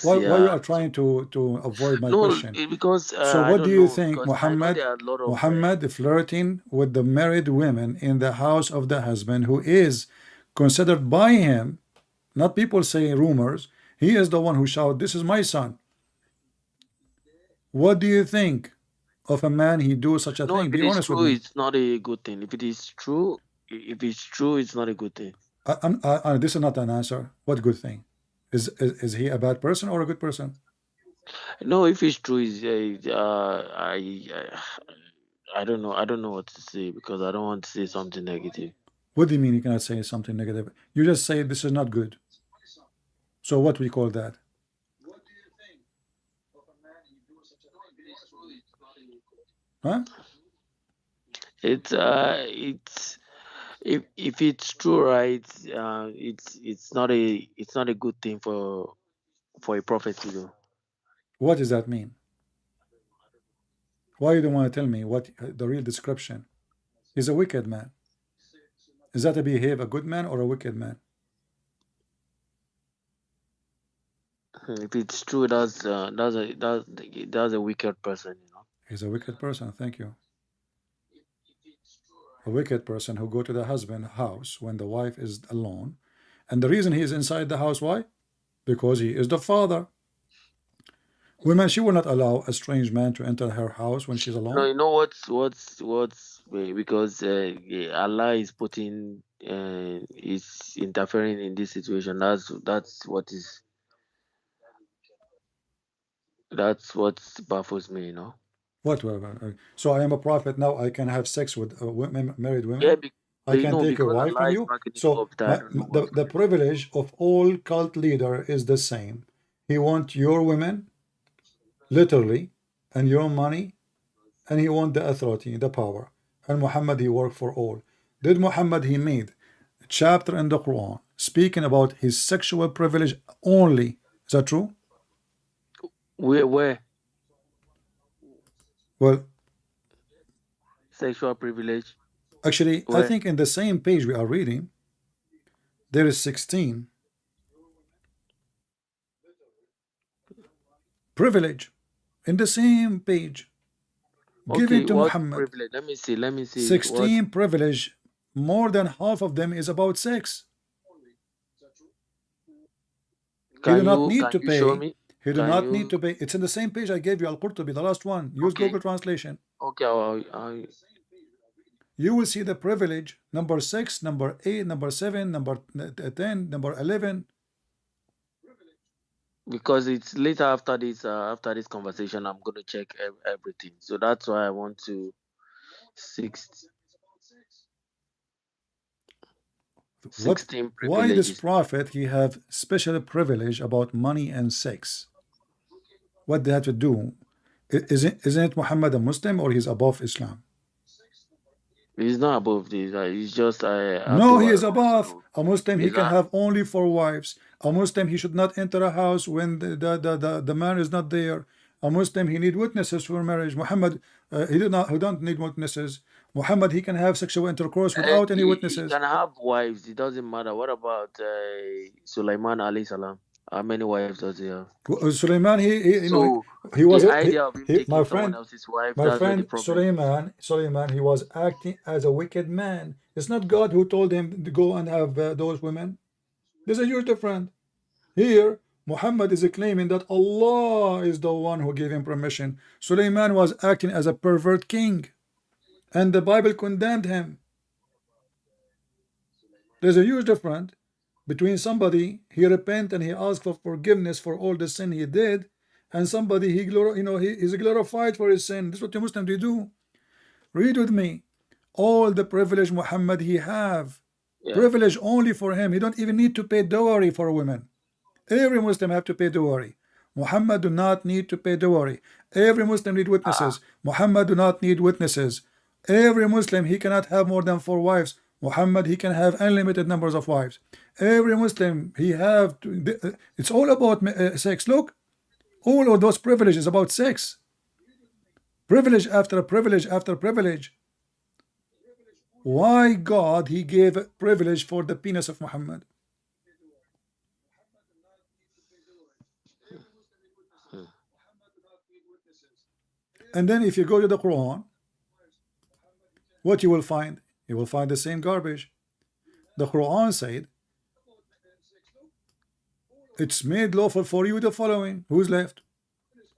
[SPEAKER 1] Why you
[SPEAKER 2] tafsir?
[SPEAKER 1] are trying to avoid my
[SPEAKER 2] No,
[SPEAKER 1] question?
[SPEAKER 2] because
[SPEAKER 1] So
[SPEAKER 2] I
[SPEAKER 1] what do
[SPEAKER 2] don't
[SPEAKER 1] you
[SPEAKER 2] know,
[SPEAKER 1] think
[SPEAKER 2] because I know
[SPEAKER 1] Muhammad
[SPEAKER 2] there are a lot of
[SPEAKER 1] Muhammad flirting with the married women in the house of the husband who is considered by him, not people saying rumors, he is the one who shouted, this is my son. What do you think of a man he do such a
[SPEAKER 2] no.
[SPEAKER 1] thing?
[SPEAKER 2] If
[SPEAKER 1] Be
[SPEAKER 2] it is
[SPEAKER 1] honest with
[SPEAKER 2] true,
[SPEAKER 1] me.
[SPEAKER 2] it's not a good thing. If it is true, it's not a good thing.
[SPEAKER 1] This is not an answer. What good thing? Is he a bad person or a good person?
[SPEAKER 2] No, if it's true, is I don't know. I don't know what to say because I don't want to say something negative.
[SPEAKER 1] What do you mean you cannot say something negative? You just say this is not good. So what we call that? Huh?
[SPEAKER 2] It's if it's true, right? It's not a good thing for a prophet to do.
[SPEAKER 1] What does that mean? Why you don't want to tell me what the real description? He's a wicked man. Is that to behave a good man or a wicked man?
[SPEAKER 2] If it's true, that's a wicked person, you know.
[SPEAKER 1] He's a wicked person. Thank you. A wicked person who go to the husband house when the wife is alone, and the reason he is inside the house, why? Because he is the father. Women, she will not allow a strange man to enter her house when she's
[SPEAKER 2] No,
[SPEAKER 1] alone.
[SPEAKER 2] you know because Allah is putting is interfering in this situation. That's what baffles me, you know.
[SPEAKER 1] What? So I am a prophet now. I can have sex with women, married
[SPEAKER 2] Yeah,
[SPEAKER 1] women. I can
[SPEAKER 2] no,
[SPEAKER 1] take a
[SPEAKER 2] because
[SPEAKER 1] wife from
[SPEAKER 2] Allah is
[SPEAKER 1] you.
[SPEAKER 2] backing it
[SPEAKER 1] So
[SPEAKER 2] up. That I don't know what's
[SPEAKER 1] the
[SPEAKER 2] going on.
[SPEAKER 1] privilege of all cult leader is the same. He wants your women, literally, and your money, and he wants the authority, the power. And Muhammad, he worked for all. Did Muhammad, he made a chapter in the Quran speaking about his sexual privilege only. Is that true?
[SPEAKER 2] Where
[SPEAKER 1] Well,
[SPEAKER 2] sexual privilege?
[SPEAKER 1] actually, I
[SPEAKER 2] Where?
[SPEAKER 1] think in the same page we are reading, there is 16 privilege in the same page given
[SPEAKER 2] Okay,
[SPEAKER 1] to
[SPEAKER 2] what
[SPEAKER 1] Muhammad.
[SPEAKER 2] privilege? Let me see. What
[SPEAKER 1] 16 privilege, more than half of them is about sex. He do not need
[SPEAKER 2] can
[SPEAKER 1] to
[SPEAKER 2] you show
[SPEAKER 1] pay.
[SPEAKER 2] me?
[SPEAKER 1] He do
[SPEAKER 2] Can
[SPEAKER 1] not need
[SPEAKER 2] you?
[SPEAKER 1] to pay. It's in the same page I gave you, Al-Qurtubi, the last one. Use
[SPEAKER 2] Okay,
[SPEAKER 1] Google Translation.
[SPEAKER 2] okay.
[SPEAKER 1] You will see the privilege, number 6, number 8, number 7, number 10, number 11.
[SPEAKER 2] Because it's later after this conversation, I'm gonna check everything. So that's why I want to six,
[SPEAKER 1] What?
[SPEAKER 2] 16
[SPEAKER 1] Why this
[SPEAKER 2] privileges.
[SPEAKER 1] prophet, he have special privilege about money and sex? What they have to do? Isn't it Muhammad a Muslim or he's above Islam?
[SPEAKER 2] He's not above this. He's just I have
[SPEAKER 1] No,
[SPEAKER 2] to
[SPEAKER 1] he is
[SPEAKER 2] also
[SPEAKER 1] above.
[SPEAKER 2] know.
[SPEAKER 1] A Muslim, he
[SPEAKER 2] He's
[SPEAKER 1] can
[SPEAKER 2] not.
[SPEAKER 1] have only 4 wives. A Muslim, he should not enter a house when the man is not there. A Muslim, he need witnesses for marriage. Muhammad, he don't need witnesses. Muhammad, he can have sexual intercourse without any
[SPEAKER 2] He
[SPEAKER 1] witnesses.
[SPEAKER 2] can have wives. It doesn't matter. What about Sulaiman alayhi salam? How many wives does he have?
[SPEAKER 1] Suleiman,
[SPEAKER 2] So
[SPEAKER 1] he was
[SPEAKER 2] the idea of him taking
[SPEAKER 1] my
[SPEAKER 2] someone
[SPEAKER 1] friend,
[SPEAKER 2] else's wife, that's where the problem is.
[SPEAKER 1] Suleiman, he was acting as a wicked man. It's not God who told him to go and have those women. There's a huge difference. Here, Muhammad is claiming that Allah is the one who gave him permission. Suleiman was acting as a pervert king, and the Bible condemned him. There's a huge difference between somebody he repent and he asked for forgiveness for all the sin he did, and somebody he is glorified for his sin. This is what the Muslims they do. Read with me. All the privilege Muhammad he have,
[SPEAKER 2] Yeah.
[SPEAKER 1] privilege only for him. He don't even need to pay dowry for women. Every Muslim have to pay dowry. Muhammad do not need to pay dowry. Every Muslim need
[SPEAKER 2] Ah,
[SPEAKER 1] witnesses. Muhammad do not need witnesses. Every Muslim, he cannot have more than 4 wives. Muhammad, he can have unlimited numbers of wives. Every Muslim, he have to, it's all about sex. Look, all of those privileges about sex. Privilege after privilege after privilege. Why God he gave privilege for the penis of Muhammad?
[SPEAKER 2] hmm.
[SPEAKER 1] And then if you go to the Quran, what you will find? You will find the same garbage. The Quran said it's made lawful for you the following. Who's left?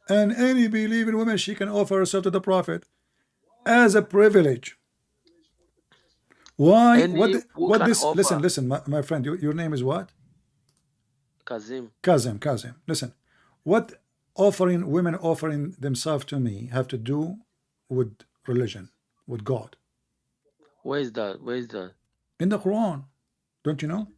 [SPEAKER 1] And any believing woman, she can offer herself to the Prophet as a privilege. Why?
[SPEAKER 2] Any who
[SPEAKER 1] What
[SPEAKER 2] can
[SPEAKER 1] this? Listen,
[SPEAKER 2] offer
[SPEAKER 1] listen, my friend. Your name is what?
[SPEAKER 2] Kazim.
[SPEAKER 1] Kazim. Kazim. Listen. What women offering themselves to me have to do with religion, with God?
[SPEAKER 2] Where is that? Where is that?
[SPEAKER 1] In the Quran, don't you know?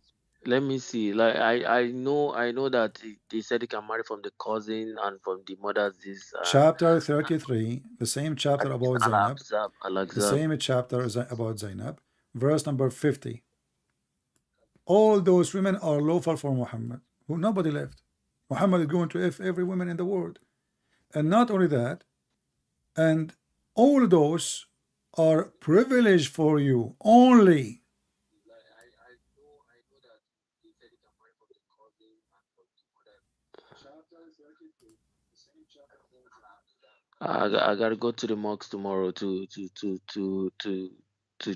[SPEAKER 2] Let me see. Like I know that they said you can marry from the cousin and from the mother's this
[SPEAKER 1] Chapter 33, the same chapter about Zainab,
[SPEAKER 2] Al
[SPEAKER 1] the
[SPEAKER 2] Azhar.
[SPEAKER 1] same chapter about Zainab, verse number 50. All those women are lawful for Muhammad, who nobody left. Muhammad is going to every woman in the world. And not only that, and all those are privileged for you only.
[SPEAKER 2] I gotta go to the mosque tomorrow to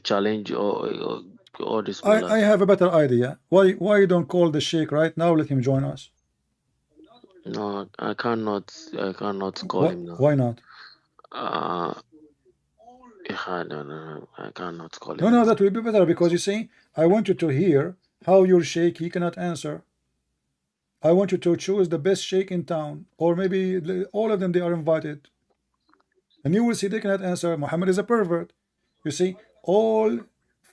[SPEAKER 2] challenge all the
[SPEAKER 1] I
[SPEAKER 2] scholars.
[SPEAKER 1] have a better idea. Why you don't call the sheikh right now? Let him join us.
[SPEAKER 2] No, I cannot call him now.
[SPEAKER 1] Why not?
[SPEAKER 2] Uh, no, I cannot call
[SPEAKER 1] No,
[SPEAKER 2] him
[SPEAKER 1] no,
[SPEAKER 2] now.
[SPEAKER 1] that will be better because you see, I want you to hear how your sheikh he cannot answer. I want you to choose the best sheikh in town, or maybe all of them they are invited, and you will see they cannot answer. Muhammad is a pervert. You see, all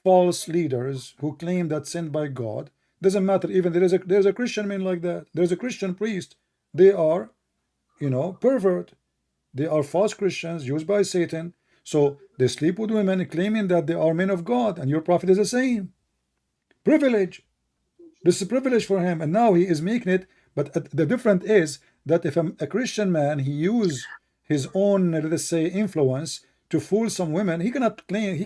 [SPEAKER 1] false leaders who claim that sent by God doesn't matter. Even there's a Christian man like that. There's a Christian priest. They are, pervert. They are false Christians used by Satan. So they sleep with women claiming that they are men of God, and your prophet is the same. Privilege. This is a privilege for him, and now he is making it. But the difference is that if a Christian man he use his own, let's say, influence to fool some women, he cannot claim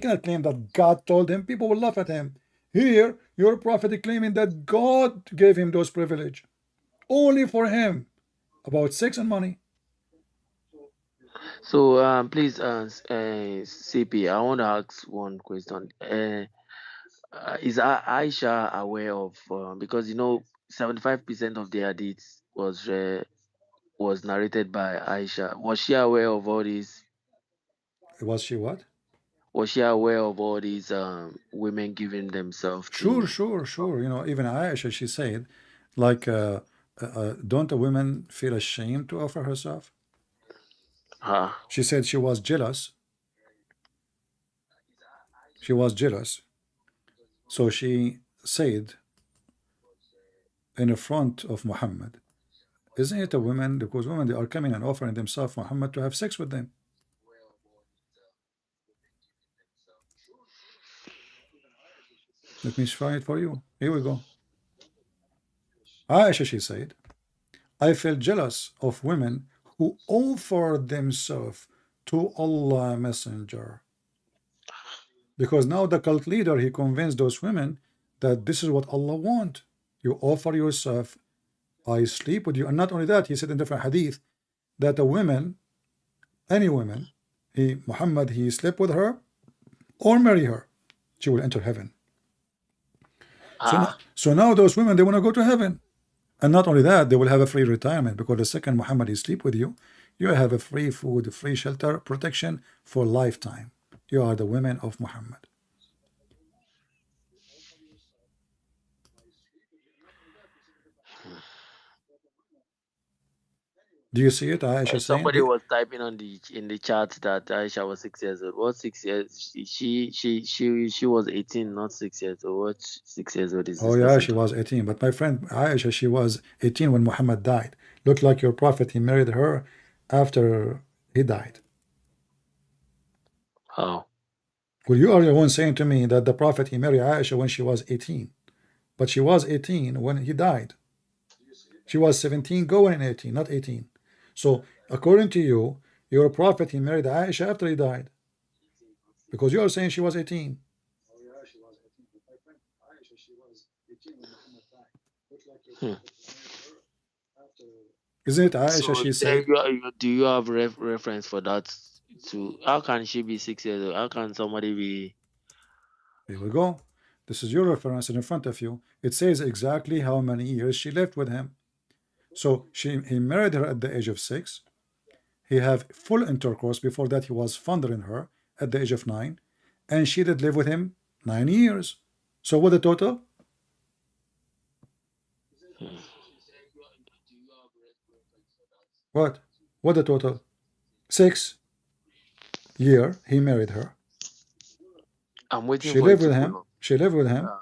[SPEAKER 1] that God told him. People will laugh at him. Here, your prophet is claiming that God gave him those privilege only for him about sex and money.
[SPEAKER 2] So please, CP, I want to ask one question. Is Aisha aware of because 75% of the hadith was narrated by Aisha. Was she aware of all these?
[SPEAKER 1] Was she what?
[SPEAKER 2] Was she aware of all these women giving themselves
[SPEAKER 1] Sure,
[SPEAKER 2] to
[SPEAKER 1] sure, sure. Even Aisha, she said, like, don't the women feel ashamed to offer herself?
[SPEAKER 2] her?
[SPEAKER 1] She said she was jealous. She was jealous. So she said in the front of Muhammad, isn't it a woman? Because women, they are coming and offering themselves Muhammad to have sex with them. Let me find it for you. Here we go. Aisha, she said, I felt jealous of women who offered themselves to Allah Messenger. Because now the cult leader, he convinced those women that this is what Allah want. You offer yourself, I sleep with you. And not only that, he said in different hadith that a woman, any woman, Muhammad, he slept with her or marry her, she will enter heaven.
[SPEAKER 2] Ah,
[SPEAKER 1] So now those women, they want to go to heaven. And not only that, they will have a free retirement because the second Muhammad is sleep with you, you have a free food, free shelter, protection for lifetime. You are the women of Muhammad. Do you see it? Aisha saying,
[SPEAKER 2] somebody was typing on the in the chat that Aisha was 6 years old. What 6 years? She was 18, not 6 years old. What 6 years old is
[SPEAKER 1] oh
[SPEAKER 2] this
[SPEAKER 1] yeah,
[SPEAKER 2] person
[SPEAKER 1] she was
[SPEAKER 2] talking?
[SPEAKER 1] 18. But my friend Aisha, she was 18 when Muhammad died. Looked like your prophet, he married her after he died.
[SPEAKER 2] Oh,
[SPEAKER 1] Well, you are the one saying to me that the prophet, he married Aisha when she was 18. But she was 18 when he died. She was 17 going in 18, not 18. So according to you, your prophet, he married Aisha after he died. Because you are saying she was 18.
[SPEAKER 2] hmm.
[SPEAKER 1] Isn't it Aisha,
[SPEAKER 2] So
[SPEAKER 1] she said,
[SPEAKER 2] do you have reference for that? To how can she be 6 years old? How can somebody be?
[SPEAKER 1] here we go. This is your reference in front of you. It says exactly how many years she lived with him. So he married her at the age of 6. He have full intercourse. Before that, he was fondling her at the age of 9. And she did live with him 9 years. So what the total?
[SPEAKER 2] Hmm.
[SPEAKER 1] What? What the total? 6 year he married her.
[SPEAKER 2] I'm waiting
[SPEAKER 1] She
[SPEAKER 2] for it
[SPEAKER 1] lived
[SPEAKER 2] to
[SPEAKER 1] with
[SPEAKER 2] pull
[SPEAKER 1] him.
[SPEAKER 2] up.
[SPEAKER 1] She lived with him
[SPEAKER 2] Uh,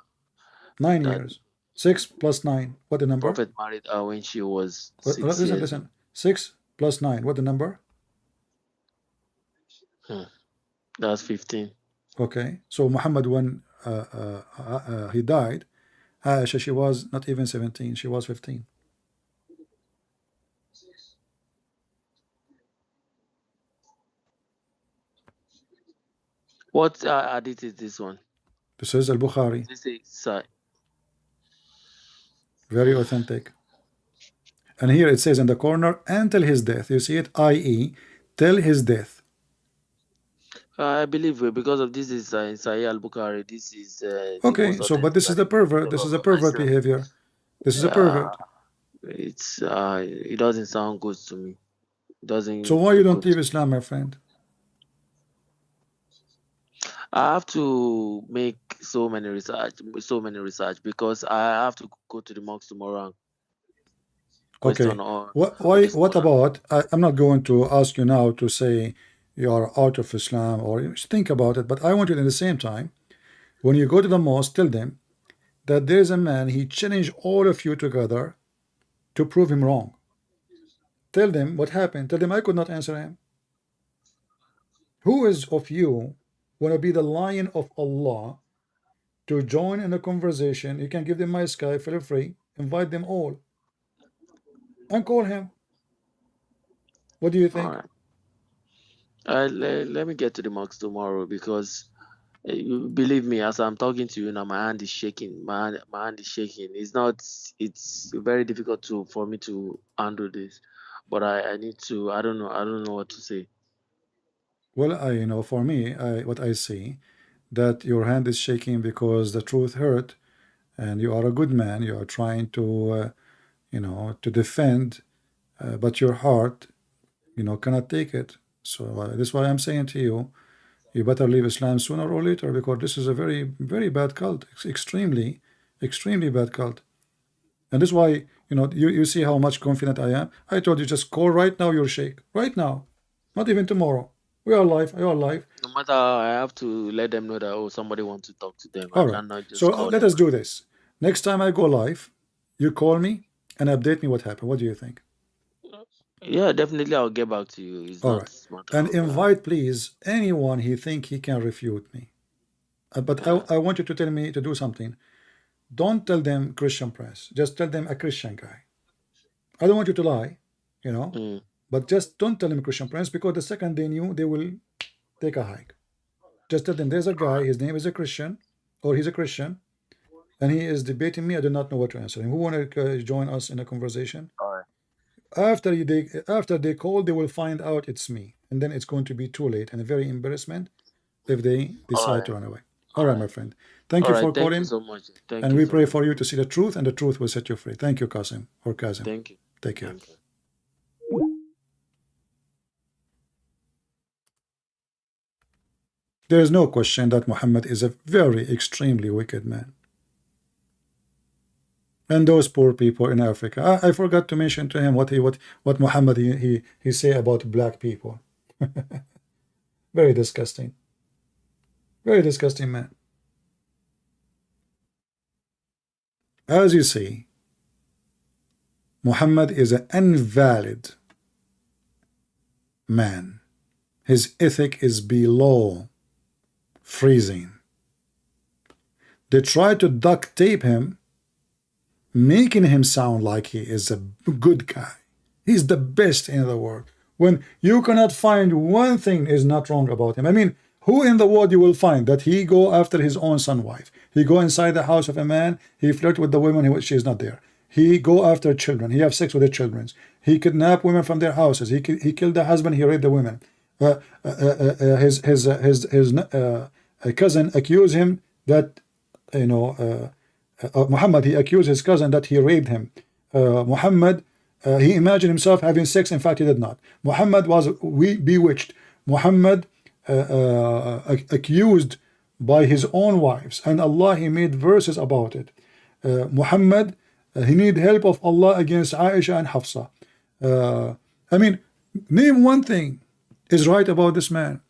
[SPEAKER 1] 9
[SPEAKER 2] that
[SPEAKER 1] years. 6 plus 9. What the number?
[SPEAKER 2] Prophet married her when she was 6
[SPEAKER 1] Listen,
[SPEAKER 2] years old.
[SPEAKER 1] listen. 6 plus 9. What the number?
[SPEAKER 2] Hmm. That's 15.
[SPEAKER 1] Okay. So Muhammad, when he died, Aisha, she was not even 17. She was 15.
[SPEAKER 2] What hadith is this one?
[SPEAKER 1] This is Al-Bukhari.
[SPEAKER 2] This is
[SPEAKER 1] Very authentic. And here it says in the corner, until his death. You see it? I.e. till his death.
[SPEAKER 2] I believe because of this is in Sahih al-Bukhari. This is the
[SPEAKER 1] Okay,
[SPEAKER 2] most
[SPEAKER 1] so but
[SPEAKER 2] authentic
[SPEAKER 1] this is the
[SPEAKER 2] hadith
[SPEAKER 1] pervert. This is a
[SPEAKER 2] of
[SPEAKER 1] pervert
[SPEAKER 2] Islam.
[SPEAKER 1] behavior. This is a
[SPEAKER 2] Yeah,
[SPEAKER 1] pervert.
[SPEAKER 2] it doesn't sound good to me. It
[SPEAKER 1] So
[SPEAKER 2] doesn't
[SPEAKER 1] why you
[SPEAKER 2] look
[SPEAKER 1] don't
[SPEAKER 2] good.
[SPEAKER 1] leave Islam, my friend?
[SPEAKER 2] I have to make so many research because I have to go to the mosque tomorrow and question
[SPEAKER 1] Okay.
[SPEAKER 2] on
[SPEAKER 1] Why?
[SPEAKER 2] the
[SPEAKER 1] What
[SPEAKER 2] scholar.
[SPEAKER 1] about? I'm not going to ask you now to say you are out of Islam or think about it, but I want you at the same time, when you go to the mosque, tell them that there is a man, he challenged all of you together to prove him wrong. Tell them what happened. Tell them I could not answer him. Who is of you want to be the lion of Allah to join in a conversation? You can give them my sky, feel free, invite them all, and call him. What do you
[SPEAKER 2] All
[SPEAKER 1] think?
[SPEAKER 2] right. Let me get to the mosque tomorrow because you believe me, as I'm talking to you now, my hand is shaking. My hand is shaking. It's not. It's very difficult for me to handle this, but I need to. I don't know. I don't know what to say.
[SPEAKER 1] Well, for me, what I see that your hand is shaking because the truth hurt, and you are a good man. You are trying to defend, but your heart, cannot take it. So this is why I'm saying to you, you better leave Islam sooner or later because this is a very, very bad cult. It's extremely, extremely bad cult. And this is why, you see how much confident I am. I told you just call right now your sheikh. Right now. Not even tomorrow. We are live. You are live.
[SPEAKER 2] No matter how, I have to let them know that somebody wants to talk to them. I
[SPEAKER 1] All right.
[SPEAKER 2] cannot
[SPEAKER 1] So
[SPEAKER 2] just call
[SPEAKER 1] let
[SPEAKER 2] them.
[SPEAKER 1] us do this. Next time I go live, you call me and update me what happened. What do you think?
[SPEAKER 2] Yeah, definitely. I'll get back to you. It's
[SPEAKER 1] All
[SPEAKER 2] not
[SPEAKER 1] right.
[SPEAKER 2] matter
[SPEAKER 1] And
[SPEAKER 2] of
[SPEAKER 1] invite, please, anyone he think he can refute me. But I want you to tell me to do something. Don't tell them Christian press. Just tell them a Christian guy. I don't want you to lie, you know,
[SPEAKER 2] Mm.
[SPEAKER 1] but just don't tell them Christian Prince because the second they knew, they will take a hike. Just tell them there's a
[SPEAKER 2] All
[SPEAKER 1] guy,
[SPEAKER 2] right.
[SPEAKER 1] his name is a Christian, or he's a Christian, and he is debating me. I do not know what to answer him. Who want to join us in a conversation?
[SPEAKER 2] All right.
[SPEAKER 1] After they call, they will find out it's me, and then it's going to be too late and a very embarrassment if they
[SPEAKER 2] All
[SPEAKER 1] decide
[SPEAKER 2] right.
[SPEAKER 1] to run away. All
[SPEAKER 2] All
[SPEAKER 1] right,
[SPEAKER 2] right.
[SPEAKER 1] my friend. Thank
[SPEAKER 2] All
[SPEAKER 1] you
[SPEAKER 2] right.
[SPEAKER 1] for
[SPEAKER 2] Thank you
[SPEAKER 1] calling,
[SPEAKER 2] so much. Thank
[SPEAKER 1] and
[SPEAKER 2] you
[SPEAKER 1] we
[SPEAKER 2] so
[SPEAKER 1] pray
[SPEAKER 2] much.
[SPEAKER 1] for you to see the truth, and the truth will set you free. Thank you, Qasim or Kazim.
[SPEAKER 2] Thank you.
[SPEAKER 1] Take care.
[SPEAKER 2] Thank you.
[SPEAKER 1] There is no question that Muhammad is a very extremely wicked man. And those poor people in Africa. I forgot to mention to him what Muhammad he say about black people. Very disgusting. Very disgusting man. As you see, Muhammad is an invalid man. His ethic is below freezing. They try to duct tape him, making him sound like he is a good guy. He's the best in the world. When you cannot find one thing is not wrong about him. I mean, who in the world you will find that he go after his own son wife? He go inside the house of a man, he flirt with the woman, she is not there. He go after children, he have sex with the children. He kidnap women from their houses. He killed the husband, he raped the women. His cousin accused him that, Muhammad, he accused his cousin that he raped him. Muhammad, he imagined himself having sex. In fact, he did not. Muhammad was bewitched. Muhammad accused by his own wives, and Allah, he made verses about it. Muhammad, he need help of Allah against Aisha and Hafsa. I mean, name one thing is right about this man.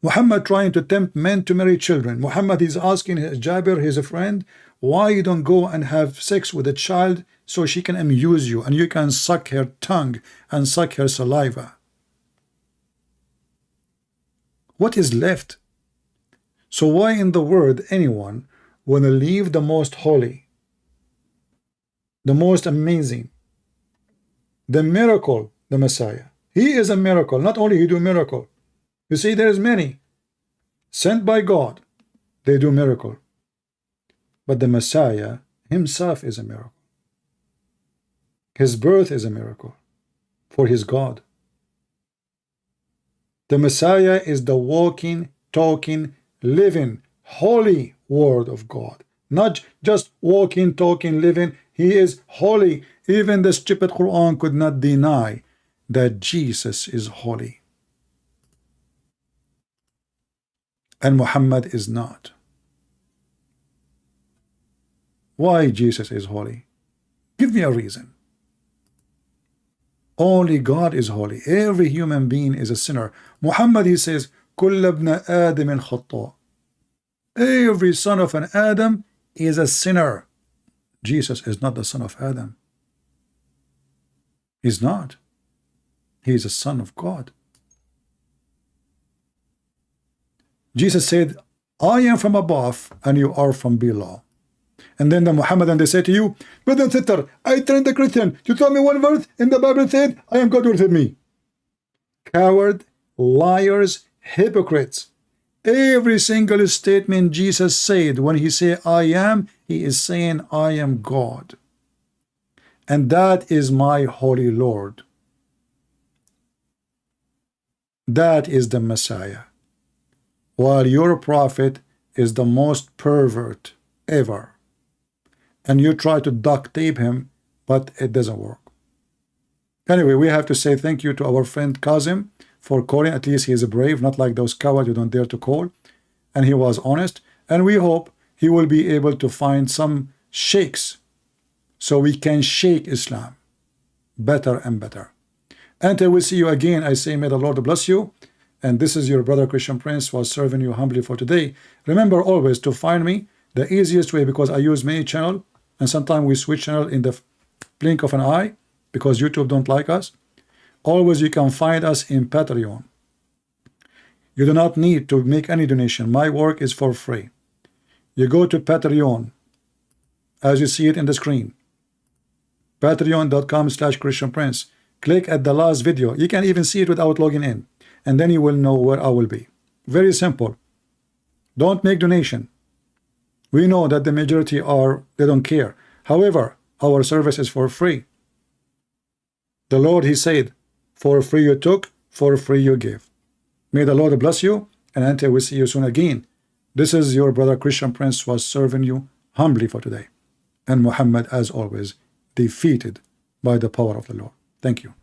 [SPEAKER 1] Muhammad trying to tempt men to marry children. Muhammad is asking Jabir, his friend, why you don't go and have sex with a child so she can amuse you and you can suck her tongue and suck her saliva. What is left? So why in the world anyone want to leave the most holy, the most amazing, the miracle, the Messiah? He is a miracle. Not only he do miracle. You see, there's many sent by God. They do miracle. But the Messiah himself is a miracle. His birth is a miracle, for his God. The Messiah is the walking, talking, living, holy word of God. Not just walking, talking, living. He is holy. Even the stupid Quran could not deny that Jesus is holy. And Muhammad is not. Why Jesus is holy? Give me a reason. Only God is holy. Every human being is a sinner. Muhammad, he says, كل ابن آدم خطاء. Every son of an Adam is a sinner. Jesus is not the son of Adam. He's not. He is a son of God. Jesus said, I am from above and you are from below. And then the Muhammadan, they say to you, brother and sister, I turned the Christian. You tell me one verse in the Bible said, I am God with me. Coward, liars, hypocrites. Every single statement Jesus said, when he said I am, he is saying I am God. And that is my holy Lord. That is the Messiah. While your prophet is the most pervert ever. And you try to duct tape him, but it doesn't work. Anyway, we have to say thank you to our friend Kazim for calling. At least he is brave, not like those cowards who don't dare to call. And he was honest. And we hope he will be able to find some sheikhs so we can shake Islam better and better. Until we see you again, I say may the Lord bless you. And this is your brother Christian Prince was serving you humbly for today. Remember always to find me the easiest way, because I use many channels and sometimes we switch channel in the blink of an eye because YouTube don't like us. Always you can find us in Patreon. You do not need to make any donation. My work is for free. You go to Patreon as you see it in the screen. Patreon.com/Christian Prince. Click at the last video. You can even see it without logging in. And then you will know where I will be. Very simple. Don't make donation. We know that the majority they don't care. However, our service is for free. The Lord, he said, for free you took, for free you give. May the Lord bless you, and until we see you soon again, this is your brother Christian Prince was serving you humbly for today. And Muhammad, as always, defeated by the power of the Lord. Thank you.